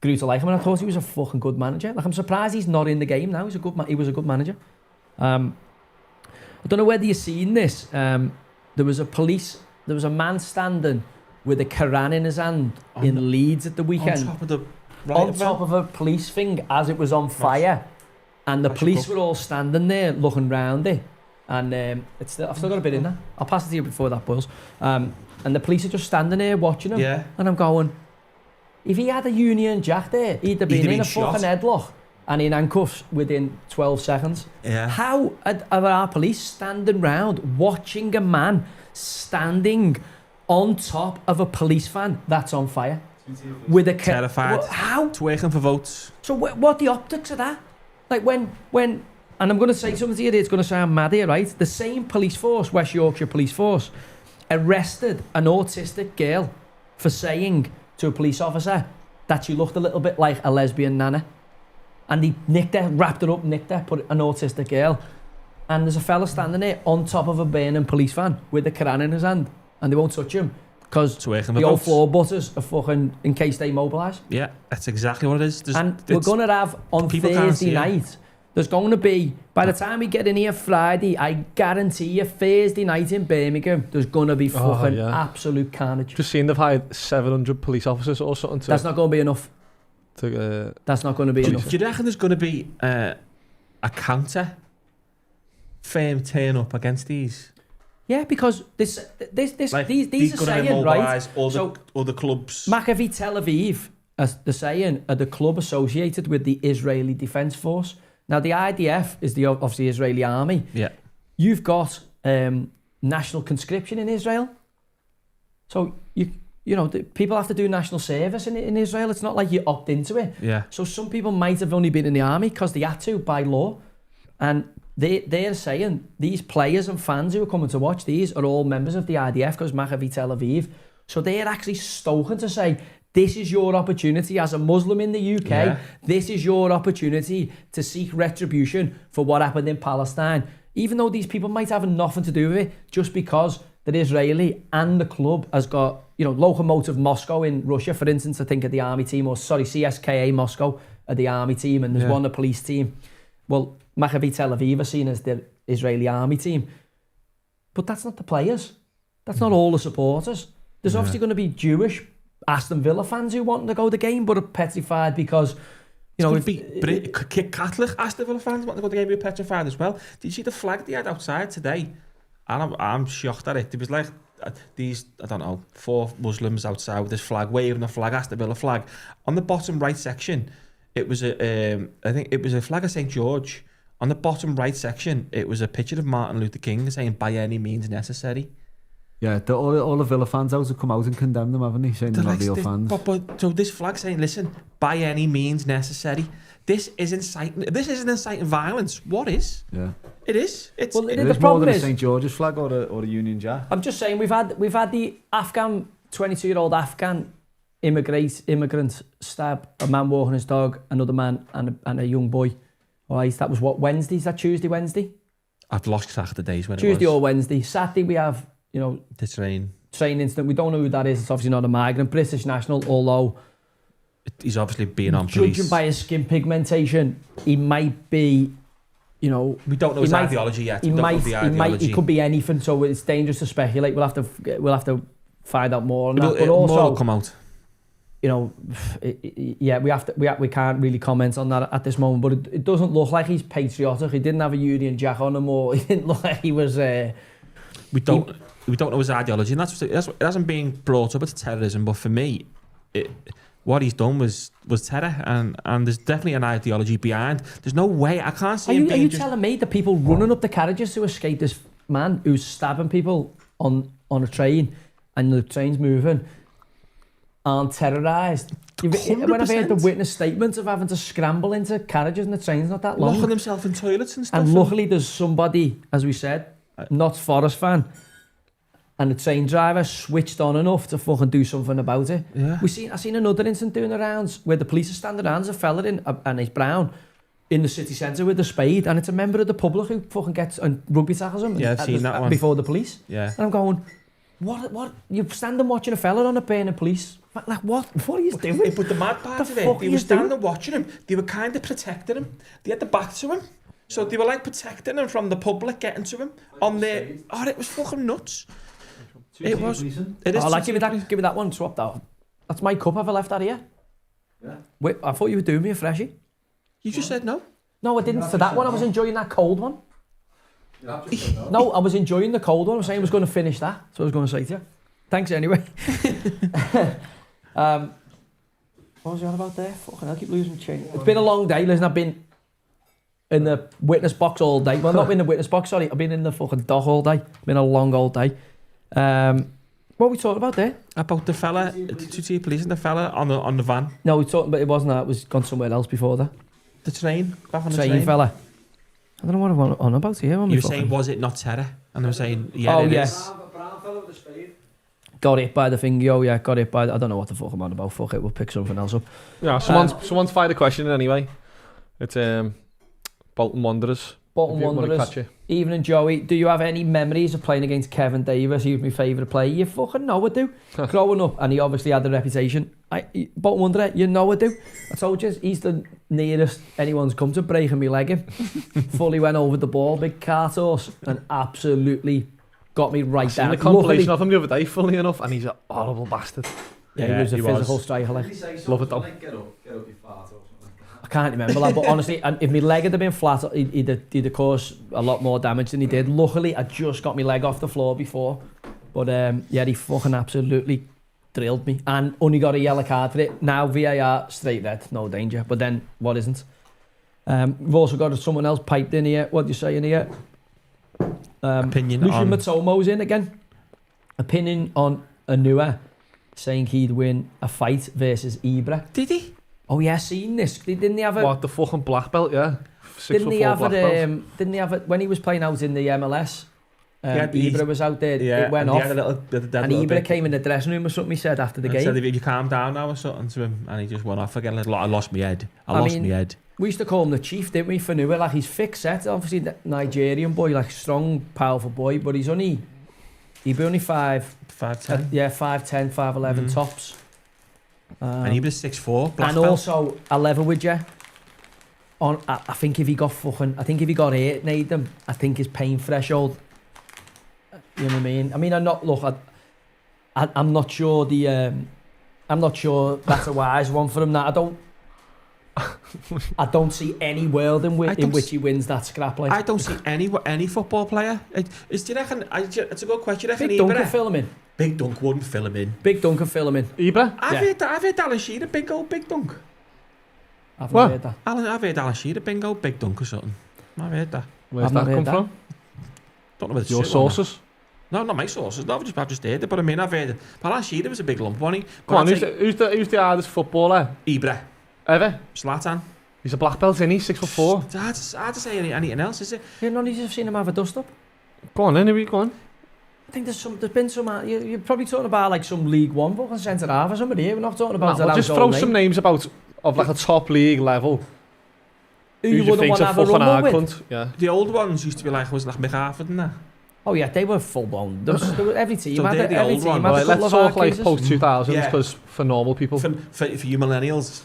grew to like him, and I thought he was a fucking good manager. Like I'm surprised he's not in the game now. He was a good manager. I don't know whether you've seen this. There was a man standing with a Quran in his hand in Leeds at the weekend. On top of a police thing as it was on fire. And the police were all standing there looking round it. And I've still got a bit in there. I'll pass it to you before that boils. And the police are just standing there watching him. Yeah. And I'm going, if he had a Union Jack there, he'd have been in a fucking headlock and in handcuffs within 12 seconds. Yeah. How are our police standing round watching a man standing on top of a police van that's on fire? With a terrified. How? Twerking for votes. So what the optics of that? Like when, and I'm going to say something to you, it's going to sound mad here, right? The same police force, West Yorkshire Police Force, arrested an autistic girl for saying to a police officer that she looked a little bit like a lesbian nana. And he nicked her, wrapped her up, nicked her, put an autistic girl. And there's a fella standing there on top of a burning police van with the Quran in his hand. And they won't touch him because the old floor butters are fucking in case they mobilise. Yeah, that's exactly what it is. We're going to have on Thursday night, there's going to be, by the time we get in here Friday, I guarantee you Thursday night in Birmingham, there's going to be fucking absolute carnage. Just seen they've hired 700 police officers or something. That's not going to be enough. That's not going to be enough. Do you reckon there's going to be a counter firm turn up against these? Yeah, because these are saying, right? All the clubs. Maccabi Tel Aviv, as they're saying, are the club associated with the Israeli Defence Force. Now, the IDF is obviously Israeli army. Yeah. You've got national conscription in Israel. So, people have to do national service in Israel. It's not like you opt into it. Yeah. So some people might have only been in the army because they had to by law. And they're saying these players and fans who are coming to watch these are all members of the IDF because Maccabi Tel Aviv. So they're actually stoking to say, this is your opportunity as a Muslim in the UK. Yeah. This is your opportunity to seek retribution for what happened in Palestine. Even though these people might have nothing to do with it, just because they're Israeli and the club has got, Lokomotiv Moscow in Russia, for instance, I think of the army team, CSKA Moscow are the army team, and there's one the police team. Well, Maccabi Tel Aviv are seen as the Israeli army team. But that's not the players. That's not all the supporters. There's obviously going to be Jewish Aston Villa fans who want to go to the game but are petrified because, Catholic Aston Villa fans want to go to the game but are petrified as well. Did you see the flag they had outside today? And I'm shocked at it. There was like these, 4 Muslims outside with this flag, waving a flag, Aston Villa flag. On the bottom right section, it was I think it was a flag of St. George. On the bottom right section, it was a picture of Martin Luther King saying, by any means necessary. Yeah, all the Villa fans out have come out and condemned them, haven't they? Saying they're not real fans. So this flag saying, listen, by any means necessary. This isn't inciting violence. What is? Yeah. It is. It's Well, It the is more problem than a is, St George's flag or a Union Jack. I'm just saying we've had the Afghan 22-year-old Afghan immigrant stab a man walking his dog, another man and a young boy. All right, that was what, Wednesday? Is that Tuesday, Wednesday? I've lost track of the days when Tuesday it was. or Wednesday. Saturday we have, The train. train incident. We don't know who that is. It's obviously not a migrant, British national, although He's obviously being on judging police. by his skin pigmentation, he might be, We don't know his ideology yet. He could be anything. So it's dangerous to speculate. We'll have to find out more on that. But more also, will come out. we can't really comment on that at this moment. But it doesn't look like he's patriotic. He didn't have a Union Jack on him, or he didn't look like he was. We don't know his ideology, and that's it hasn't been brought up as terrorism. But for me, what he's done was terror, and there's definitely an ideology behind. There's no way I can't see him. Are you telling me the people running up the carriages to escape this man who's stabbing people on a train, and the train's moving, aren't terrorised? When I've heard the 100%. witness statements of having to scramble into carriages and the train's not that long, locking himself in toilets and stuff? and luckily there's somebody, as we said, not Forest fan, and the train driver switched on enough to fucking do something about it. Yeah. I seen another incident doing the rounds where the police are standing around, there's a fella and he's brown in the city centre with a spade, and it's a member of the public who fucking gets and rugby tackles him. Yeah, I've seen that one. Before the police. Yeah. And I'm going, what? You're standing watching a fella on a burning police. Like, what? What are you doing? But the mad part of it, fuck they are were you standing doing? watching him. They were kind of protecting him. They had the back to him. So they were like protecting him from the public getting to him on their... Oh, it was fucking nuts. It was. It is. Oh, like, give me that one, swap that. That's my cup. Have I left that here? Yeah. Wait, I thought you were doing me a freshie. You just said no. No, I didn't. For that one, I was enjoying that cold one. No, I was enjoying the cold one. I was saying I was going to finish that. So I was going to say to you. Thanks anyway. What was you on about there? Fucking hell, I keep losing change. It's been a long day. Listen, I've been in the witness box all day. Well, not in the witness box, sorry. I've been in the fucking dock all day. It's been a long old day. What are we talking about there? About the fella, the two police and the fella on the van. No, we talking about it wasn't that. It was gone somewhere else before that. The train. Back on the Train train. fella. I don't know what I'm on about here. You were saying, was it not terror? And they were saying, yeah, Oh, it yeah. is. Got it by the finger, oh yeah, got it by I don't know what the fuck I'm on about. Fuck it, we'll pick something else up. Yeah, someone's fired a question in anyway. It's Bolton Wanderers. Bolton If you wanna Wanderers. catch it. Evening, Joey. Do you have any memories of playing against Kevin Davis? He was my favourite player. You fucking know I do. Growing up, and he obviously had the reputation. Bolton Wanderer, you know I do. I told you, he's the nearest anyone's come to breaking me leg in. Fully went over the ball, big cart horse, and absolutely got me right Seen down. the compilation of him the other day, funnily enough, and he's a horrible bastard. Yeah, he was a he physical was. striker. Like. Love it though. Get up your fart or something. I can't remember that, but honestly, and if my leg had been flat, he'd have caused a lot more damage than he did. Luckily, I just got my leg off the floor before. But yeah, he fucking absolutely drilled me. And only got a yellow card for it. Now VAR, straight red, no danger. But then, what isn't? We've also got someone else piped in here. What do you say in here? Opinion Lucian on... Matomo's in again. Opinion on Anua saying he'd win a fight versus Ibra. Did he? Oh yeah, seen this. Didn't he have a... What, the fucking black belt, yeah? 6 Didn't he have it when he was playing out in the MLS? Ibra was out there, it went off. And Ibra came in the dressing room or something, he said after the game. Said, if you calm down now or something to him, and he just went off again. I lost my head. I lost my head. We used to call him the chief, didn't we, for Nua? Like, he's thick set, obviously the Nigerian boy, like strong, powerful boy, but he'd be only 5'10". 5'10", 5'11", tops. And he was 6'4", black and belt. also, I'll level with you. I think if he got hit, Nathan, I think his pain threshold. You know what I mean? I mean, I'm not sure I'm not sure that's a wise one for him. That I don't see any world in which he wins that scrap. Like. I don't see any football player. It's a good question. Big Dunk can fill him in. Big Dunk wouldn't fill him in. Big Dunk can fill him in. Ibra? I've heard Alan Shearer Big Dunk. I've heard that. I've heard Alan Shearer Big Dunk or something. I've heard that. Where's I've that not come heard from? Don't know whether it's Your true or not. sources? No, not my sources. No, I've just heard it. But I mean, I've heard it. But last year there was a big lump, wasn't he? Come on, who's the hardest footballer Ibra. ever? Zlatan. He's a black belt, isn't he? 6'4". It's hard to say anything else, is it? Yeah, none of you have seen him have a dust-up. Go on, anyway, go on. I think there's been some, you're probably talking about like some League One fucking centre-half or somebody here. We're not talking about We'll just throw some names about of like a top league level. Who you wouldn't want to have a rumble with. Yeah. The old ones used to be like McHarford and that. Oh yeah, they were full-blown. Every team So had they're the every old team one. had a Right, couple let's of talk hard like cases. post-2000s, Yeah. because for normal people. For you millennials.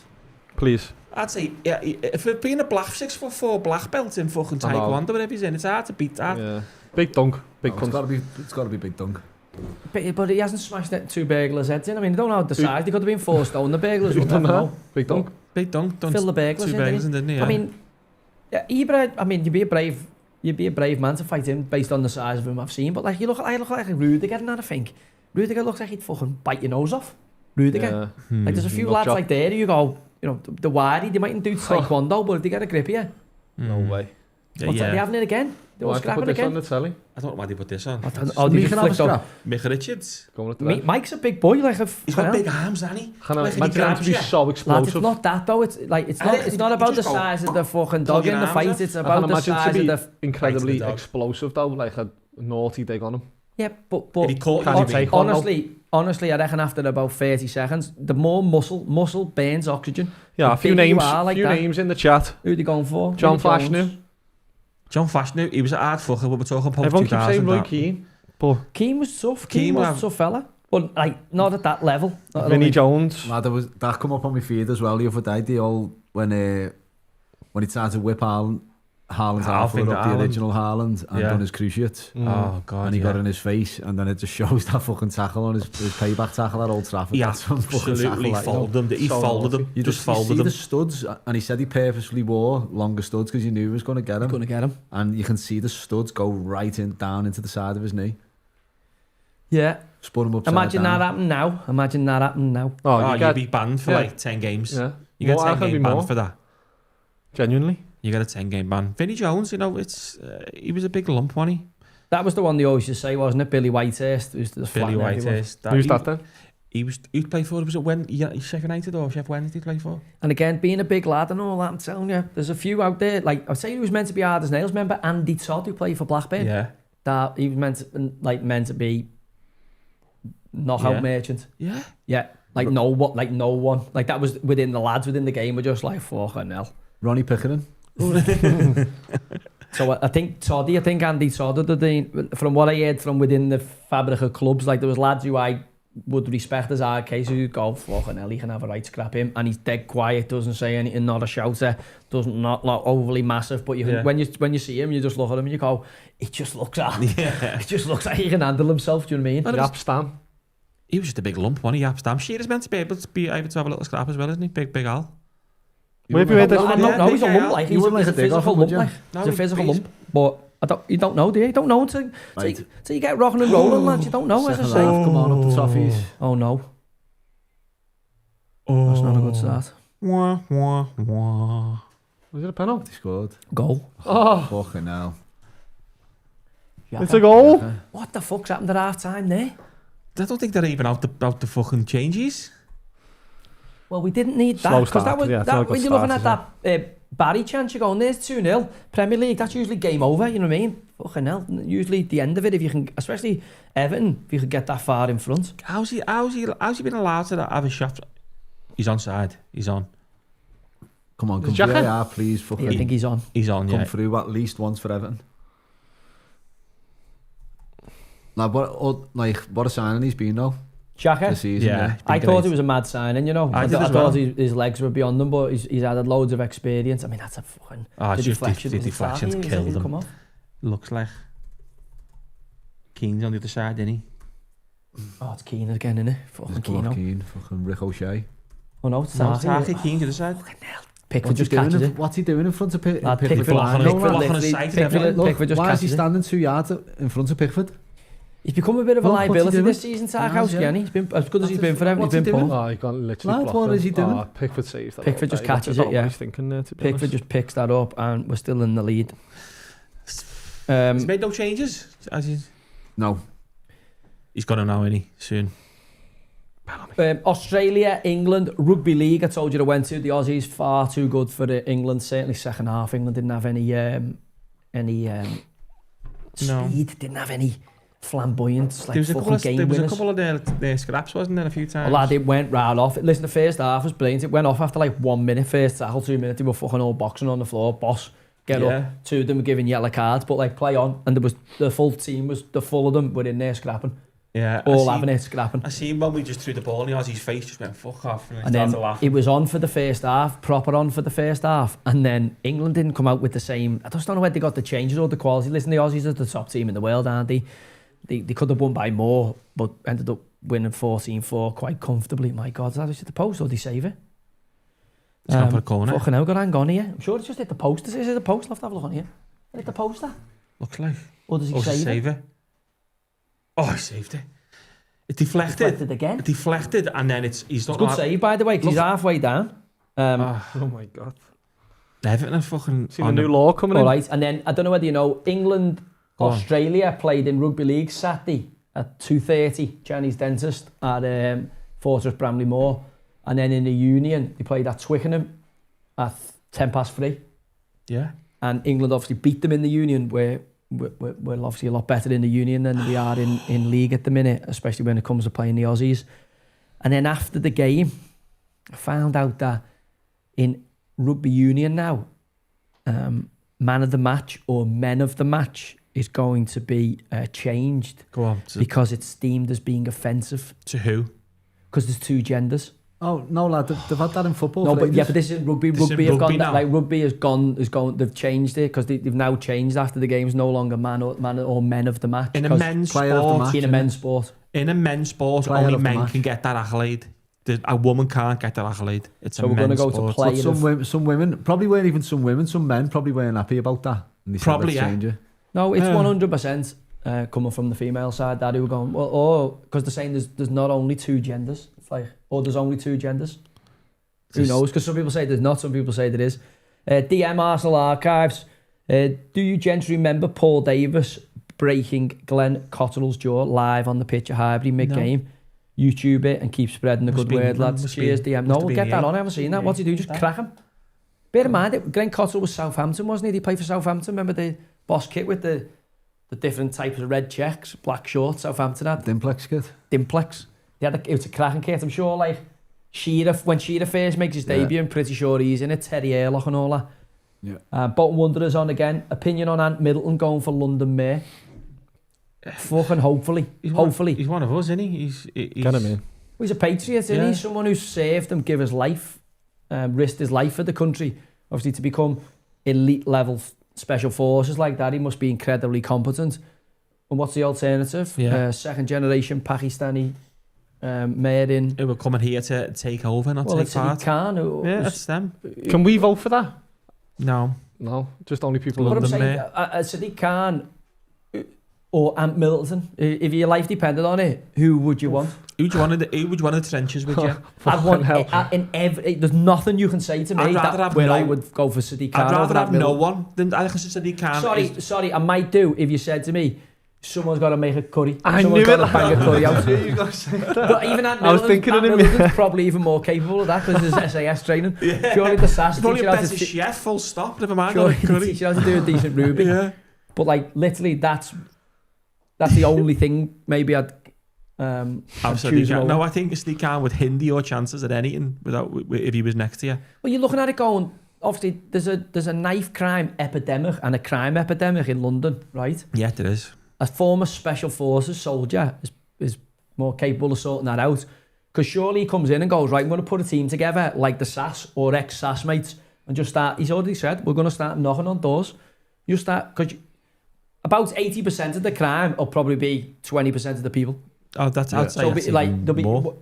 Please. I'd say, yeah, if it being a black 6'4" black belt in fucking I know. Taekwondo, whatever he's in, it's hard to beat that. Yeah. Big dunk. Big It's cunt. got to be big dunk. But he hasn't smashed it 2 burglars' heads in. I mean, they don't know the size. They could have been 4 stone. The burglars would never know. Big dunk. Big dunk, done Fill the burglars 2 in, burglars, didn't didn't he? he? Yeah. I mean, Ibra, I mean, you'd be a brave man to fight him based on the size of him I've seen. But like, I look like a Rudiger and that, I think. Rudiger looks like he'd fucking bite your nose off. Rudiger. Yeah. Like, there's a few Look, lads Jock. like there, you go, you know, the wide, they mightn't do Taekwondo, but if they get a grip here, No way. Yeah, what's that, they yeah. having it again? They all Why scrapping put this on again? the telly? I don't know why they put this on. Oh, they You just can have a flicked on. scrap. Mick Richards. Go on with that. Mike's a big boy, like a... He's got big arms, hasn't he? Can I Like, he imagine him to grabs be you. so Lads, it's explosive? not that though. It's like it's And not you about the just go, size of the fucking pull dog your in the arms fight. off. It's I can about the imagine size to of be the incredibly Right to the dog. explosive though, like a naughty dig on him. yeah. But If he caught you, Can he he'd be- take one? honestly, I reckon after about 30 seconds, the more muscle burns oxygen. Yeah, The a few bigger you names, are like few that. names in the chat. Who are they going for? John Vinnie Jones. Fashanu. John Fashanu, he was a hard fucker, but we're talking post Everyone keeps 2000. saying Roy that. Keane, but Keane was tough. Keane Keane was was- a tough fella. But like, not at that level. Not at Vinnie all. Jones. Nah, that come up on my feed as well the other day. The old when he tried to whip Haaland's half Haaland, up the Haaland. original Haaland and Yeah. done his cruciate. Oh, God, And he yeah. got in his face, and then it just shows that fucking tackle on his payback tackle at Old Trafford. He That's some fucking absolutely tackle, like, you know. folded him. He So folded naughty. him. You Just you folded see him. the studs, and he said he purposely wore longer studs because he knew he was going to get him. Gonna get him. And you can see the studs go right down into the side of his knee. Yeah. Spun him upside Imagine down. that happening now. Imagine that happening now. Oh, Oh, you you'd get, be banned for yeah. like 10 games. yeah. You get More, a that 10 could game be ban more. for that. Genuinely. You get a 10 game ban. Vinnie Jones, you know, it's he was a big lump, wasn't he? That was the one they always used to say, wasn't it? Billy Whitehurst. Who's the Billy flattening everyone. Whitehurst. Who's that then? Who'd play for? Was it Sheffield United or Sheffield Wednesday play for? And again, being a big lad and all that, I'm telling you, there's a few out there. Like, I'd say he was meant to be hard as nails. Remember Andy Todd, who played for Blackburn? Yeah. That he was meant to be knockout Yeah. merchant. Yeah. Yeah. Like no one. Like that was within the lads within the game were just like fucking hell. Ronnie Pickering. So I think Andy Todd, from what I heard from within the fabric of clubs, like there was lads who I would respect as our case who'd go, fucking hell, he can have a right scrap him, and he's dead quiet, doesn't say anything, not a shouter, not overly massive, but you can, Yeah. when you see him, you just look at him and you go, it just looks like he can handle himself. Do you know what I mean? Well, Yap Stam. He was just a big lump, wasn't he? Yap Stam. Shearer's meant to be able to have a little scrap as well, isn't he? Big Al. Where have you heard this I one? don't know. He's a Yeah, lump, like you he's wouldn't a like a dig off physical him, lump, would you? like No, he's a physical he's- lump. But you don't know, do you? You don't know until Right. you get rocking and rolling, lads. You don't know, as I Second say. half, come on up the toffees. Oh no, that's not a good start. Wah, wah, wah. Was it a penalty? He scored. Goal. Oh, Fucking hell. it's a goal. What the fuck's happened at half time there? I don't think they're even out the fucking changes. Well, we didn't need that Slow because that start, was yeah, it's not a good when you're looking start, at that Barry chance, you're going, there's 2-0 Premier League. That's usually game over. You know what I mean? Fucking hell. Usually the end of it, if you can, especially Everton, if you can get that far in front. How's he been allowed to have a shot? He's onside. He's on. Come on, Is come Jack in? VAR, please. Fucking I think he's on. He's on. come Yeah. through at least once for Everton. Now, what a signing he's been though Xhaka? this season. Yeah. Yeah. It's been I thought great. it was a mad signing, you know. I did as thought well. his legs were beyond them, but he's added loads of experience. I mean, that's a fucking... Oh, it's just the was deflections it Tarky? killed He's him. come off. Looks like Keane's on the other side, isn't he? Oh, it's Keane again, isn't it? Fucking He's Keane. Keane, fucking Rick O'Shea. Oh no, it's No, Tarky. Tarky, Keane to the side. Pickford What's he just catches doing? it. What's he doing in front of Pickford? Lad, Pickford blocking Pickford his literally- sight and Pickford- everything. Look, Pickford just why is he catches it. standing 2 yards in front of Pickford? He's become a bit of a Well, what's he liability doing? this season, Tarkowski, hasn't he? He's been as good as he's been forever. He's What's he been doing? pumped. Oh, he got literally Lad, what is he doing? Pickford saves that. Pickford just catches it, yeah. He's thinking there, to be Pickford honest. just picks that up, and we're still in the lead. He's made no changes. No. He's got to know any soon. Australia, England, Rugby League. I told you I went to. The Aussies far too good for England. Certainly second half. England didn't have any speed. Didn't have any flamboyance. Like There was a winners. couple of their scraps, wasn't there, a few times? Well, lad, it went right off. Listen, the first half was brilliant. It went off after like 1 minute. First tackle, 2 minutes. They were fucking all boxing on the floor. Boss, get up. Two of them were giving yellow cards, but like play on. And there was the full team the full of them were in there scrapping. Yeah, all having it scrapping. I seen when we just threw the ball in the Aussie's face, just went fuck off, and then started laughing. It was on for the first half, proper on for the first half, and then England didn't come out with the same. I just don't know where they got the changes or the quality. Listen, the Aussies are the top team in the world, aren't they? They could have won by more, but ended up winning 14-4 quite comfortably. My God, is that just hit the post or did he save it? It's not for a corner. Fucking hell, got hang on here. I'm sure it's just hit the post. Is it the post? I'll have to have a look on here. Hit the post there? Looks like. Or does he save it? Oh, he saved it. It deflected. Deflected again. It deflected, and then he's not. It's a good save, by the way, because he's halfway down. Oh my God. Everton are fucking. Seen a new law coming all in. Right, and then I don't know whether you know, England, Australia played in Rugby League Saturday at 2:30. Chinese dentist at Fortress Bramley-Moore, and then in the Union they played at Twickenham at 3:10. Yeah. And England obviously beat them in the Union, where we're obviously a lot better in the Union than we are in League at the minute, especially when it comes to playing the Aussies. And then after the game, I found out that in Rugby Union now, man of the match or men of the match is going to be changed. Go on. Because it's deemed as being offensive. To who? Because there's two genders. Oh no, lad, they've had that in football. No, but this is rugby. Rugby has gone. now. Like rugby has gone. They've changed it because they've now changed after the game. It's no longer man or men of the match. In a men's sport. In a men's sport. In a men's sport, only men can get that accolade. A woman can't get that accolade. It's so we're going to go to play. Some women probably weren't even some women. Some men probably weren't happy about that. And they probably change it. No, it's 100% coming from the female side. That who were going because they're saying there's not only two genders. It's like there's only two genders. Who knows? Because some people say there's not, some people say there is. DM Arsenal Archives. Do you gents remember Paul Davis breaking Glenn Cotterell's jaw live on the pitch at Highbury mid-game? No. YouTube it and keep spreading the good word, lads. Cheers, DM. No, we'll get that on. I haven't seen that. What's he do? Just crack him? Bear in mind, Glenn Cotterell was Southampton, wasn't he? He played for Southampton. Remember the boss kit with the different types of red checks, black shorts, Southampton had? Dimplex kit. Dimplex. It was a cracking kit. I'm sure, like, when Shearer first makes his debut, I'm pretty sure he's in it. Terry Airlock and all that. Yeah. Bolton Wanderers on again. Opinion on Ant Middleton going for London Mayor. Fucking hopefully. He's one of us, isn't he? He's get him in. Well, he's a patriot, isn't he? Someone who's saved and give his life, risked his life for the country. Obviously, to become elite level special forces like that, he must be incredibly competent. And what's the alternative? Second generation Pakistani made in. Who were coming here to take over, not take part. That's them. Can we vote for that? No, just only people. What I'm saying, Sadiq Khan or Ant Middleton. If your life depended on it, who would you want? Who would you want in the trenches with you? I'd want there's nothing you can say to me I would go for Sadiq Khan. I'd rather have no one than I think Sadiq Khan. Sorry, I might do if you said to me, someone's got to make a curry. I Someone's knew got to bang a curry out. You got to say that. But even Ant Middleton's probably even more capable of that because there's SAS training. Purely the sass. Probably a better chef, full stop. Never mind. Purely teach you how to do a decent Ruby. But like literally, that's the only thing maybe I'd choose. No, I think Sadiq Khan would hinder your chances at anything if he was next to you. Well, you're looking at it going. Obviously, there's a knife crime epidemic and a crime epidemic in London, right? Yeah, there is. A former special forces soldier is more capable of sorting that out. Because surely he comes in and goes, right, I'm going to put a team together like the SAS or ex-SAS mates and just start. He's already said, we're going to start knocking on doors. You start, because about 80% of the crime will probably be 20% of the people. Oh, that's outside. So like,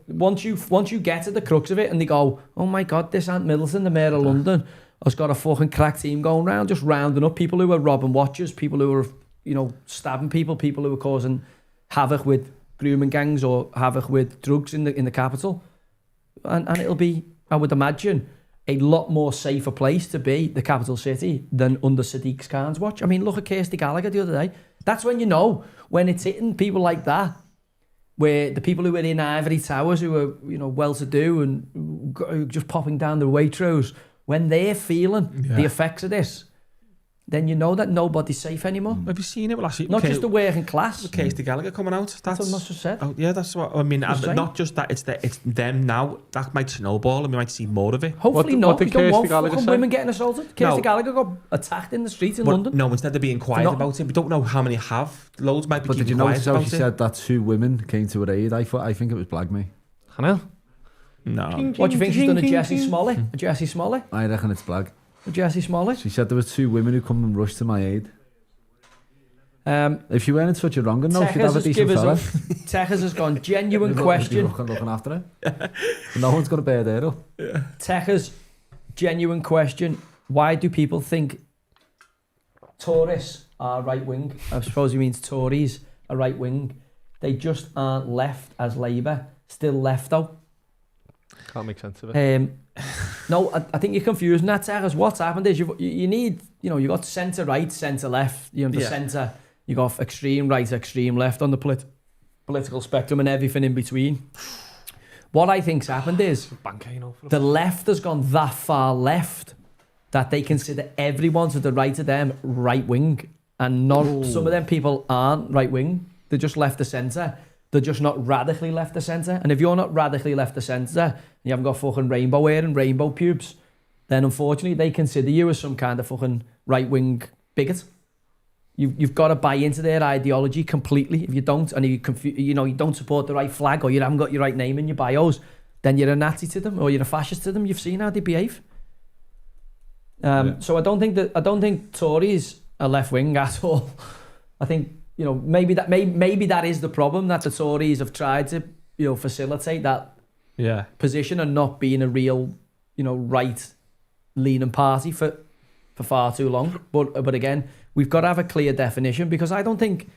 once you get to the crux of it and they go, oh my God, this Ant Middleton, the mayor of London, has got a fucking crack team going round, just rounding up people who are robbing watches, people who are, stabbing people who are causing havoc with grooming gangs or havoc with drugs in the capital, and it'll be, I would imagine, a lot more safer place to be, the capital city, than under Sadiq Khan's watch. I mean, look at Kirsty Gallagher the other day. That's when you know, when it's hitting people like that, where the people who are in ivory towers, who are, you know, well-to-do and just popping down the Waitrose, when they're feeling the effects of this, then you know that nobody's safe anymore. Have you seen it last week? Not just the working class. With Kirsty Gallagher coming out. That's what I must have said. Oh, yeah, that's what I mean. Not just that, it's them now. That might snowball and we might see more of it. Hopefully What not. did We don't Kirsty want Gallagher fucking say? women getting assaulted. Kirsty Gallagher got attacked in the street in London. No, instead of being quiet about it, we don't know how many have. Loads might be But did you keeping notice quiet how about she it. said that 2 women came to her aid? I think it was Blag Me. Chanel? No. What do you think she's done? A Jessie Smolly? A Jessie Smolly? I reckon it's Blag. A Jessie Smolly? She said there was 2 women who come and rushed to my aid. Um, If she weren't in such a wrong no, she'd have a decent fella. Techers has gone, genuine question. Looking after her. No one's going to bear there up. Techers, genuine question. Why do people think Tories are right wing? I suppose he means Tories are right wing. They just aren't left as Labour, still left out. Can't make sense of it. No, I think you're confusing that, Techers. What's happened is you need, you know, you got centre right, centre left, you know, the centre. You got extreme right, extreme left on the political spectrum and everything in between. What I think's happened is the left has gone that far left that they consider everyone to the right of them right wing, and some of them people aren't right wing. They're just left the centre. They're just not radically left the centre. And if you're not radically left the centre and you haven't got fucking rainbow hair and rainbow pubes, then unfortunately they consider you as some kind of fucking right wing bigot. You've got to buy into their ideology completely. If you don't, and you don't support the right flag, or you haven't got your right name in your bios, then you're a Nazi to them, or you're a fascist to them. You've seen how they behave. So I don't think Tories are left wing at all. I think, you know, maybe that is the problem, that the Tories have tried to, you know, facilitate that position and not being a real, you know, right leaning party for far too long. But again, we've got to have a clear definition, because I don't think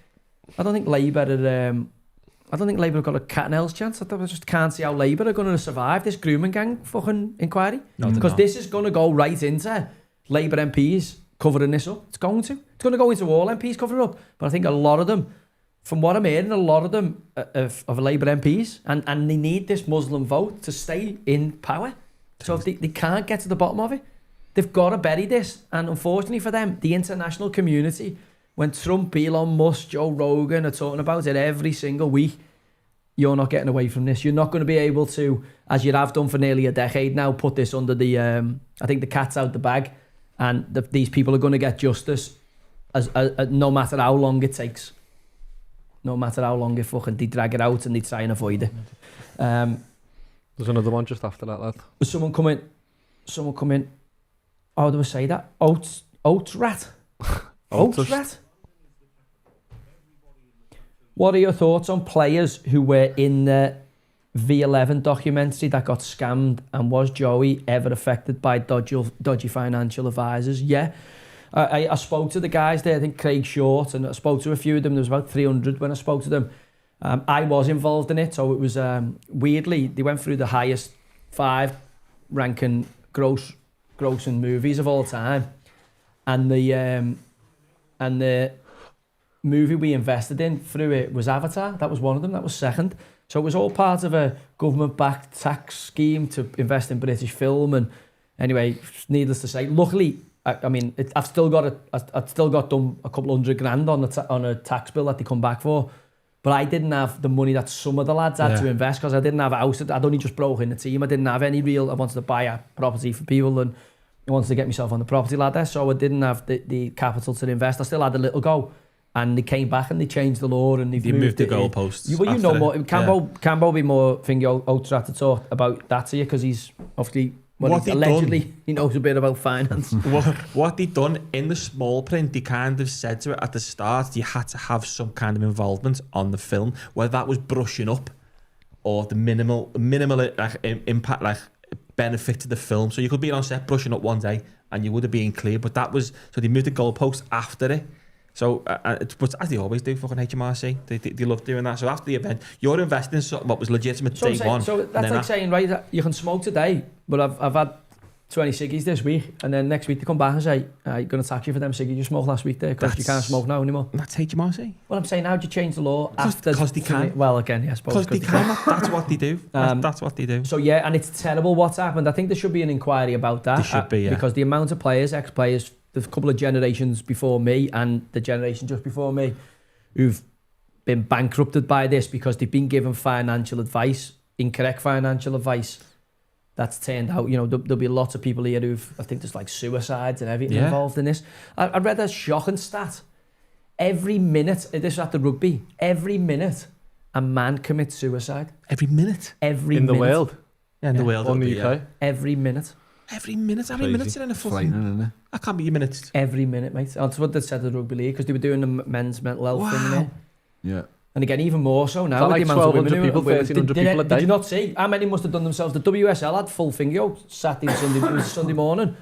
Labour have got a cat and hell's chance. I just can't see how Labour are going to survive this grooming gang fucking inquiry. Because this is going to go right into Labour MPs covering this up. It's going to go into all MPs covering it up. But I think a lot of them, from what I'm hearing, a lot of them of Labour MPs, and they need this Muslim vote to stay in power. So if they can't get to the bottom of it, they've got to bury this. And unfortunately for them, the international community, when Trump, Elon Musk, Joe Rogan are talking about it every single week, you're not getting away from this. You're not going to be able to, as you have done for nearly a decade now, put this under the, I think the cat's out the bag, and these people are going to get justice as no matter how long it takes. No matter how long they drag it out and they try and avoid it. There's another one just after that, lad. Someone come in. How do I say that? Oats rat. Oats rat. What are your thoughts on players who were in the V11 documentary that got scammed, and was Joey ever affected by dodgy financial advisors? Yeah. I spoke to the guys there, I think Craig Short, and I spoke to a few of them. There was about 300 when I spoke to them. I was involved in it, so it was weirdly, they went through the highest 5 ranking grossing movies of all time, and the movie we invested in through it was Avatar. That was one of them. That was second. So it was all part of a government-backed tax scheme to invest in British film. And anyway, needless to say, luckily, I've still got done a couple $100,000 on a tax bill that they come back for. But I didn't have the money that some of the lads had to invest, because I didn't have a house. I'd only just broke in the team. I didn't have any I wanted to buy a property for people, and I wanted to get myself on the property ladder. So I didn't have the capital to invest. I still had a little go. And they came back and they changed the law, and they moved the goalposts. Well, you know more. Cambo be more thinking Otra to talk about that to you, because he's obviously allegedly he knows a bit about finance. What they done in the small print, they kind of said to it at the start, you had to have some kind of involvement on the film, whether that was brushing up or the minimal impact, like benefit to the film. So you could be on set brushing up one day and you would have been clear, but that was, so they moved the goalposts after it. So, but as they always do, fucking HMRC, they love doing that. So after the event, you're investing in something what was legitimate day one. So that's like saying, right, that you can smoke today, but I've had 20 ciggies this week, and then next week they come back and say, I'm going to tax you for them ciggies you smoked last week there, because you can't smoke now anymore. That's HMRC. Well, I'm saying, how'd you change the law after... Because they can. Well, again, yeah, I suppose. Because they can. That's what they do. That's what they do. So, yeah, and it's terrible what's happened. I think there should be an inquiry about that. There should be, yeah. Because the amount of players, ex-players, there's a couple of generations before me and the generation just before me who've been bankrupted by this because they've been given financial advice, incorrect financial advice. That's turned out, there'll be lots of people here I think there's like suicides and everything involved in this. I read a shocking stat. Every minute, this is at the rugby, every minute a man commits suicide. Every minute? In the world? Yeah, in the world. On the UK? Yeah. Every minute. Every minute? How many minutes are in a fucking... Isn't it? I can't be your minutes. Every minute, mate. That's what they said at the rugby league, because they were doing the men's mental health thing there. Yeah. And again, even more so now. Like 1,200 people, 1,300 people a day. Did you not see? How many must have done themselves? The WSL had full finger Saturday and Sunday morning.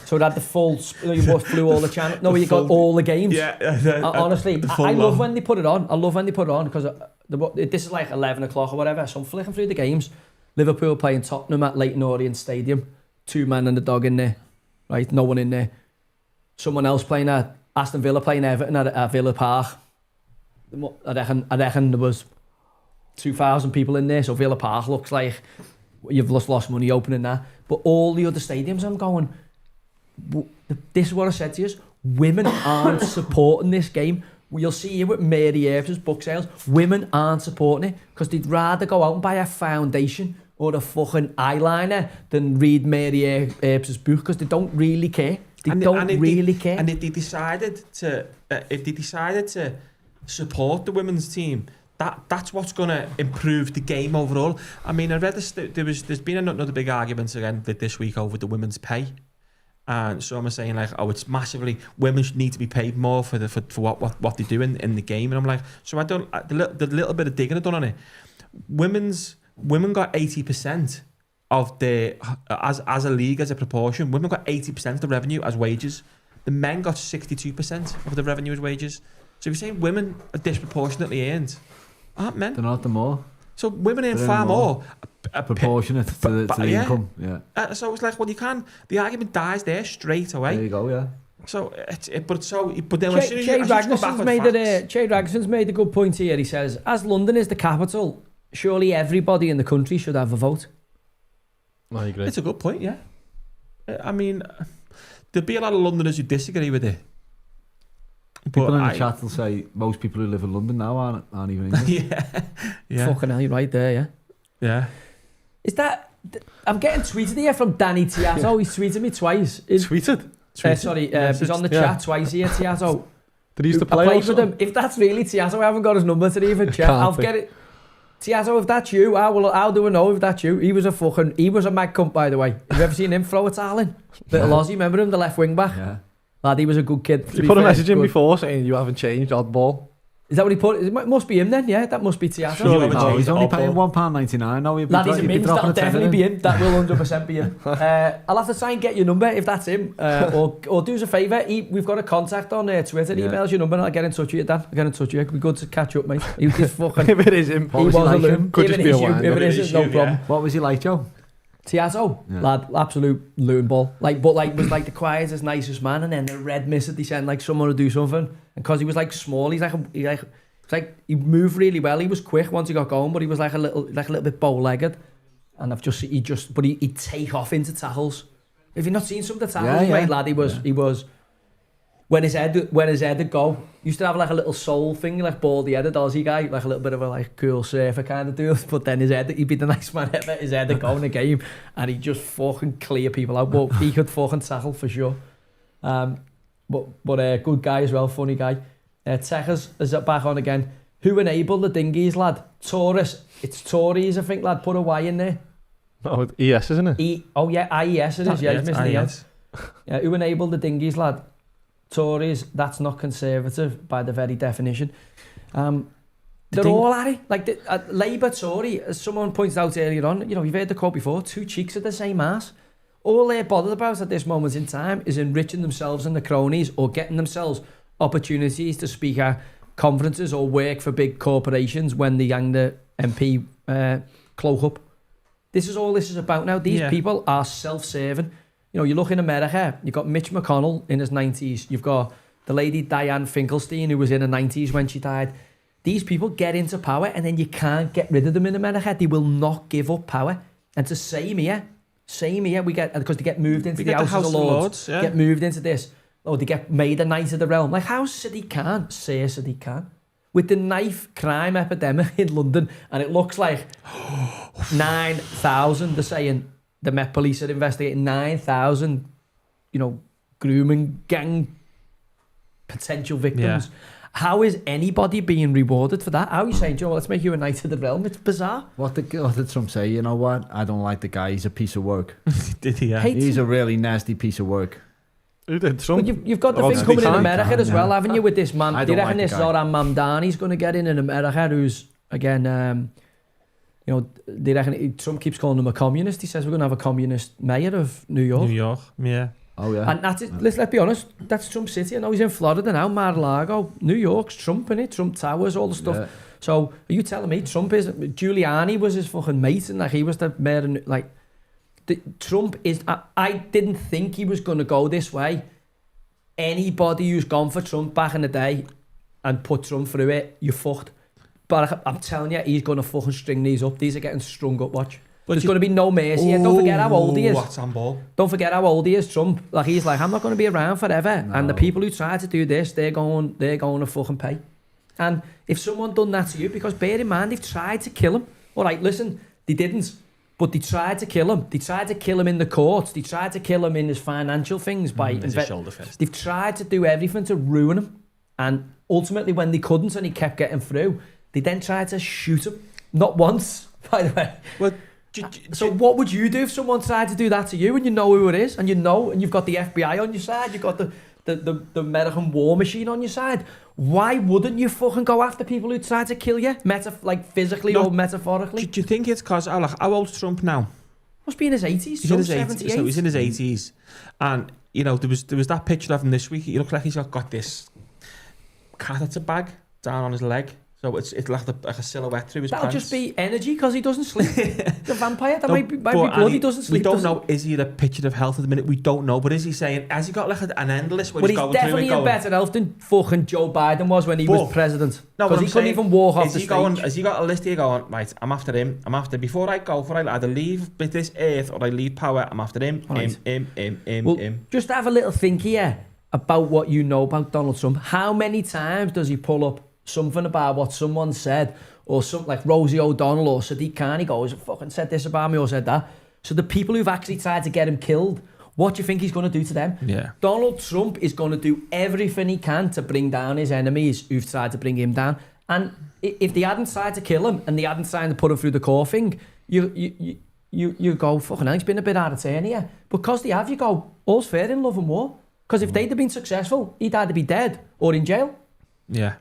So it had the full, you flew all the channel. No, you got all the games. Yeah. Honestly, I love when they put it on. I love when they put it on, because this is like 11 o'clock or whatever. So I'm flicking through the games. Liverpool playing Tottenham at Leighton Orient Stadium. 2 men and a dog in there. Right? No one in there. Someone else playing at Aston Villa playing Everton at Villa Park. I reckon there was 2,000 people in there, so Villa Park looks like you've just lost money opening that. But all the other stadiums, I'm going, this is what I said to you, women aren't supporting this game. You'll see here with Mary Earps's book sales, women aren't supporting it because they'd rather go out and buy a foundation or a fucking eyeliner than read Mary Earps's book, because they don't really care. They don't really care. And if they decided to support the women's team, that's what's going to improve the game overall. I mean, I read there's been another big argument again this week over the women's pay, and some are saying like, it's massively, women need to be paid more for what they do in the game, and I'm like, so I don't, the little bit of digging I've done on it, women got 80% of the as a league, as a proportion, women got 80% of the revenue as wages. The men got 62% of the revenue as wages. So if you're saying women are disproportionately earned, aren't men? They're not the more. So women earn far more. Proportionate to the income, yeah. So it's like, well, you can. The argument dies there straight away. There you go, yeah. So but then as soon as Jay Ragson's made a good point here. He says, as London is the capital, surely everybody in the country should have a vote. I agree. It's a good point, yeah. I mean, there'd be a lot of Londoners who disagree with it. People in the chat will say most people who live in London now aren't even English. Yeah. Fucking hell, you're right there, yeah. Yeah. Is that... I'm getting tweeted here from Danny Tiato. He's tweeted me twice. Tweeted? He's on the chat twice here, Tiato. Did he used to play with him? If that's really Tiato, I haven't got his number to even check. I'll get it. Tiato, if that's you, how do I know if that's you? He was a mad cunt, by the way. Have you ever seen him throw a towel in? Little Aussie, remember him, the left wing back? Yeah. Lad, he was a good kid. You put a message in before saying you haven't changed, oddball. Is that what he put? It must be him then, yeah? That must be Tiato. Sure, he's only paying £1.99 now. Lad, he's a mince, that'll definitely be him. That will 100% be him. I'll have to try and get your number if that's him. Or do us a favour, we've got a contact on Twitter. Emails your number and I'll get in touch with you, Dan. I'll get in touch with you. It'd be good to catch up, mate. He was fucking... If it is him, what was he like him? Could just be a wine. If it is, no problem. What was he like, Joe? Tiato, lad, absolute loon ball. Was like the quietest, nicest man, and then the red mist that he sent like someone to do something. And because he was like small, he moved really well. He was quick once he got going, but he was like a little bit bow-legged. And he'd take off into tackles. Have you not seen some of the tackles, mate, lad? He was. When his head would go, he used to have like a little soul thing, like baldy headed Aussie guy, like a little bit of a like cool surfer kind of dude. But then he'd be the nice man ever. His head would go in the game, and he'd just fucking clear people out. But he could fucking tackle for sure. But good guy as well, funny guy. Techers is back on again. Who enabled the dinghies, lad? Taurus. It's Tories, I think, lad. Put a Y in there. Oh, ES, isn't it? IES it is. Yeah, he's missing the S. Yeah, who enabled the dinghies, lad? Tories, that's not conservative by the very definition. They're all at it. Like Labour, Tory, as someone pointed out earlier on, you've heard the quote before, two cheeks of the same ass. All they're bothered about at this moment in time is enriching themselves and the cronies or getting themselves opportunities to speak at conferences or work for big corporations when they hang the MP cloak up. This is all this is about now. These people are self-serving. You know, you look in America, you've got Mitch McConnell in his 90s. You've got the lady Dianne Finkelstein who was in her 90s when she died. These people get into power and then you can't get rid of them in America. They will not give up power. And it's the same here. We get, because they get moved into the House of Lords. Get moved into this. Or they get made a Knight of the Realm. Like, how Sadiq Khan? Sir Sadiq Khan. With the knife crime epidemic in London, and it looks like 9,000, they're saying, the Met Police are investigating 9,000, you know, grooming gang potential victims. Yeah. How is anybody being rewarded for that? How are you saying, Joe, let's make you a Knight of the Realm? It's bizarre. What did Trump say? You know what? I don't like the guy. He's a piece of work. Did he? Yeah. He's a really nasty piece of work. Who did? Trump? But you've got the thing coming in America as well, haven't you, with this man? Do you reckon this Zoran Mamdani's going to get in America, who's, again, you know, do you reckon Trump keeps calling him a communist? He says we're going to have a communist mayor of New York. New York, yeah. Oh, yeah. And that's it. Let's be honest, that's Trump City. I know he's in Florida now, Mar-a-Lago. New York's Trump, innit? Trump Towers, all the stuff. Yeah. So, are you telling me Trump is... Giuliani was his fucking mate, and like he was the mayor, and like... Trump is... I didn't think he was going to go this way. Anybody who's gone for Trump back in the day and put Trump through it, you're fucked. But I'm telling you, he's going to fucking string these up. These are getting strung up, watch. But there's going to be no mercy here. Don't forget how old he is. What's on ball? Don't forget how old he is, Trump. Like, he's like, I'm not going to be around forever. No. And the people who try to do this, they're going to fucking pay. And if someone done that to you, because bear in mind, they've tried to kill him. All right, listen, they didn't. But they tried to kill him. They tried to kill him in the courts. They tried to kill him in his financial things by shoulder fist. They've tried to do everything to ruin him. And ultimately, when they couldn't and he kept getting through, they then tried to shoot him. Not once, by the way. Well, so what would you do if someone tried to do that to you and you know who it is and you know and you've got the FBI on your side, you've got the American war machine on your side? Why wouldn't you fucking go after people who try to kill you, like physically or metaphorically? Do you think it's because, how old's Trump now? Must be in his 80s. He's in his 80s. So he's in his 80s. And, you know, there was that picture of him this week. He looks like he's got this catheter bag down on his leg. So it's like a silhouette through his That'll pants. just be energy because he doesn't sleep. The vampire, that might be blood, he doesn't sleep. We don't know, is he in a picture of health at the minute? We don't know, but is he saying, has he got like an endless where he's going through and going? He's definitely in better health than fucking Joe Biden was when he was president. No, because he couldn't even walk off the stage. Has he got a list here going, right, I'm after him, before I go, I either leave this earth or I leave power, I'm after him, right. him. Just have a little think here about what you know about Donald Trump. How many times does he pull up something about what someone said, or something like Rosie O'Donnell or Sadiq Khan, he goes, fucking said this about me or said that. So the people who've actually tried to get him killed, what do you think he's going to do to them? Yeah. Donald Trump is going to do everything he can to bring down his enemies who've tried to bring him down. And if they hadn't tried to kill him and they hadn't tried to put him through the core thing, you go, fucking hell, he's been a bit out of turn here. Because they have, you go, all's fair in love and war. Because if they'd have been successful, he'd either be dead or in jail. Yeah.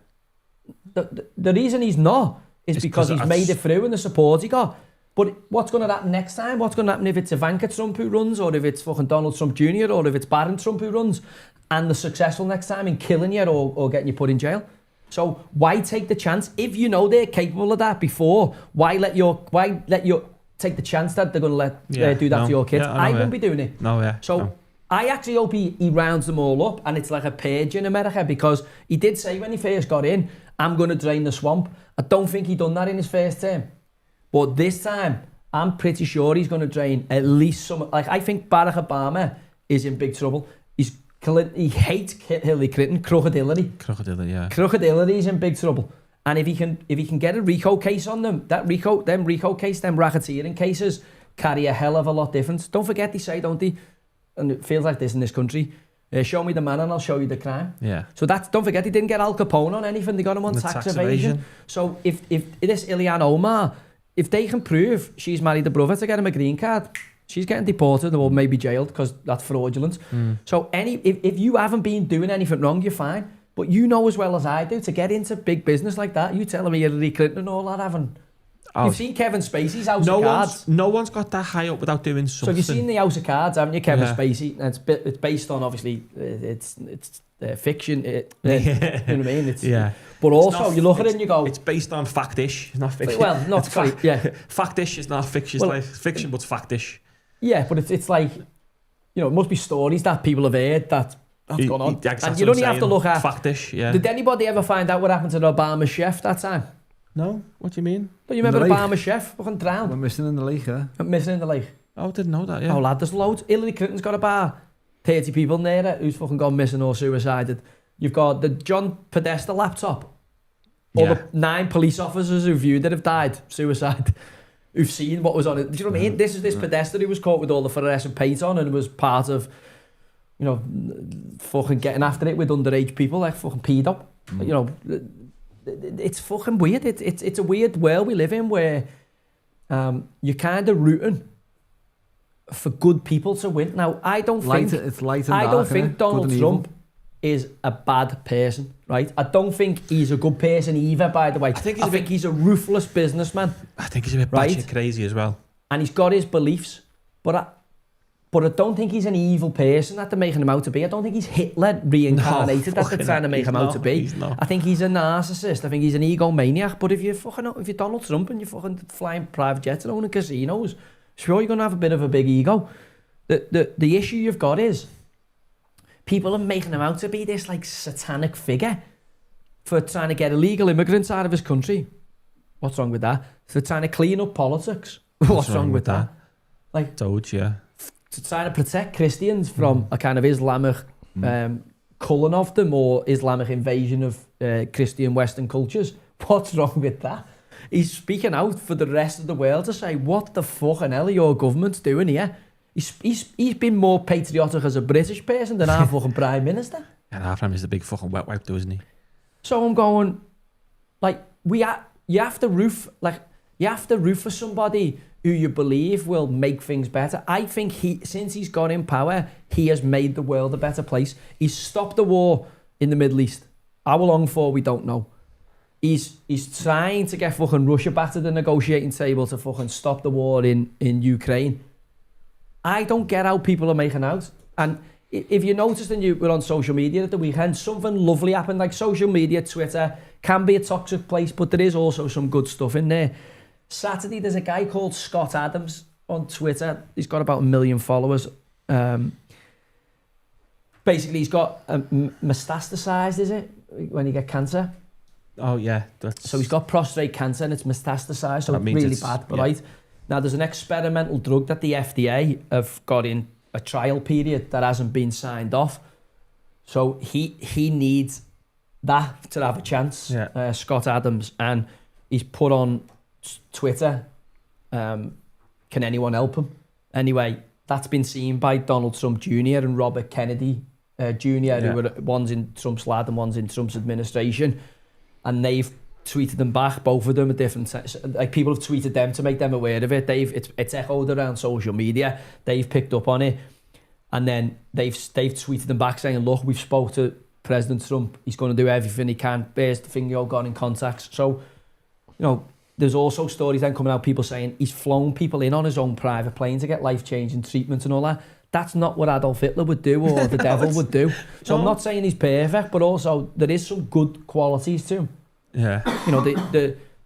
The reason he's not is because he's made it through and the support he got. But what's going to happen next time? What's going to happen if it's Ivanka Trump who runs, or if it's fucking Donald Trump Jr., or if it's Barron Trump who runs and they're successful next time in killing you or getting you put in jail? So why take the chance? If you know they're capable of that before, why let you take the chance that they're going to do that to your kids? I won't be doing it. So I actually hope he rounds them all up and it's like a purge in America, because he did say when he first got in, I'm going to drain the swamp. I don't think he done that in his first term. But this time, I'm pretty sure he's going to drain at least some... Like, I think Barack Obama is in big trouble. He hates Hillary Clinton, Crooked Hillary. Crooked Hillary's in big trouble. And if he can get a RICO case on them, them racketeering cases carry a hell of a lot difference. Don't forget, they say, don't they? And it feels like this in this country. Show me the man and I'll show you the crime. Yeah. So don't forget, he didn't get Al Capone on anything. They got him on tax evasion. So if this Ilhan Omar, if they can prove she's married a brother to get him a green card, she's getting deported or maybe jailed because that's fraudulent. So if you haven't been doing anything wrong, you're fine. But you know as well as I do, to get into big business like that, you telling me Hillary Clinton and all that haven't... You've seen Kevin Spacey's House of Cards. No one's got that high up without doing something. So you've seen the House of Cards, haven't you, Kevin Spacey? And it's based on, obviously, it's fiction. You know what I mean? It's, Yeah. But also, you look at it and you go... It's based on fact-ish, it's not fiction. Well, not fact, yeah. Fact-ish is not fiction, it's like fiction, but it's fact-ish. Yeah, but it's like, you know, it must be stories that people have heard that's gone on. And you only have to look at... Fact-ish, yeah. Did anybody ever find out what happened to the Obama chef that time? No? What do you mean? Don't you remember the Obama chef fucking drowned? We're missing in the lake, yeah. Missing in the lake. Oh, I didn't know that, yeah. Oh, lad, there's loads. Hillary Clinton's got about 30 people in there who's fucking gone missing or suicided. You've got the John Podesta laptop. All the 9 police officers who viewed it have died, suicide, who've seen what was on it. Do you know what I mean? This is this Podesta who was caught with all the fluorescent paint on and was part of, you know, fucking getting after it with underage people, like fucking pedo. You know, it's fucking weird. It's a weird world we live in where you're kind of rooting for good people to win. Now, I don't think Donald Trump is a bad person, right? I don't think he's a good person either, by the way. I think he's a ruthless businessman. I think he's a bit batshit crazy as well. And he's got his beliefs, but I don't think he's an evil person that they're making him out to be. I don't think he's Hitler reincarnated that they're trying to make him out to be. I think he's a narcissist. I think he's an egomaniac. But if you're Donald Trump and you're fucking flying private jets and owning casinos, sure, you're going to have a bit of a big ego. The issue you've got is people are making him out to be this like satanic figure for trying to get illegal immigrants out of his country. What's wrong with that? For trying to clean up politics. What's wrong with that? Like, Toads, yeah. To try to protect Christians from a kind of Islamic culling of them or Islamic invasion of Christian Western cultures. What's wrong with that? He's speaking out for the rest of the world to say, what the fucking hell are your governments doing here? He's been more patriotic as a British person than our fucking Prime Minister. And half time is the big fucking wet wipe though, isn't he? So I'm going, like, you have to root for somebody who you believe will make things better. I think since he's got in power, he has made the world a better place. He's stopped the war in the Middle East. How long for, we don't know. He's trying to get fucking Russia back to the negotiating table to fucking stop the war in Ukraine. I don't get how people are making out. And if you noticed and you were on social media at the weekend, something lovely happened. Like, social media, Twitter, can be a toxic place, but there is also some good stuff in there. Saturday, there's a guy called Scott Adams on Twitter. He's got about 1 million followers. Basically, he's got metastasized, is it? When you get cancer. Oh, yeah. So he's got prostate cancer and it's metastasized, so it's really bad, right? Now, there's an experimental drug that the FDA have got in a trial period that hasn't been signed off. So he needs that to have a chance, Scott Adams. And he's put on Twitter, can anyone help him? Anyway, that's been seen by Donald Trump Jr. and Robert Kennedy Jr., who were one's in Trump's lad and one's in Trump's administration. And they've tweeted them back, both of them at different like, people have tweeted them to make them aware of it. It's echoed around social media. They've picked up on it, and then they've tweeted them back saying, look, we've spoke to President Trump, he's going to do everything he can. There's the thing, you all got in contacts. So, you know, there's also stories then coming out, people saying he's flown people in on his own private plane to get life-changing treatment and all that. That's not what Adolf Hitler would do or the devil would do. So I'm not saying he's perfect, but also there is some good qualities to him. Yeah. You know,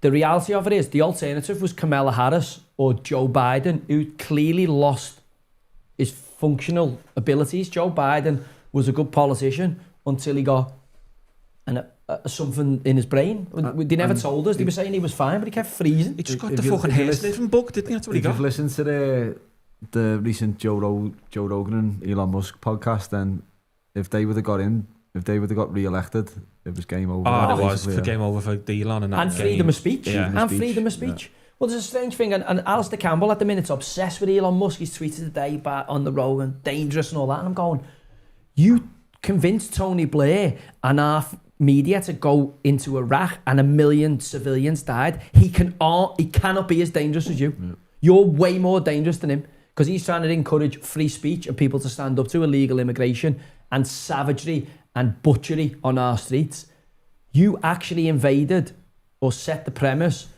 the reality of it is the alternative was Kamala Harris or Joe Biden, who clearly lost his functional abilities. Joe Biden was a good politician until he got something in his brain. They never told us. They were saying he was fine, but he kept freezing. He just got the fucking hair sniffing bug, didn't he? That's what he got. If you've listened to the recent Joe Rogan and Elon Musk podcast, then if they would have got re-elected, it was game over. Oh, it was for game over for Elon and freedom of speech. Yeah. Freedom of speech. Yeah. Well, there's a strange thing, and Alistair Campbell at the minute's obsessed with Elon Musk. He's tweeted today about on the road and dangerous and all that, and I'm going, you convinced Tony Blair and our media to go into Iraq and 1 million civilians died. He cannot be as dangerous as you. Yeah. You're way more dangerous than him, because he's trying to encourage free speech and people to stand up to illegal immigration and savagery and butchery on our streets. You actually invaded or set the premise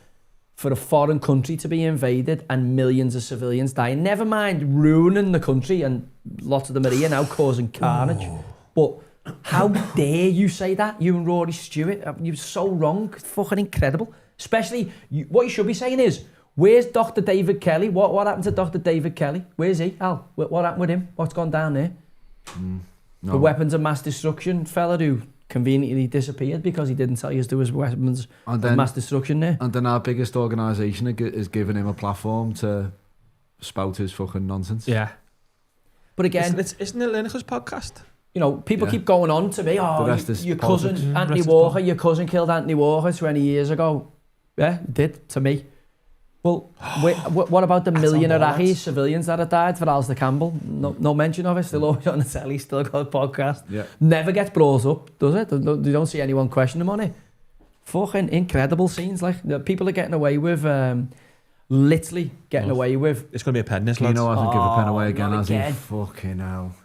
for a foreign country to be invaded and millions of civilians dying. Never mind ruining the country, and lots of them are here now causing carnage. But How dare you say that? You and Rory Stewart, you're so wrong. It's fucking incredible. Especially, what you should be saying is, where's Dr. David Kelly? What happened to Dr. David Kelly? Where's he? Al, what happened with him? What's gone down there? No. The weapons of mass destruction fella who conveniently disappeared because he didn't tell you to his weapons of mass destruction there. And then our biggest organisation is giving him a platform to spout his fucking nonsense. Yeah. But again, isn't it Lineker's podcast? you know, people keep going on to me, your cousin, Anthony Walker, your cousin killed Anthony Walker 20 years ago. Yeah, did, to me. Well, what about the million Iraqi civilians that have died for Alistair Campbell? No mention of it, still always on the telly, still got a podcast. Yeah. Never gets brought up, does it? You don't see anyone question him on it. Fucking incredible scenes, like, people are getting away with, literally getting away with. It's going to be a pen, this, Keno hasn't given a pen away again, has he? again. Fucking hell.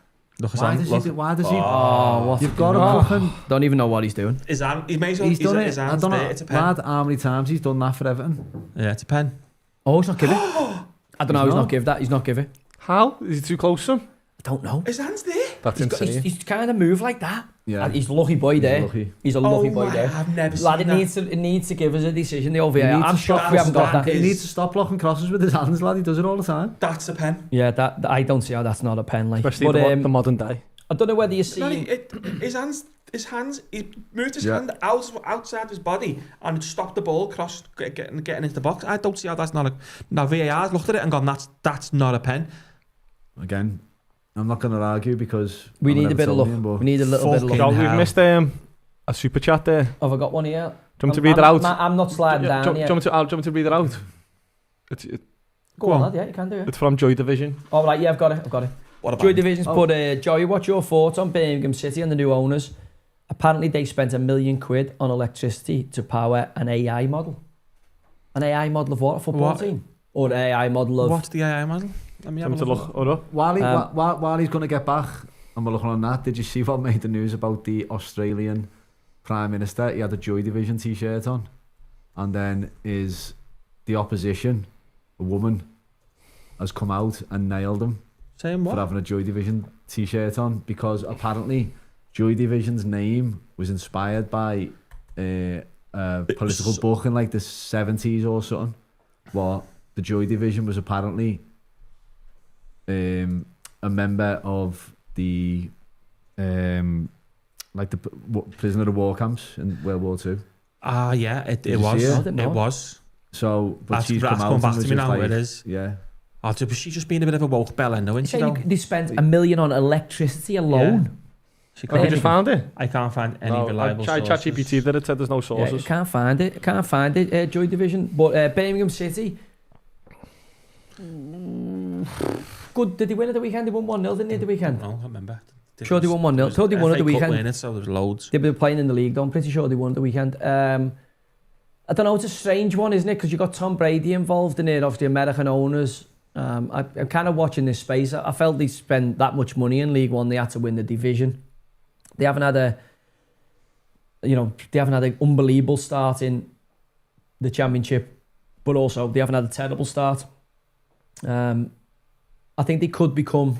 Look, Why does he? What's You've got to fucking... Don't even know what he's doing. His arm, he may as well, He's done it. his I arm's don't there, know, it's a pen. lad, how many times he's done that for Everton. Yeah, it's a pen. Oh, he's not giving. I don't know, he's not give that. He's not giving. How? Is he too close to him? I don't know. His hand's there. That's insane. He's kind of moved like that. Yeah. He's a lucky boy there. He's a lucky boy there. I've never seen Lad, that. it needs to give us a decision, the OVA. I'm shocked we haven't got that. He needs to stop blocking crosses with his hands, lad. He does it all the time. That's a pen. Yeah, that I don't see how that's not a pen, like. Especially But, the modern day. I don't know whether you see. His hands, he moved his hand outside his body and it stopped the ball cross getting into the box. I don't see how that's not a... Now, VAR's looked at it and gone, that's not a pen. Again, I'm not going to argue because... We need a bit of luck. We need a little bit of luck. So we've missed a super chat there. Have I got one here? Do you want me to read it out? I'm not sliding down Do you want me to read it out? Go on, lad, yeah, you can do it. It's from Joy Division. Oh, right, yeah, I've got it. What about Joy Division's put, Joey, what's your thoughts on Birmingham City and the new owners? Apparently they spent £1 million on electricity to power an AI model. An AI model of what? A football team? Or an AI model of... What's the AI model? Let me have a look. While he's going to get back, and we're looking on that, did you see what made the news about the Australian Prime Minister? He had a Joy Division t-shirt on. And then the opposition, a woman, has come out and nailed him. Saying what? For having a Joy Division t-shirt on, because apparently Joy Division's name was inspired by a political book in like the 70s or something. Well, the Joy Division was apparently a member of the like the prisoner of war camps in World War II. Ah, yeah, it was. So, but that's, she's come out back and to me now. like, it is. Yeah. Oh, but she's just been a bit of a woke bell, though, isn't she? They spent $1 million on electricity alone. Yeah. You just found it? I can't find any reliable sources. ChatGPT that it said there's no sources. Yeah, can't find it. Joy Division. But Birmingham City... Good. Did they win at the weekend? They won 1-0, didn't they, the weekend? No, I can't remember. Sure they won 1-0. Thought they won at the weekend. Winning, so there was loads. They were playing in the league, though. I'm pretty sure they won at the weekend. I don't know, it's a strange one, isn't it? Because you've got Tom Brady involved in it, obviously American owners. I'm kind of watching this space. I felt they spent that much money in League One, they had to win the division. They haven't had an unbelievable start in the Championship, but also they haven't had a terrible start. I think they could become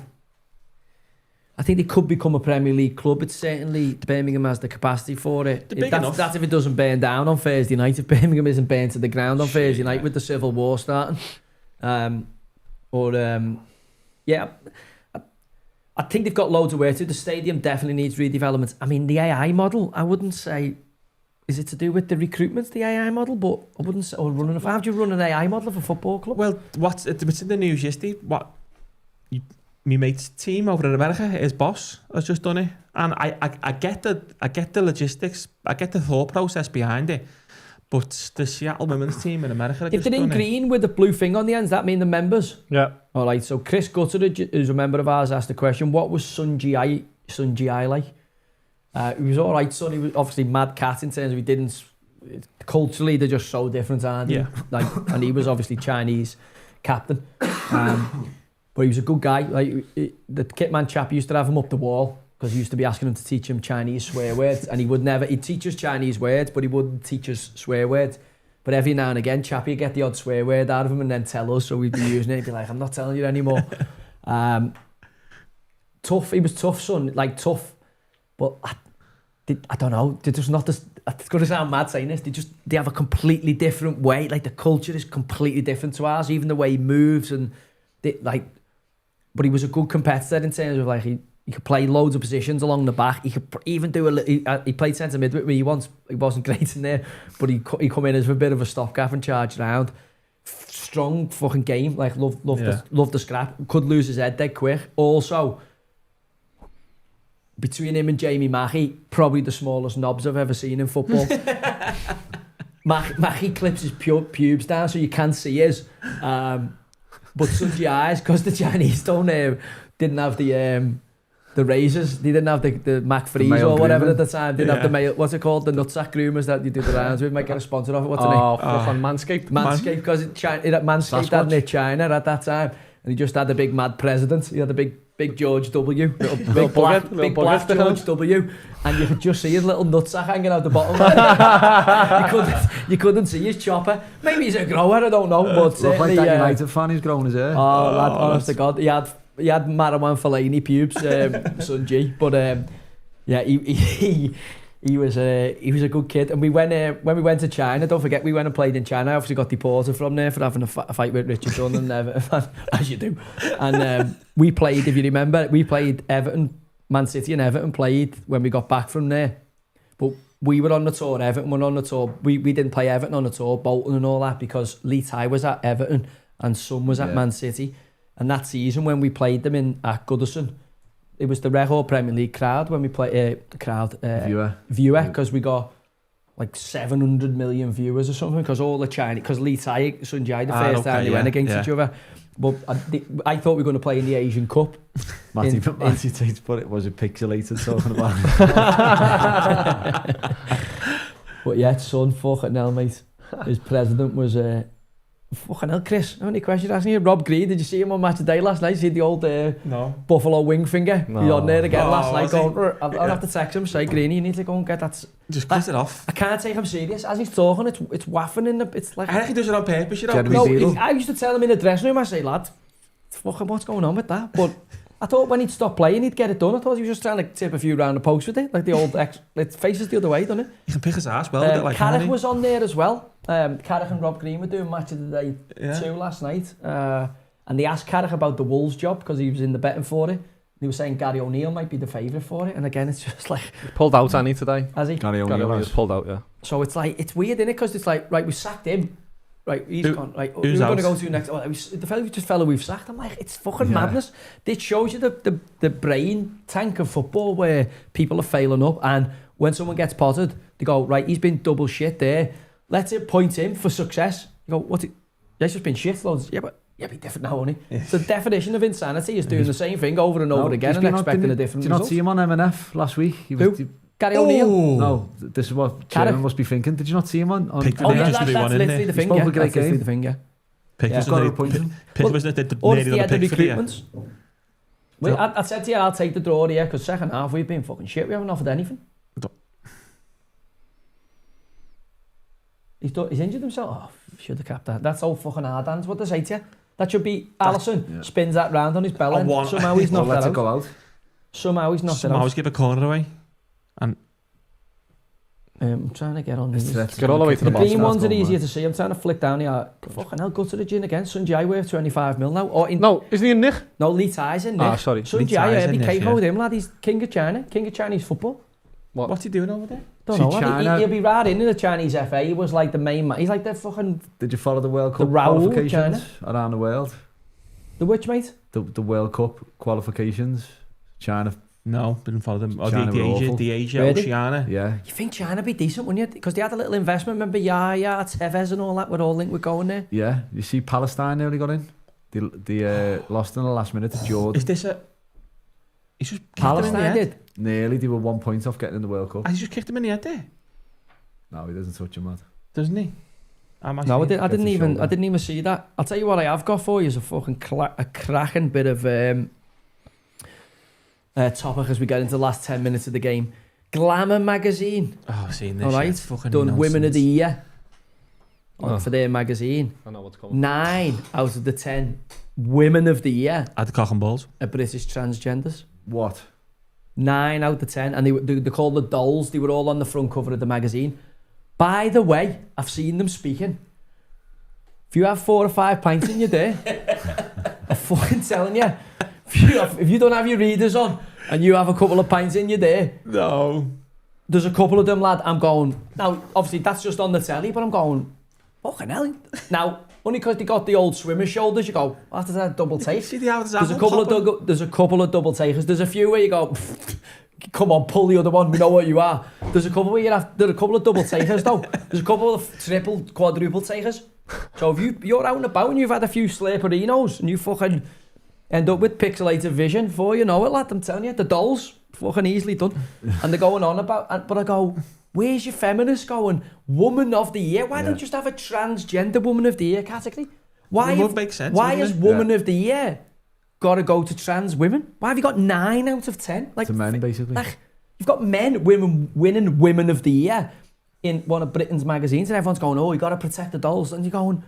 a Premier League club. It's certainly Birmingham has the capacity for it. That's if it doesn't burn down on Thursday night. If Birmingham isn't burned to the ground on Thursday night with the Civil War starting. I think they've got loads of work to do. The stadium definitely needs redevelopment. I mean, the AI model, I wouldn't say... Is it to do with the recruitment, the AI model? But I wouldn't say... How do you run an AI model of a football club? Well, it's in the news yesterday. My mate's team over in America, his boss, has just done it. And I get the logistics, I get the thought process behind it. But the Seattle women's team in America... If they're in green with the blue thing on the end, does that mean the members? Yeah. All right, so Chris Gutteridge, who's a member of ours, asked the question, what was Sun Ji like? He was all right, son. He was obviously mad cat in terms of he didn't... Culturally, they're just so different, aren't they? Yeah. And he was obviously Chinese captain. But he was a good guy. Like the Kitman chap used to have him up the wall because he used to be asking him to teach him Chinese swear words, and he'd teach us Chinese words, but he wouldn't teach us swear words. But every now and again, Chappie would get the odd swear word out of him and then tell us, so we'd be using it. He'd be like, I'm not telling you anymore. Tough. He was tough, son. Like tough But I don't know. They're just not this. It's going to sound mad saying this. They have a completely different way. Like the culture is completely different to ours. Even the way he moves and But he was a good competitor in terms of like he could play loads of positions along the back. He could even do he played centre mid with me once. He wasn't great in there, but he come in as a bit of a stopgap and charged around. Strong fucking game. Like love the scrap. Could lose his head dead quick. Also, between him and Jamie Mackey, probably the smallest knobs I've ever seen in football. Mackey clips his pubes down so you can't see his. But Sunji eyes, because the Chinese didn't have the razors. They didn't have the Mac Freeze or whatever at the time. Didn't have the male, what's it called? The nutsack groomers that you do the rounds with. Might get a sponsor off it. What's the name? Fucking Manscaped. Manscaped, because Manscaped hadn't hit China at that time. And he just had a big mad president. He had a big George W. Big black George W. And you could just see his little nutsack hanging out the bottom. you couldn't see his chopper. Maybe he's a grower, I don't know. But look like that United fan who's grown his hair. Oh, lad, honest to God. He had Marwan Fellaini pubes, Sun G. But yeah, he was a good kid. And when we went to China, don't forget we went and played in China. I obviously got deported from there for having a fight with Richard Dunn and Everton, as you do. And we played, if you remember, Everton, Man City and Everton played when we got back from there. But we were on the tour, Everton were on the tour. We didn't play Everton on the tour, Bolton and all that, because Lee Tai was at Everton and Son was at Man City. And that season when we played them at Goodison, it was the record Premier League crowd when we played viewer, because we got like 700 million viewers or something, because all the Chinese, because Lee Tai, Sun Jai, the first time they went against each other. But I thought we were going to play in the Asian Cup. Matty Tate's put it, was it pixelated talking about it? But yeah, Son, fucking hell, mate. His president was fucking hell, Chris. How many questions are you asking here? Rob Green, did you see him on Match of Day last night? See the old Buffalo wing finger? No. He's on there again last night going, I'll have to text him, say, Greeny, you need to go and get that. Just cut it off. I can't take him serious. As he's talking, it's waffing in the... It's like... I think he does it on purpose, you know. No, I used to tell him in the dressing room, I say, lad, fucking what's going on with that? But I thought when he'd stop playing, he'd get it done. I thought he was just trying to tip a few round the post with it, like the old it faces the other way, doesn't it? You can pick his ass well with it, like Carrick was on there as well. Carrick and Rob Green were doing Match of the Day 2 last night. And they asked Carrick about the Wolves job because he was in the betting for it. They were saying Gary O'Neill might be the favourite for it. And again, it's just like... Pulled out, Annie, today. Has he? Gary O'Neill's pulled out, yeah. So it's like, it's weird, isn't it? Because it's like, right, we sacked him. Right, he's gone. Right, who's going to go to next? Oh, the fellow we've sacked. I'm like, it's fucking madness. It shows you the brain tank of football where people are failing up, and when someone gets potted, they go, right, he's been double shit there. Let's point him for success. You go, what? He's just been shit loads. Yeah, but be different now, isn't he? So the definition of insanity is doing the same thing over and over again and expecting a different result. Did you not see him on M&F last week? Who? Gary O'Neill? No, this is what Chairman must be thinking. Did you not see him on that's literally the thing, yeah. That's literally the thing, yeah. Pick wasn't it the recruitments? I said to you, I'll take the draw here, because second half we've been fucking shit. We haven't offered anything. He's injured himself. Oh, should have capped that. That's all fucking hard hands. What does I say to you? That should be Alisson spins that round on his bell end. Somehow he's knocked that out. Somehow he's knocked it out. Somehow he's give a corner away. And I'm trying to get on these. Get all the way to the bottom. The green ones are easier to see. I'm trying to flick down here. Fucking hell, go to the gin again. Sun Jai worth 25 mil now. No, isn't he in Nick? No, Lee Tai's in Nick. Ah, sorry. Sun Jai, be careful with him, lad. He's king of China, king of Chinese football. What's he doing over there? Don't know. He'll be right in the Chinese FA. He was like the main man. He's like the fucking... Did you follow the World Cup qualifications around the world? The which, mate? The World Cup qualifications. China... No, didn't follow them. Oh, the Asia, really? Oceania. Yeah. You think China be decent, wouldn't you? Because they had a little investment. Remember, Tevez and all that were all linked with going there. Yeah. You see Palestine nearly got in. They lost in the last minute to Jordan. Is this a... He's just Palestine did? Nearly. They were 1 point off getting in the World Cup. Has he just kicked him in the head there? No, he doesn't touch him, man. Doesn't he? No, I didn't even see that. I'll tell you what I have got for you is a fucking a cracking bit of... topic as we get into the last 10 minutes of the game. Glamour magazine. Oh, I've seen this. All right, fucking done nonsense. Women of the Year for their magazine. I know what's coming. 9 out of the 10 Women of the Year At the cock and balls. are British transgenders. What? 9 out of 10, and they're called the dolls. They were all on the front cover of the magazine. By the way, I've seen them speaking. If you have 4 or 5 pints in your day, I'm fucking telling you, if you don't have your readers on and you have a couple of pints in your day, No. there's a couple of them, lad. I'm going, now, obviously, that's just on the telly, but I'm going, fucking hell. Now, only because they got the old swimmer shoulders, you go, that's a double take. See the how There's a couple of double takers. There's a few where you go, come on, pull the other one. We know what you are. There's a couple where there are a couple of double takers though. There's a couple of triple, quadruple takers. So if you're out and about and you've had a few slaperinos and you fucking end up with pixelated vision, before you know it, lad, I'm telling you, the dolls fucking easily done. And they're going on about, but I go, where's your feminist going? Woman of the year? Why don't you just have a transgender woman of the year category? Why would make sense. Why is woman of the year got to go to trans women? Why have you got 9 out of 10? Like to men, basically. Like, you've got men, women winning women of the year in one of Britain's magazines, and everyone's going, oh, you got to protect the dolls. And you're going,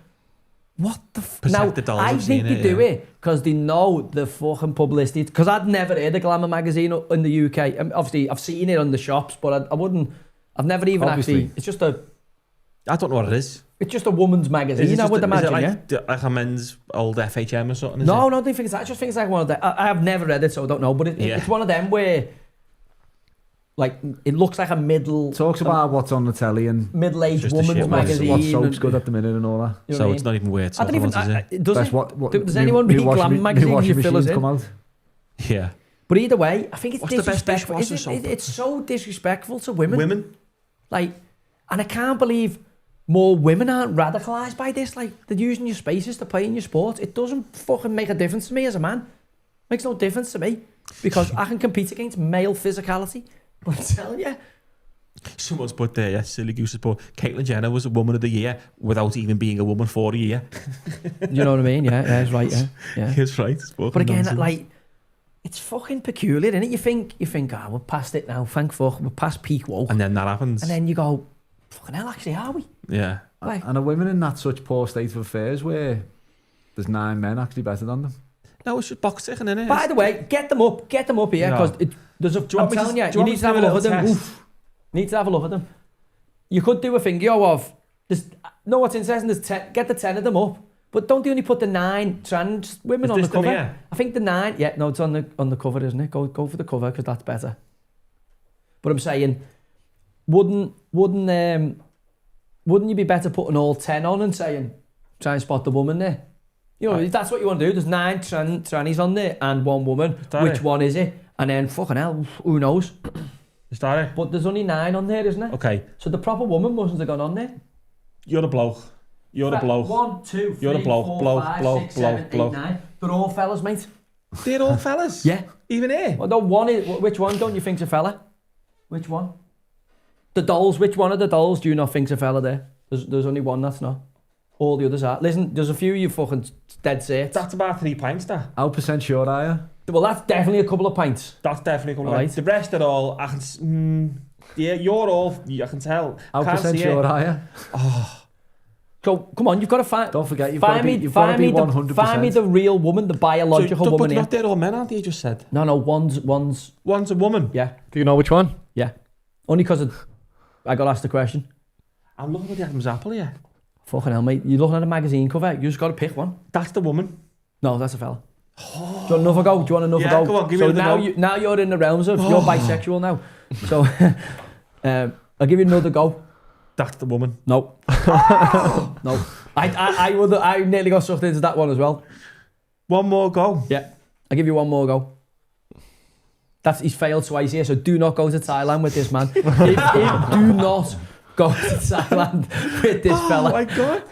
what the Now, the dolls, I think they do it because they know the fucking publicity. Because I'd never heard of Glamour magazine in the UK. Obviously, I've seen it on the shops, but I've never even actually. It's just I don't know what it is. It's just a woman's magazine, I would imagine, like a men's old FHM or something? No, I don't think it's that. I just think it's like one of the. I have never read it, so I don't know. But it's one of them where, like, it looks like a middle. Talks about what's on the telly and middle-aged woman's magazine. What soap's good at the minute and all that. You know so what it's not even weird. I don't even. Does new, anyone read Glam magazine? You fill us in. Come out. Yeah. But either way, I think it's What's the best disrespectful. dishwasher soap? It's so disrespectful to women. Women? Like, and I can't believe more women aren't radicalised by this. Like, they're using your spaces to play in your sports. It doesn't fucking make a difference to me as a man. Makes no difference to me because I can compete against male physicality. But I'm telling you. Someone's put there, silly gooses, but Caitlyn Jenner was a woman of the year without even being a woman for a year. You know what I mean? Yeah, that's right. Yeah. It's right. But again, like, it's fucking peculiar, isn't it? You think, we're past it now. Thank fuck, we're past peak woke. And then that happens. And then you go, fucking hell, actually, are we? Yeah. Like, and are women in that such poor state of affairs where there's 9 men actually better than them? No, it's just box ticking, innit? By the way, get them up here, because I'm telling you, you need to have a look at them. Need to have a look at them. You could do a thingy of, what's interesting is get the 10 of them up, but don't only put the 9 trans women on the cover. I think the 9, it's on the cover, isn't it? Go for the cover because that's better. But I'm saying, wouldn't you be better putting all 10 on and saying, try and spot the woman there? You know, if that's what you want to do. There's 9 trannies on there and 1 woman. Which one is it? And then fucking hell, who knows? Is that it? But there's only 9 on there, isn't it? Okay. So the proper woman mustn't have gone on there. You're a bloke. You're a bloke. 1, 2, 3, You're a bloke. 4, 5, 6, 7, 8, 9. They're all fellas, mate. They're all fellas? Yeah. Even here? Well, which one don't you think's a fella? Which one? The dolls, which one of the dolls do you not think's a fella there? There's only one that's not. All the others are. Listen, there's a few you fucking dead set. That's about 3 pints, that. How % sure are you? Well, that's definitely a couple of pints. That's definitely a couple of pints. Right. The rest are all, I can... you're all, I can tell. How % sure are you? Oh. So, come on, you've got to find... Don't forget, you've got to be 100%. Find me the real woman, the biological woman here. But they're all men, aren't they, you just said? No, one's a woman? Yeah. Do you know which one? Yeah. Only because I got asked the question. I'm looking at the Adam's apple here. Fucking hell, mate. You're looking at a magazine cover. You just got to pick one. That's the woman. No, that's a fella. Oh. Do you want another go? Do you want another go? Come on, give me another go. Now you're in the realms of... You're bisexual now. So, I'll give you another go. That's the woman. No. No. I nearly got sucked into that one as well. One more go? Yeah. I'll give you one more go. He's failed twice here, so do not go to Thailand with this man. Do not go to Thailand with this fella. Oh my God.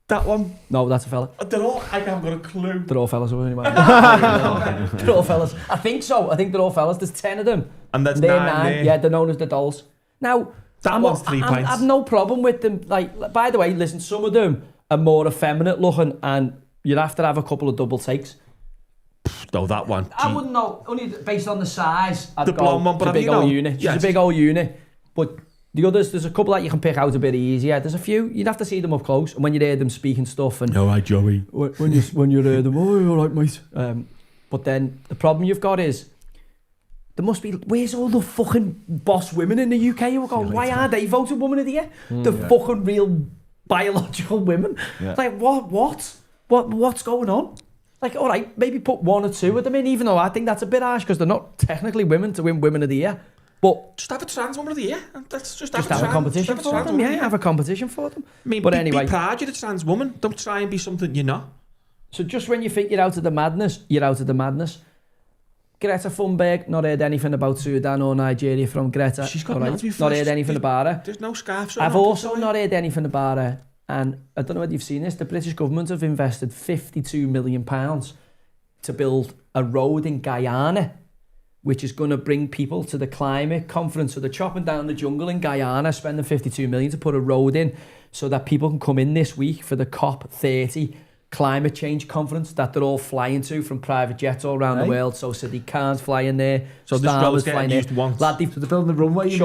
That one? No, that's a fella. They're all, I haven't got a clue. They're all fellas. They're all fellas. I think so. I think they're all fellas. There's 10 of them. And that's they're 9. Yeah, they're known as the dolls. Now, one's 3 pints. I have no problem with them. Like, by the way, listen, some of them are more effeminate looking and you'd have to have a couple of double takes. No, that one. I wouldn't know. Only based on the size. I'd the blonde one, but a big old unit. Yes. She's a big old unit. But the others, there's a couple that you can pick out a bit easier. There's a few, you'd have to see them up close. And when you hear them speaking stuff and... All right, Joey. When you hear them, oh, all right, mate. But then the problem you've got is there must be, where's all the fucking boss women in the UK who are going, why are they voted Woman of the Year? The fucking real biological women. Yeah. Like, what's going on? Like, all right, maybe put 1 or 2 of them in, even though I think that's a bit harsh because they're not technically women to win Women of the Year. But just have a trans Woman of the Year. Let's just have a competition for them. Yeah, have a competition for them. I mean, but anyway, be proud you're a trans woman. Don't try and be something you're not. So just when you think you're out of the madness, you're out of the madness. Greta Thunberg, not heard anything about Sudan or Nigeria from Greta. She's got not heard anything about her. There's no scarves. I've also not heard anything about her. And I don't know whether you've seen this. The British government have invested £52 million to build a road in Guyana, which is going to bring people to the climate conference. So they're chopping down the jungle in Guyana, spending $52 million to put a road in so that people can come in this week for the COP30 climate change conference that they're all flying to from private jets all around the world. So they can't fly in there. So this road's getting used once. Lad, they're building the runway,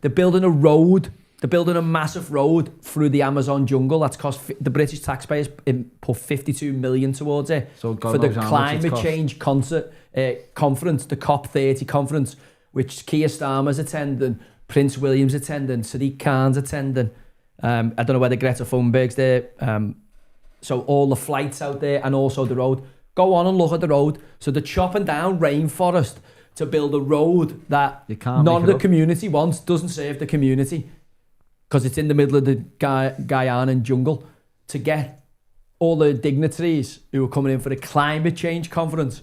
they're building a road. They're building a massive road through the Amazon jungle that's cost the British taxpayers put $52 million towards it for the climate change conference, the COP30 conference, which Keir Starmer's attending, Prince William's attending, Sadiq Khan's attending. I don't know whether Greta Thunberg's there. So all the flights out there and also the road. Go on and look at the road. So they're chopping down rainforest to build a road that none of the community wants, doesn't serve the community because it's in the middle of the Guyanan jungle to get all the dignitaries who are coming in for the climate change conference.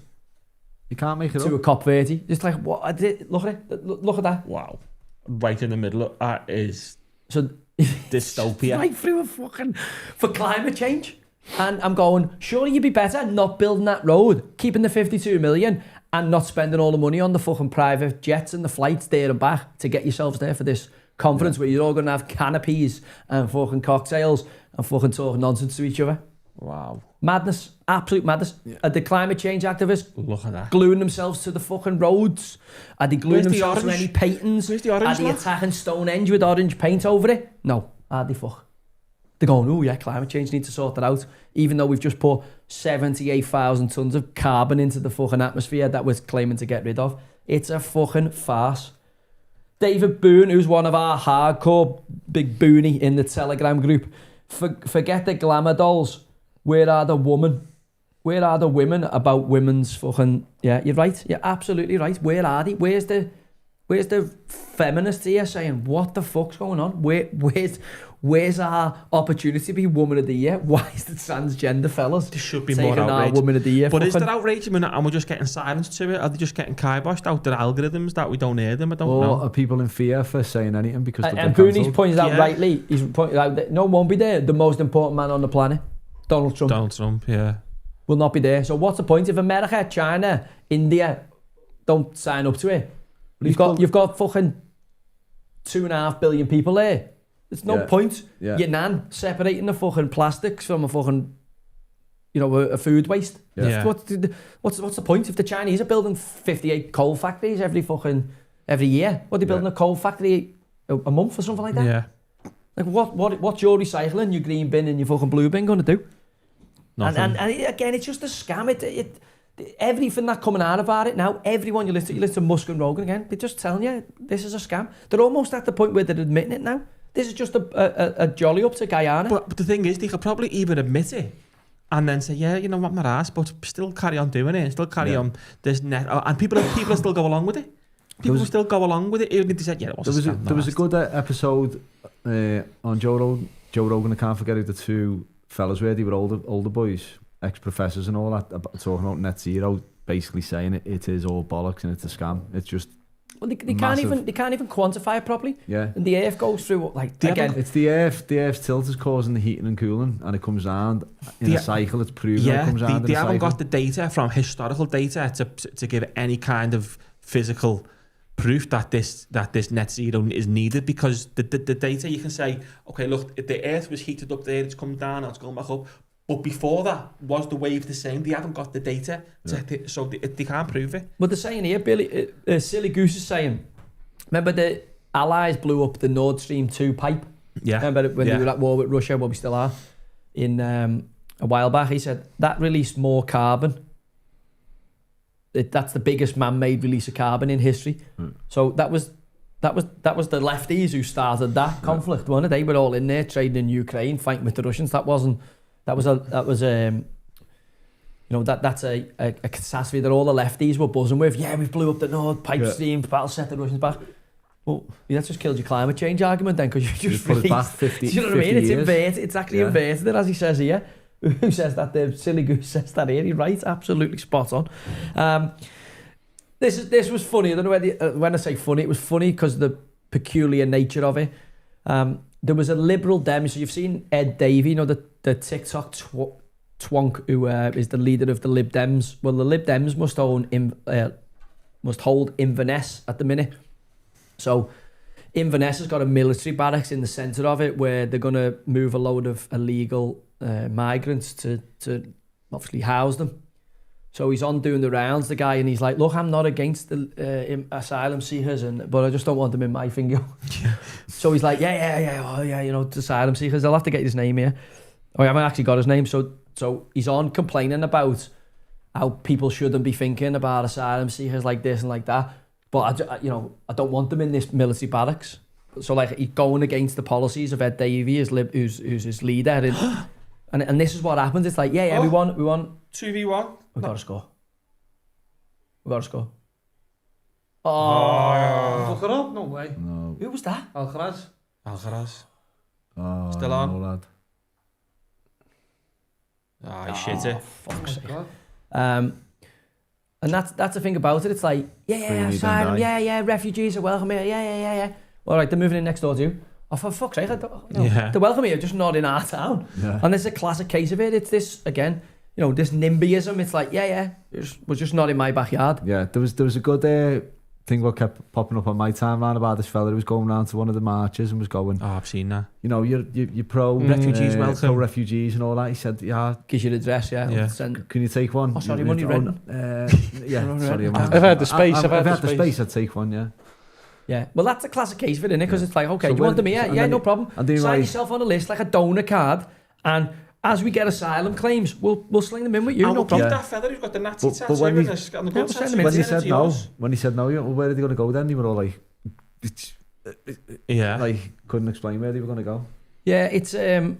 You can't make it to up. A COP30. Just like, what? Look at it. Look at that. Wow. Right in the middle of that is so dystopia. Right through for climate change. And I'm going, surely you'd be better not building that road, keeping the 52 million and not spending all the money on the fucking private jets and the flights there and back to get yourselves there for this conference where you're all going to have canopies and fucking cocktails and fucking talking nonsense to each other. Wow. Madness. Absolute madness. Yeah. Are the climate change activists look at that gluing themselves to the fucking roads? Are they gluing themselves to any paintings? Where's the orange? Are they attacking Stonehenge with orange paint over it? No. Are they fuck? They're going, oh yeah, climate change needs to sort that out. Even though we've just put 78,000 tonnes of carbon into the fucking atmosphere that we're claiming to get rid of. It's a fucking farce. David Boone, who's one of our hardcore big boonie in the Telegram group, forget the glamour dolls. Where are the women? Where are the women about women's fucking... Yeah, you're right. You're absolutely right. Where are they? Where's the feminists here saying, what the fuck's going on? Where's our opportunity to be Woman of the Year? Why is the transgender fellas there should be more outrage? Woman of the Year? But is there outrage? I mean, and we're just getting silence to it? Are they just getting kiboshed out? There are algorithms that we don't hear them? I don't know. Are people in fear for saying anything because they've been and Booney's pointed out rightly, he's pointed out that no one won't be there. The most important man on the planet, Donald Trump, yeah, will not be there. So what's the point if America, China, India don't sign up to it? You've got fucking 2.5 billion people there. There's no point. Yeah. Your nan separating the fucking plastics from a fucking, a food waste. Yeah. What's the point if the Chinese are building 58 coal factories every year? What are they building a coal factory a month or something like that? Yeah. Like what's your recycling, your green bin and your fucking blue bin going to do? Nothing. And again, it's just a scam. Everything that's coming out about it now, everyone you listen to Musk and Rogan again, they're just telling you this is a scam. They're almost at the point where they're admitting it now. This is just a jolly up to Guyana. But the thing is, they could probably even admit it and then say, yeah, you know what, my ass, but still carry on doing it, still carry on this net. And people still go along with it. People still go along with it, even if they said, yeah, it was a scam. There was a good episode on Joe Rogan, I can't forget it, the two fellas where they were older boys, ex-professors and all that, talking about net zero, basically saying it is all bollocks and it's a scam. It's just... Well, they can't even quantify it properly. Yeah. And the earth goes through it's the earth's tilt is causing the heating and cooling, and it comes round in a cycle. It's proven it comes round. They haven't got the data from historical data to give any kind of physical proof that this net zero is needed, because the data, you can say, okay, look, if the earth was heated up there, it's come down, now it's going back up. But before that, was the wave the same? They haven't got the data, so they can't prove it. But they're saying here, Billy, Silly Goose is saying, remember the Allies blew up the Nord Stream 2 pipe? Yeah. Remember when they were at war with Russia, well, we still are, in a while back? He said, that released more carbon that's the biggest man-made release of carbon in history. So that was the lefties who started that conflict, wasn't it? They were all in there trading in Ukraine, fighting with the Russians. That's a catastrophe that all the lefties were buzzing with. Yeah, we blew up the Nord Pipe Stream, that'll set the Russians back. Well, that's just killed your climate change argument then, because you just put it back 50 do you know what I mean? It's years. inverted. It's actually inverted it, as he says here. Who says that? The silly goose says that here. He's right, absolutely spot on. This was funny. I don't know whether, when I say funny, it was funny because of the peculiar nature of it. There was a Liberal Dem, so you've seen Ed Davey, the TikTok twonk who is the leader of the Lib Dems. Well, the Lib Dems must hold Inverness at the minute. So Inverness has got a military barracks in the centre of it where they're going to move a load of illegal migrants to obviously house them. So he's on doing the rounds, the guy, and he's like, look, I'm not against the asylum seekers, but I just don't want them in my finger. So he's like, the asylum seekers, I'll have to get his name here. I haven't actually got his name. So he's on complaining about how people shouldn't be thinking about asylum seekers like this and like that. But I don't want them in this military barracks. So like he's going against the policies of Ed Davey, who's his leader, and this is what happens. It's like we want 2v1. We got to score. Fuck it up, no way. No. Who was that? Alcaraz. Oh, Still on? no, lad. Shit it. Fuck's sake. And that's the thing about it. It's like, asylum, refugees are welcome here, yeah. All right, they're moving in next door to you. Oh, for fuck's sake, they're welcome here, just not in our town. Yeah. And this is a classic case of it. It's this, again, this NIMBYism. It's like, we're just not in my backyard. Yeah, there was a good thing what kept popping up on my timeline about this fella who was going round to one of the marches and was going, I've seen that. You're pro refugees welcome. Pro refugees and all that. He said, gives you the address, Can you take one? Oh, sorry, money rent. Sorry, I've had the space. I've had the space. I'd take one, yeah. Yeah, well, that's a classic case of it, isn't it? Because it's like, okay, so do you want them here? Yeah, no problem. Sign yourself on a list like a donor card, and as we get asylum claims, we'll sling them in with you. No problem. That fella who's got the Nazi tattoo and the good tattoo. When he said no, where are they going to go then? They were all like, couldn't explain where they were going to go. Yeah, it's again,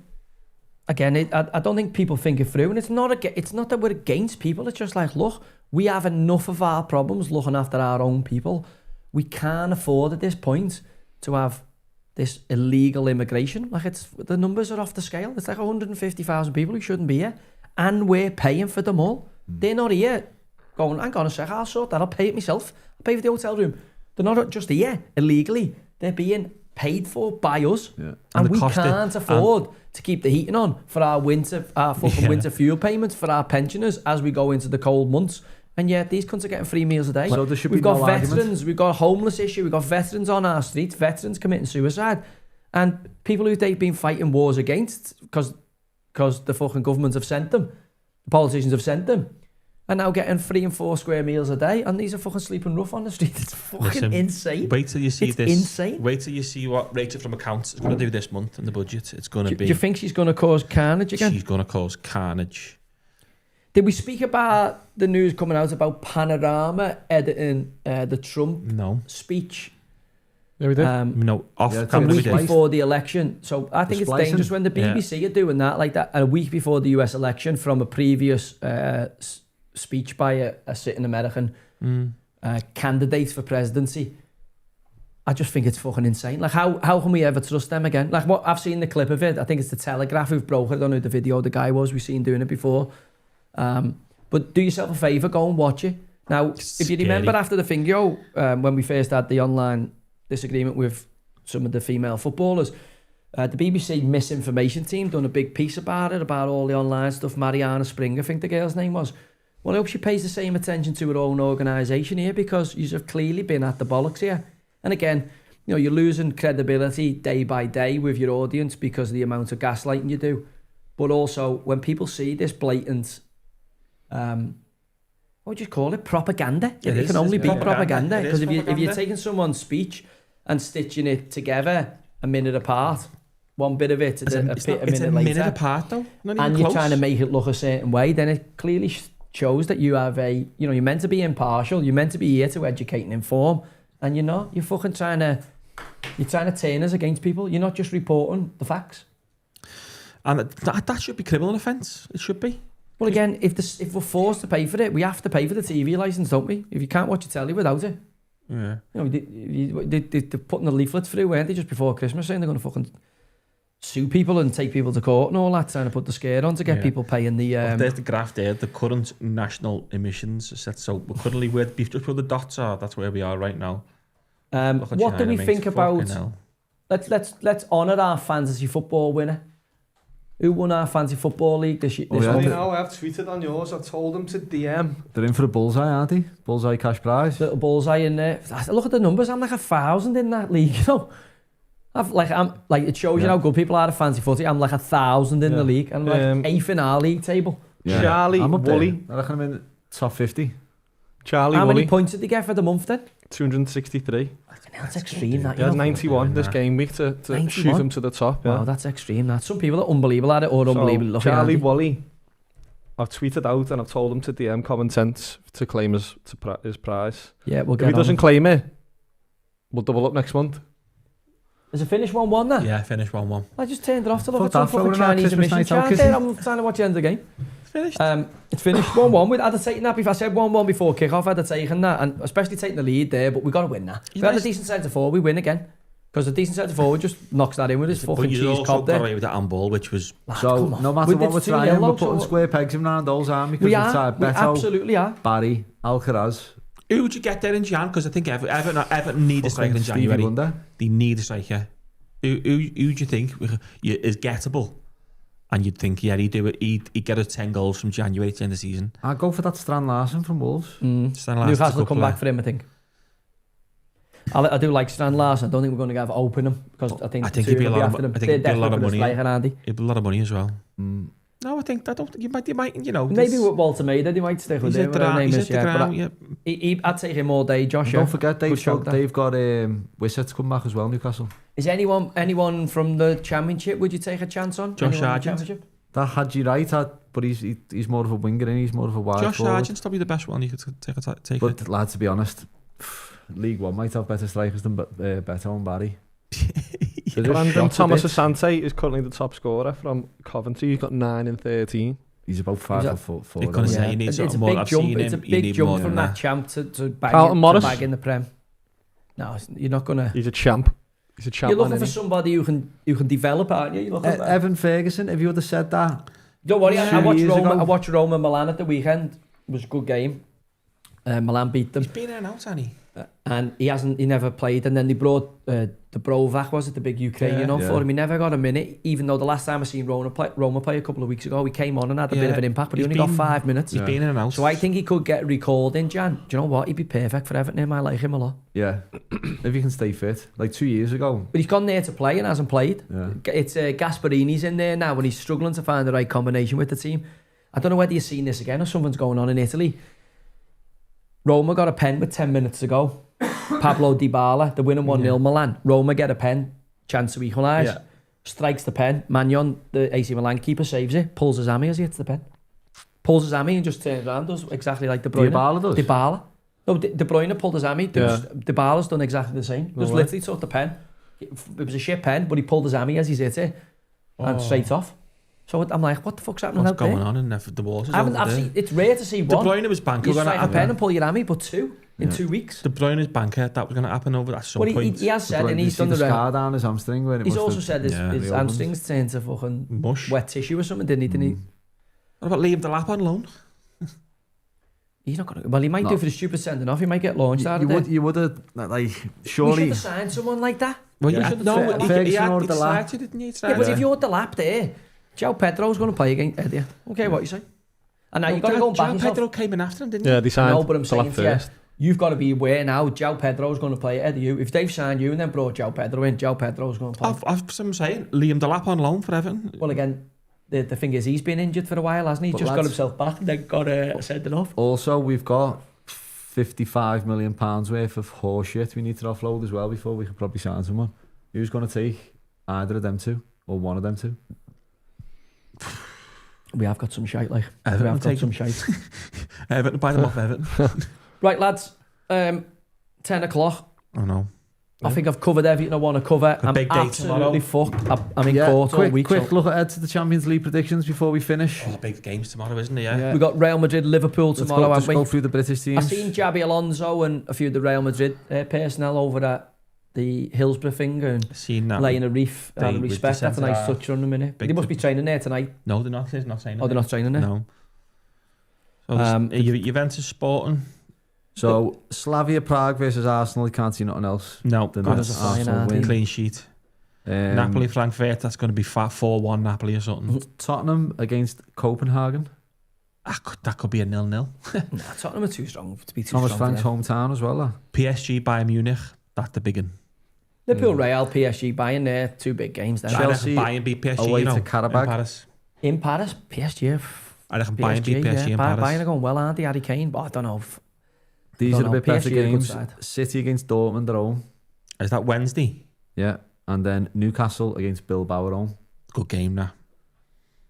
I don't think people think it through, and it's not that we're against people. It's just like, look, we have enough of our problems looking after our own people. We can't afford at this point to have this illegal immigration. Like, the numbers are off the scale. It's like 150,000 people who shouldn't be here, and we're paying for them all. They're not here going, hang on a sec, I'll sort that, I'll pay it myself. I'll pay for the hotel room. They're not just here illegally. They're being paid for by us. Yeah. And we can't afford to keep the heating on for our winter winter fuel payments for our pensioners as we go into the cold months. And yet these cunts are getting 3 meals a day. So there should we've be got no veterans, argument. we've got a homeless issue, we've got veterans on our streets, veterans committing suicide. And people who they've been fighting wars against because the fucking governments have sent them, the politicians have sent them, are now getting 3 and 4 square meals a day, and these are fucking sleeping rough on the street. It's fucking insane. Wait till you see it's insane. Wait till you see what Rachel from accounts is going to do this month in the budget. It's going to be... Do you think she's going to cause carnage again? She's going to cause carnage. Did we speak about the news coming out about Panorama editing the Trump speech? Yeah, we did. No, a week before the election. So I think it's dangerous when the BBC are doing that like that a week before the US election from a previous speech by a sitting American candidate for presidency. I just think it's fucking insane. Like, how can we ever trust them again? Like, what I've seen the clip of it. I think it's the Telegraph who've broke it. I don't know who the video the guy was. We've seen doing it before. But do yourself a favour, go and watch it. Now, if you remember after the Fingio, when we first had the online disagreement with some of the female footballers, the BBC misinformation team done a big piece about it, about all the online stuff. Mariana Springer, I think the girl's name was. Well, I hope she pays the same attention to her own organisation here, because you have clearly been at the bollocks here. And again, you're losing credibility day by day with your audience because of the amount of gaslighting you do. But also, when people see this blatant... what would you call it? Propaganda. It can only be propaganda. Because if you're taking someone's speech and stitching it together a minute apart, one bit of it, a minute later, apart though. And you're trying to make it look a certain way, then it clearly shows that you have you're meant to be impartial, you're meant to be here to educate and inform, and you're not. You're fucking trying to turn us against people. You're not just reporting the facts. And that should be criminal offence. It should be. Well, again, if we're forced to pay for it, we have to pay for the TV licence, don't we? If you can't watch your telly without it. Yeah. They're putting the leaflets through, weren't they, just before Christmas, saying they're going to fucking sue people and take people to court and all that, trying to put the scare on to get people paying the... There's the graph there, the current national emissions set. So we're currently, just where the dots are, that's where we are right now. What do we think about... Let's honour our fantasy football winner. Who won our fantasy football league this year? I have tweeted on yours. I told them to DM. They're in for a bullseye, aren't they? Bullseye cash prize. Little bullseye in there. Look at the numbers. I'm like 1,000 in that league. You know, I'm like it shows you how good people are at fantasy footy. I'm like 1,000 in the league. I'm like 8th in our league table. Yeah. Charlie Woolley. I reckon I'm in the top 50. How many points did they get for the month then? 263. That's extreme. That, he has 91 this game week to shoot him to the top. Yeah. Wow, that's extreme. That some people are unbelievable at it or unbelievable looking Charlie at it. Woolley, I've tweeted out and I've told him to DM Common Sense to claim his prize. Yeah, we'll get If he doesn't claim it, we'll double up next month. Is it finished 1-1 then? Yeah, finished 1-1. I just turned it off to look at some fucking Chinese emission chart there. I'm trying to watch the end of the game. It's finished. It's finished 1-1. I'd have taken that if I said 1-1 before kick-off. I'd have taken that, and especially taking the lead there. But we got to win that. If we had a decent centre forward, we win again. Because the decent centre forward just knocks that in with his fucking cheese cob there. Got away with that on ball, which was so no matter what we're trying, we're putting square pegs in round holes, aren't we? We are. We absolutely are. Barry, Alcaraz. Who would you get there in Jan? Because I think Everton need a striker in January. They need a striker. Who do you think is gettable? And you'd think, yeah, he'd get us 10 goals from January to the end of the season. I'd go for that Strand Larsen from Wolves. Newcastle will come back for him, I think. I do like Strand Larsen. I don't think we're going to have open him because I think he'd be a lot of money. It'd be a lot of money as well. No, I think you might, you know. Maybe with Walter Maida, they might stick with him. I'd take him all day, Josh. Don't forget, they've got Wissett to come back as well, Newcastle. Is anyone from the Championship would you take a chance on? Josh Sargent. That Hadji Wright, but he's more of a winger and he's more of a wide Josh forward. Sargent's probably the best one you could take. But lads, to be honest, League One might have better strikers than Beto and Barry. Brandon Thomas Asante is currently the top scorer from Coventry. He's got 9 and 13. He's about 5 foot 4. It's a big jump. It's a big jump from that champ to bag in the Prem. No, you're not gonna. He's a champ. He's a champ. You're looking for somebody who can develop, aren't you? Evan Ferguson. If you would have said that, don't worry. I watched Roma Milan at the weekend. It was a good game. Milan beat them. He's been in and out, hasn't he? And he never played. And then they brought Dubrovak, was it, the big Ukrainian on for him. He never got a minute, even though the last time I seen Roma play a couple of weeks ago, he came on and had a bit of an impact, but he only got 5 minutes. He's been in and out. So I think he could get recalled in Jan. Do you know what? He'd be perfect for Everton. I like him a lot. Yeah, if he can stay fit. Like 2 years ago. But he's gone there to play and hasn't played. Yeah. It's Gasparini's in there now and he's struggling to find the right combination with the team. I don't know whether you've seen this again or something's going on in Italy. Roma got a pen with 10 minutes to go. Pablo Dybala, the winning 1-0 Milan. Roma get a pen, chance to equalise. Yeah. Strikes the pen. Magnon, the AC Milan keeper, saves it. Pulls his hammy as he hits the pen. Pulls his hammy and just turns around. Does exactly like De Bruyne. Dybala does? Dybala. No, De Bruyne pulled his hammy. Dybala's done exactly the same. Just literally took the pen. It was a shit pen, but he pulled his hammy as he's hit it. And straight off. So I'm like, what the fuck's happening out there? What's going on in the waters over there? It's rare to see one. De Bruyne was banker. You strike a pen and pull your hammy, but 2 in 2 weeks. De Bruyne's banker, that was going to happen over at some point. He has said, and he's done the scar down his hamstring. When he's also said his hamstrings turned to fucking mush, wet tissue or something, didn't he? What about Liam Delap on loan? He's not going to. Well, he might do for the stupid sending off. He might get launched out of there. You would have, like, surely. We should have signed someone like that. Well, he decided, didn't he? Yeah, but if you're Delap there, João Pedro's going to play against Eddie. Okay, what you say? And now you've got to go back. João Pedro came in after him, didn't he? Yeah, they signed. No, but I'm saying first. You've got to be aware now. João Pedro's going to play Eddie. If they've signed you and then brought João Pedro in, João Pedro's going to play. I'm saying Liam Delap on loan for Everton. Well, again, the thing is, he's been injured for a while, hasn't he? He's just got himself back and then got sent off. Also, we've got £55 million worth of horse shit we need to offload as well before we could probably sign someone. Who's going to take either of them two or one of them two? We have got some shite, like. Everton we have got take some them. shite. Everton, buy them off Everton. Right, lads. 10 o'clock. I know. I think I've covered everything I want to cover. I'm big day absolutely tomorrow. fucked. I'm in court all week. Quick look ahead to the Champions League predictions before we finish. Oh, the big games tomorrow, isn't it? Yeah. We got Real Madrid, Liverpool tomorrow, haven't we? Go through the British teams. I seen Xabi Alonso and a few of the Real Madrid personnel over at the Hillsborough thing and Seen that. laying a reef out of respect. That's a nice touch on them, innit? They must be training there tonight. No, they're not. They're not training. Oh, they're not training there? No. So Juventus Sporting. So Slavia Prague versus Arsenal. You can't see nothing else. No. That's a fine win. Clean sheet. Napoli Frankfurt. That's going to be 4-1 Napoli or something. Tottenham against Copenhagen. That could be a 0-0. Nah, Tottenham are too strong to be too Thomas strong. Frank's hometown as well. PSG Bayern Munich. That's the big one. Liverpool, Real, PSG, Bayern there. Two big games there. Chelsea Bayern beat PSG. away You know, to Karabakh. in Paris. In Paris, PSG. I reckon Bayern beat PSG in Bayern Paris. are going well, aren't they? Harry Kane, but I don't know. These are a bit better PSG are a good games. side. City against Dortmund at home. Is that Wednesday? Yeah. And then Newcastle against Bilbao at home. Good game now.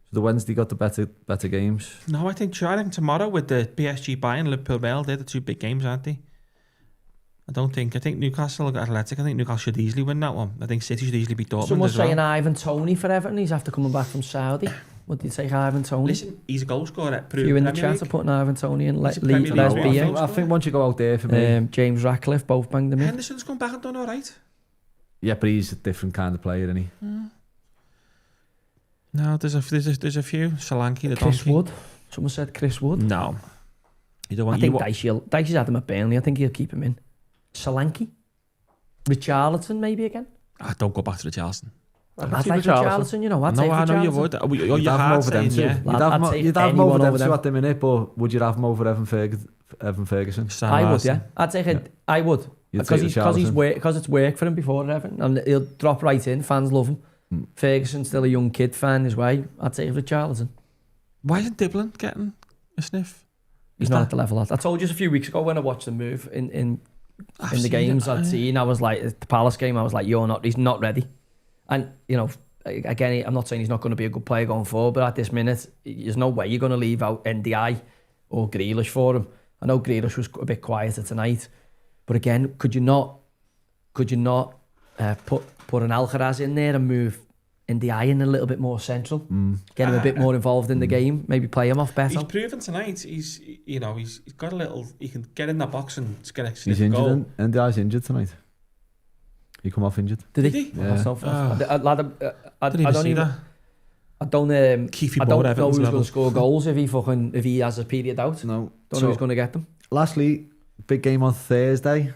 So the Wednesday got the better games. No, I think tomorrow with the PSG Bayern, Liverpool Real, they're the two big games, aren't they? I think Newcastle got Athletic. I think Newcastle should easily win that one. I think City should easily beat Dortmund Someone's as well. saying Ivan Toney for Everton. He's after coming back from Saudi. What do you take, Ivan Toney? Listen, he's a goal scorer at You in the Premier chat League. are putting Ivan Toney and He's a Premier League Lesbia. I think once you go out there for me. James Ratcliffe both banged them in. Henderson's come back and done all right. Yeah, but he's a different kind of player, isn't he? No, there's a few. Solanke, the Chris donkey. Wood. Someone said Chris Wood. No. You don't want I think Dicey's had him at Burnley. I think he'll keep him in. Solanke. Richarlison maybe again. Don't go back to the Charleston. I'd like Richarlison, you know. I know you would. You'd have him over them too. yeah. You'd have him over them too at the minute, but would you have him over Evan Ferguson? I would, yeah. I'd say I would. Because it's worked for him before and everything. And he'll drop right in. Fans love him. Ferguson's still a young kid, fan his way. I'd say Richarlison. Why isn't Diblin getting a sniff? He's not at the level. I told you a few weeks ago when I watched the move in the games I'd seen. I was like, the Palace game, I was like, he's not ready. And, you know, again, I'm not saying he's not going to be a good player going forward, but at this minute, there's no way you're going to leave out NDI or Grealish for him. I know Grealish was a bit quieter tonight, but again, could you not put an Alcaraz in there and move NDI in a little bit more central, get him a bit more involved in the game, maybe play him off better? He's proven tonight. He's got a little. He can get in the box and get a He's injured, and NDI's injured tonight. He come off injured. Did he? Yeah. I don't see that. I don't know who's Everton's going to score goals if he has a period out. No. Don't know who's going to get them. Lastly, big game on Thursday.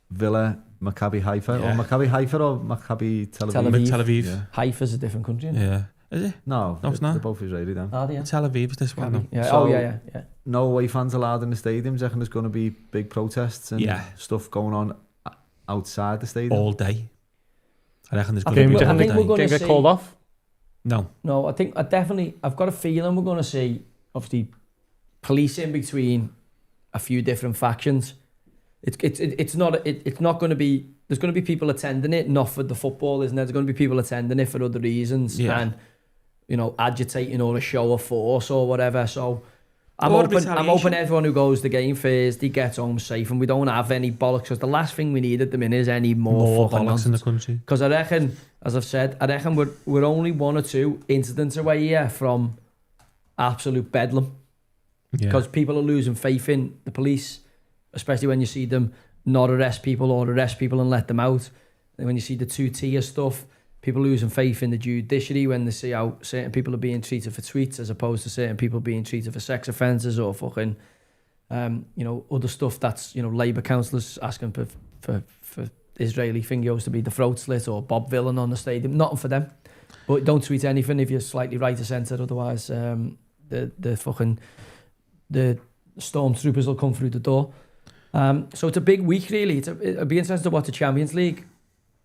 Villa, Maccabi Haifa. Yeah. Or Maccabi Haifa or Maccabi Tel Aviv? Tel Aviv. Yeah. Haifa's a different country, isn't it? Yeah. Is it? No, it's not. They're both Israeli then. Are they? Yeah. Tel Aviv is this one. No? Yeah. So- yeah. No away fans allowed in the stadiums. I reckon there's going to be big protests and stuff going on outside the stadium. All day. I reckon there's going Okay, to be do you all think we're day. gonna Can get see- called off? No. I've got a feeling we're going to see, obviously, policing between a few different factions. It's not going to be. There's going to be people attending it, not for the football, isn't there? There's going to be people attending it for other reasons, and agitating or a show of force or whatever. So I'm hoping everyone who goes to the game Thursday gets home safe, and we don't have any bollocks. Because the last thing we need at the minute is any more fucking bollocks in the nonsense. country. Because I reckon, as I've said, we're only 1 or 2 incidents away here from absolute bedlam. Because people are losing faith in the police, especially when you see them not arrest people or arrest people and let them out. And when you see the 2-tier stuff, people losing faith in the judiciary when they see how certain people are being treated for tweets as opposed to certain people being treated for sex offences or fucking, other stuff that's, Labour councillors asking for Israeli fingers to be the throat slit or Bob Villan on the stadium. Nothing for them. But don't tweet anything if you're slightly right of centre, otherwise the stormtroopers will come through the door. So it's a big week, really. It'll be interesting to watch the Champions League.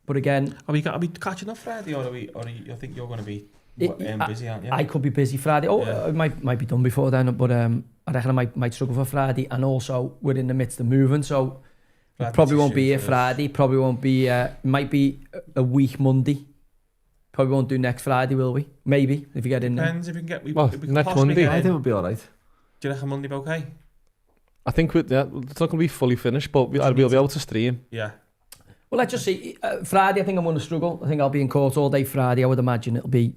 But again, Are we catching up Friday, or you think you're going to be busy, aren't you? I could be busy Friday. It might be done before then, but I reckon I might struggle for Friday. And also, we're in the midst of moving, so probably won't be here Friday. Probably won't be. Might be a week Monday. Probably won't do next Friday, will we? Maybe, if you get in there. Depends if we can get... Well, if we can next possibly Monday. get I in. think we'll be alright. Do you reckon Monday be okay? I think it's not going to be fully finished, but we'll be able to stream. Yeah. Well, let's just see. Friday, I think I'm going to struggle. I think I'll be in court all day Friday. I would imagine it'll be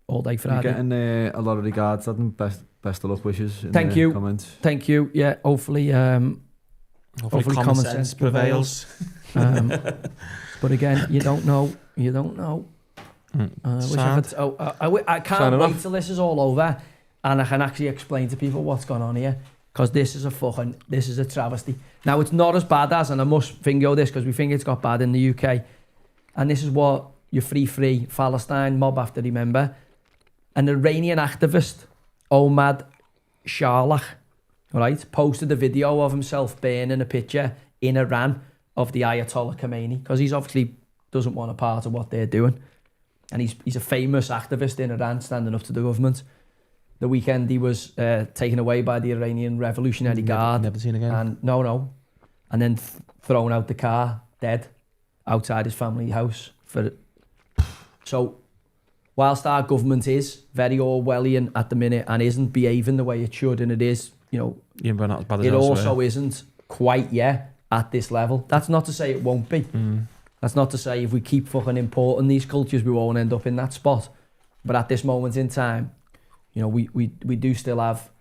all day Friday. You're getting a lot of regards, Adam. Best of luck wishes in Thank the you. comments. Thank you. Yeah, hopefully Hopefully common sense prevails. But again, you don't know. You don't know. Wish I could, I can't Signing wait off. till this is all over and I can actually explain to people what's going on here, because this is a travesty. Now, it's not as bad as, and I must finger this because we think it's got bad in the UK, and this is what your free Palestine mob have to remember. An Iranian activist, Omad Sharlach, right, posted a video of himself burning a picture in Iran of the Ayatollah Khomeini, because he's obviously doesn't want a part of what they're doing. And he's a famous activist in Iran, standing up to the government. The weekend he was taken away by the Iranian Revolutionary Guard. Never seen again. And no. And then thrown out the car, dead, outside his family house. So, whilst our government is very Orwellian at the minute and isn't behaving the way it should, and it is, you know, Yeah, but not as bad as it elsewhere. also isn't quite yet at this level. That's not to say it won't be. That's not to say if we keep fucking importing these cultures, we won't end up in that spot. But at this moment in time, you know, we do still have,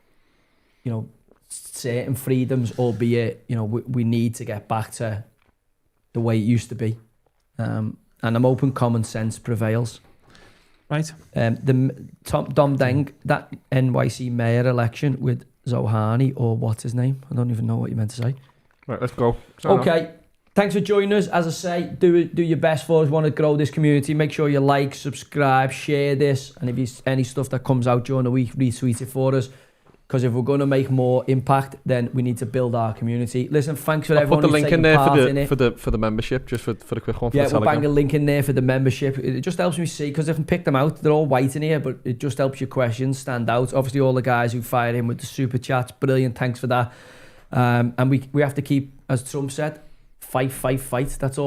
you know, certain freedoms, albeit, you know, we need to get back to the way it used to be. And I'm hoping common sense prevails. Right. Dom Deng, that NYC mayor election with Zohani, or what's his name? I don't even know what you meant to say. Right, let's go. Sign off. Okay. Thanks for joining us. As I say, do your best for us. Want to grow this community. Make sure you like, subscribe, share this. And if there's any stuff that comes out during the week, retweet it for us. Because if we're going to make more impact, then we need to build our community. Listen, thanks for I'll everyone put the who's link in taken there part in it. for the membership, just for the quick one. For Yeah, the we'll bang a Telegram. link in there for the membership. It just helps me see, because if I can pick them out, they're all white in here, but it just helps your questions stand out. Obviously, all the guys who fired in with the super chats, brilliant. Thanks for that. And we have to keep, as Trump said, fight. That's all.